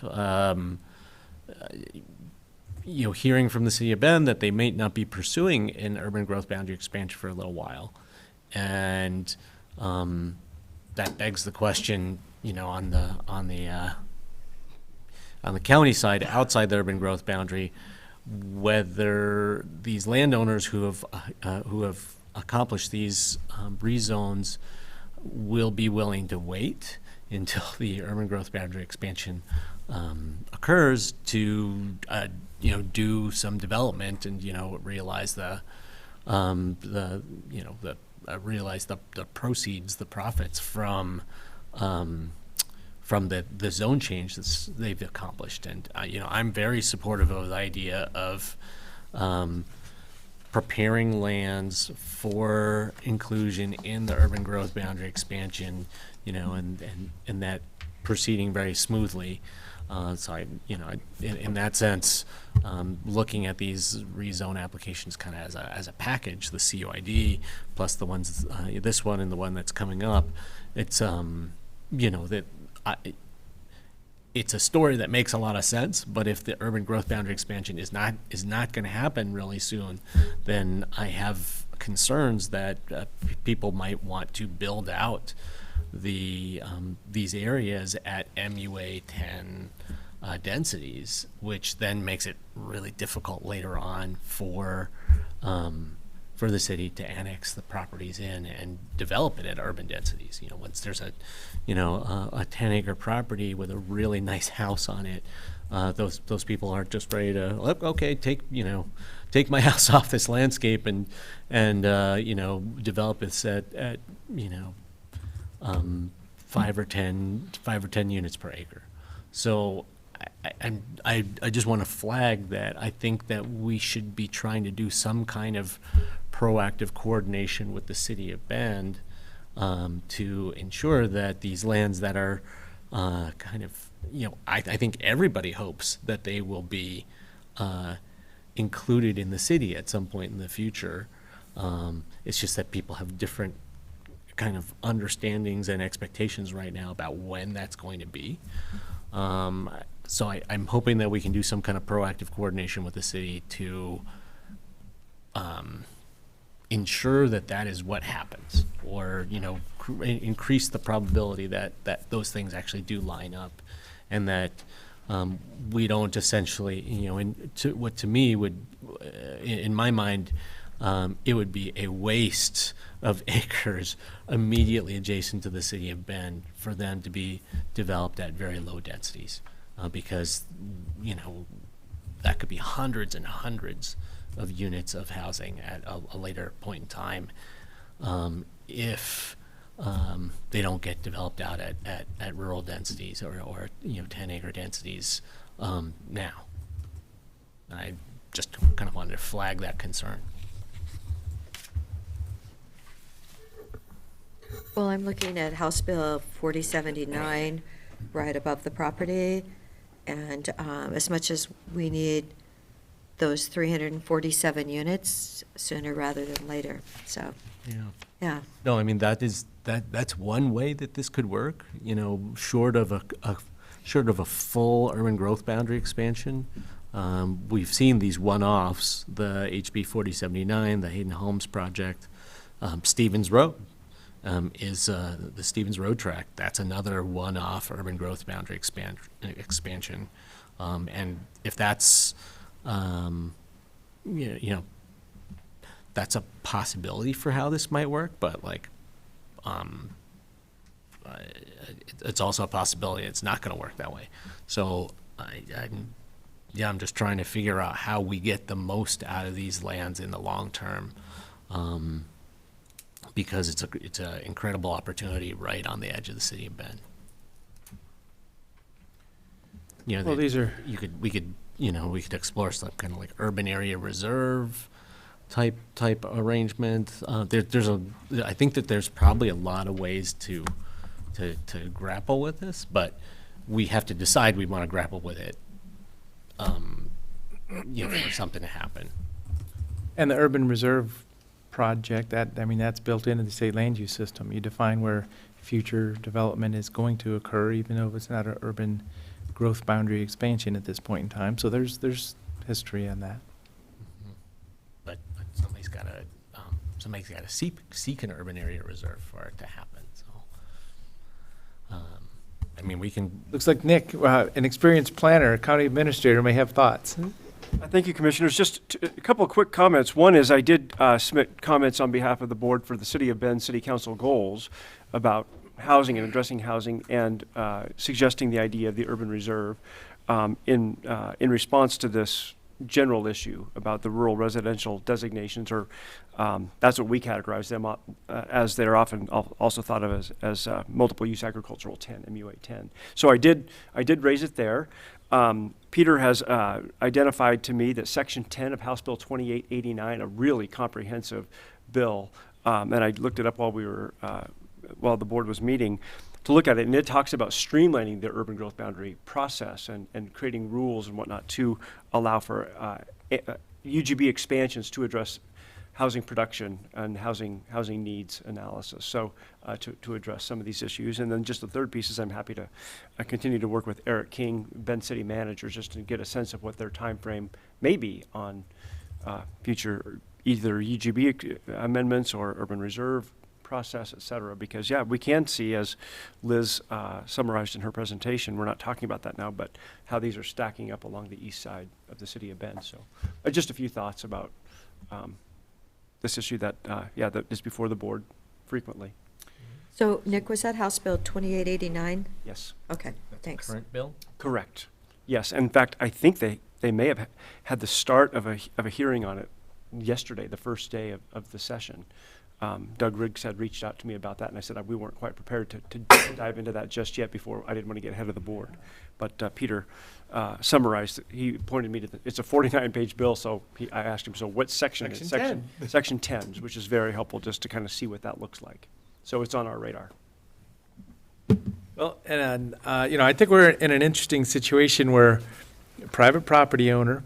Hearing from the city of Bend that they may not be pursuing an urban growth boundary expansion for a little while. And that begs the question, on the county side, outside the urban growth boundary, whether these landowners who have accomplished these rezones will be willing to wait until the urban growth boundary expansion occurs to do some development and realize realize the proceeds, the profits from the zone change that they've accomplished. And I'm very supportive of the idea of preparing lands for inclusion in the urban growth boundary expansion, and that proceeding very smoothly. So in that sense, looking at these rezone applications kind of as a package, the COID plus the ones, this one and the one that's coming up, it's it's a story that makes a lot of sense. But if the urban growth boundary expansion is not going to happen really soon, then I have concerns that people might want to build out these areas at MUA 10 densities, which then makes it really difficult later on for the city to annex the properties in and develop it at urban densities. Once there's a 10-acre property with a really nice house on it, those people aren't just ready to, okay, take my house off this landscape and develop it at 5 or 10 units per acre. So I just want to flag that I think that we should be trying to do some kind of proactive coordination with the city of Bend to ensure that these lands that are kind of, I think everybody hopes that they will be included in the city at some point in the future. It's just that people have different kind of understandings and expectations right now about when that's going to be. So I'm hoping that we can do some kind of proactive coordination with the city to ensure that is what happens, or increase the probability that those things actually do line up, and that we don't essentially, what to me would, in my mind, it would be a waste of acres immediately adjacent to the city of Bend for them to be developed at very low densities, because that could be hundreds and hundreds of units of housing at a later point in time, if they don't get developed out at rural densities or 10-acre densities now. And I just kind of wanted to flag that concern. Well, I'm looking at House Bill 4079 right above the property, and as much as we need those 347 units sooner rather than later, so, yeah. No, I mean, that's one way that this could work, short of a full urban growth boundary expansion. We've seen these one-offs, the HB 4079, the Hayden Homes project, Stevens Road. Is the Stevens Road tract. That's another one-off urban growth boundary expansion. And if that's, that's a possibility for how this might work, but it's also a possibility it's not going to work that way. So I'm just trying to figure out how we get the most out of these lands in the long term. Because it's an incredible opportunity right on the edge of the city of Bend. Well, these are, we could explore some kind of like urban area reserve type arrangement. I think that there's probably a lot of ways to grapple with this, but we have to decide we want to grapple with it, for something to happen. and the urban reserve project, that's built into the state land use system. You define where future development is going to occur, even though it's not an urban growth boundary expansion at this point in time. So there's history on that. But somebody's got to seek an urban area reserve for it to happen. So, I mean, we can, Looks like Nick, an experienced planner, county administrator, may have thoughts. Thank you, Commissioners. Just a couple of quick comments. One is I did submit comments on behalf of the board for the City of Bend City Council goals about housing and addressing housing and suggesting the idea of the urban reserve in response to this general issue about the rural residential designations, or that's what we categorize them as. They're often also thought of as multiple use agricultural 10, MUA 10. So I did raise it there. Peter has identified to me that Section 10 of House Bill 2889, a really comprehensive bill, and I looked it up while the board was meeting to look at it, and it talks about streamlining the urban growth boundary process and creating rules and whatnot to allow for UGB expansions to address housing production and housing needs analysis. So to address some of these issues. And then just the third piece is I'm happy to continue to work with Eric King, Bend City managers, just to get a sense of what their time frame may be on future either UGB amendments or urban reserve process, et cetera. Because we can see, as Liz summarized in her presentation, we're not talking about that now, but how these are stacking up along the east side of the city of Bend. So just a few thoughts about this issue that is before the board frequently. So, Nick, was that House Bill 2889? Yes. Okay, thanks. current bill? Correct. Yes. In fact, I think they may have had the start of a hearing on it yesterday, the first day of the session. Doug Riggs had reached out to me about that, and I said we weren't quite prepared to dive into that just yet before I didn't want to get ahead of the board. But Peter summarized, he pointed me to it's a 49-page bill, so I asked him, so what section is it? Section 10, which is very helpful just to kind of see what that looks like. So it's on our radar. Well, and, I think we're in an interesting situation where a private property owner,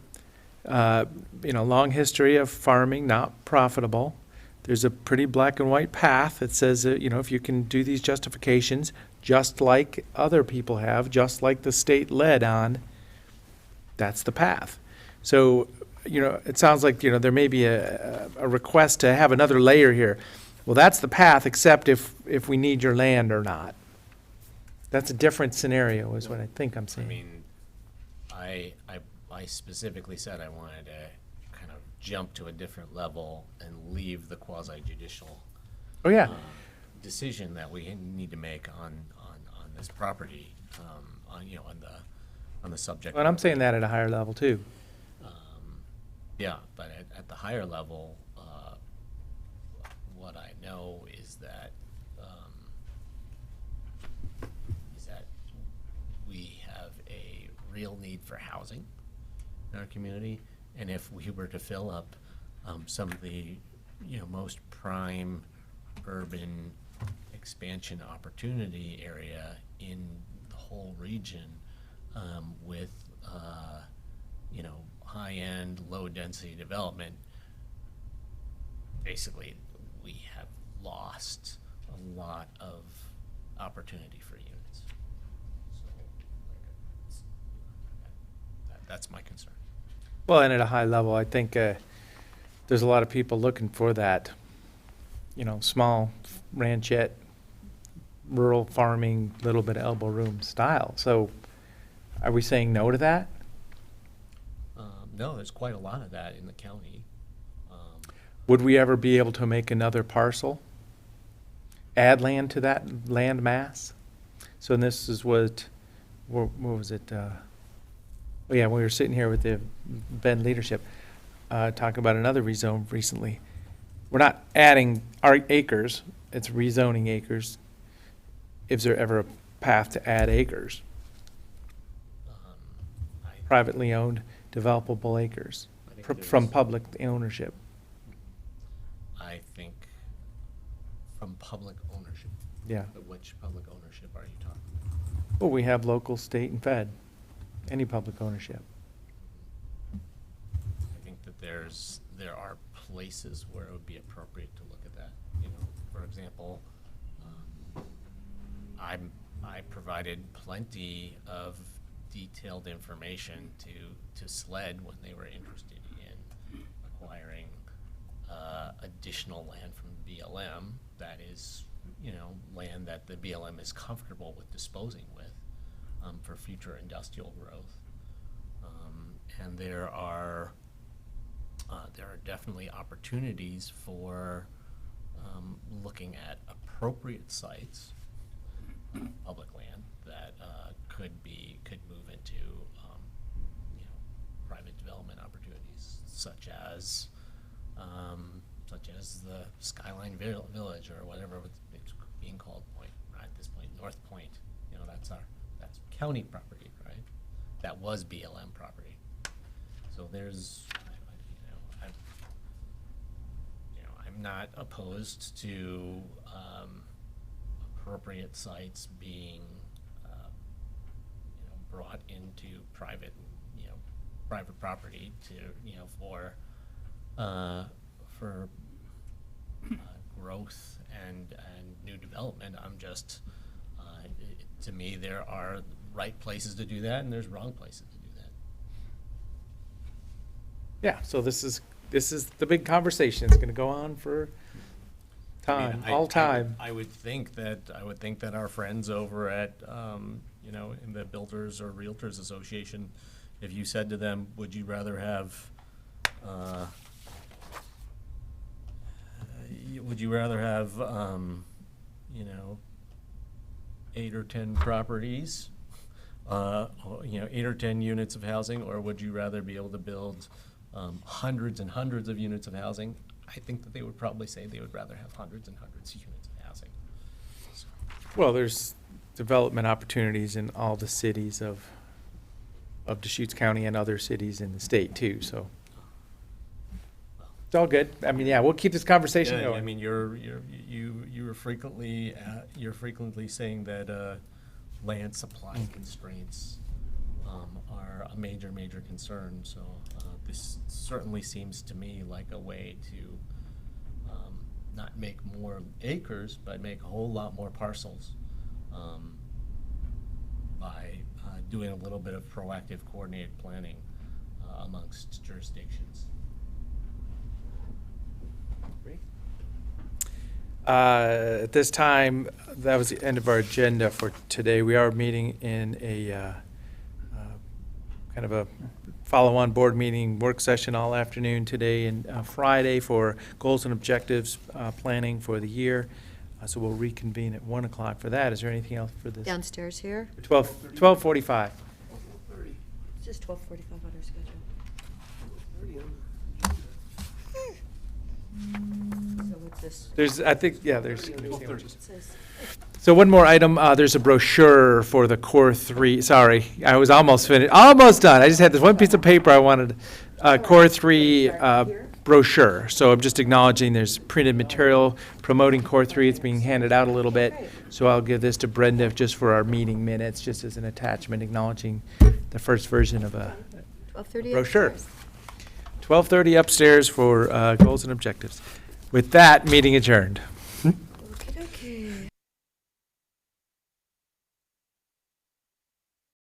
long history of farming, not profitable. There's a pretty black and white path that says, if you can do these justifications, just like other people have, just like the state led on, that's the path. So, it sounds like, there may be a request to have another layer here. Well, that's the path, except if we need your land or not. That's a different scenario, is what I think I'm I saying. mean, I specifically said I wanted to kind of jump to a different level and leave the quasi-judicial Oh, yeah. decision that we need to make on this property, on the subject. And I'm saying that at a higher level, too. Yeah, but at the higher level, what I know is that we have a real need for housing in our community, and if we were to fill up some of the most prime urban expansion opportunity area in the whole region with high-end, low-density development, basically we have lost a lot of opportunity for units. So that's my concern. Well, and at a high level, I think there's a lot of people looking for that, small ranchette, rural farming, little bit of elbow room style. So are we saying no to that? No, there's quite a lot of that in the county. Would we ever be able to make another parcel? Add land to that land mass? So this is what was it? We were sitting here with the Bend leadership, talking about another rezone recently. We're not adding our acres, it's rezoning acres. Is there ever a path to add acres? Privately owned, developable acres from public ownership. I think from public ownership. Yeah. But which public ownership are you talking about? Well, we have local, state, and fed. Any public ownership. I think that there are places where it would be appropriate to look at that. For example, I provided plenty of detailed information to SLED when they were interested in acquiring additional land from BLM that is land that the BLM is comfortable with disposing with for future industrial growth. And there are definitely opportunities for looking at appropriate sites, public land that could move into private development opportunities, such as the Skyline Village or whatever it's being called at this point, North Point. That's county property, right? That was BLM property. So I'm not opposed to appropriate sites being brought into private property for growth and new development. To me, there are right places to do that and there's wrong places to do that. Yeah, so this is the big conversation. It's going to go on for time, all time. I would think that our friends over at, in the Builders or Realtors Association, if you said to them, would you rather have, 8 or 10 properties, 8 or 10 units of housing, or would you rather be able to build hundreds and hundreds of units of housing? I think that they would probably say they would rather have hundreds and hundreds of units of housing. So, Well, there's development opportunities in all the cities of Deschutes County and other cities in the state too, so. It's all good. I mean, yeah, we'll keep this conversation yeah, going. I mean, you're frequently saying that land supply constraints are a major concern. So this certainly seems to me like a way to not make more acres, but make a whole lot more parcels by doing a little bit of proactive coordinated planning amongst jurisdictions. At this time, that was the end of our agenda for today. We are meeting in a kind of a follow-on board meeting work session all afternoon today and Friday for goals and objectives planning for the year. So we'll reconvene at 1 o'clock for that. Is there anything else for this? Downstairs here? 12:45. It's just 12:45 on our schedule. So what's this? There's, I think, yeah, there's. It says- So one more item, there's a brochure for the Core 3, sorry, I was almost finished, almost done. I just had this one piece of paper I wanted, Core 3 brochure. So I'm just acknowledging there's printed material promoting Core 3. It's being handed out a little bit. So I'll give this to Brenda just for our meeting minutes, just as an attachment, acknowledging the first version of a 12:30 brochure. upstairs. 12:30 upstairs for goals and objectives. With that, meeting adjourned.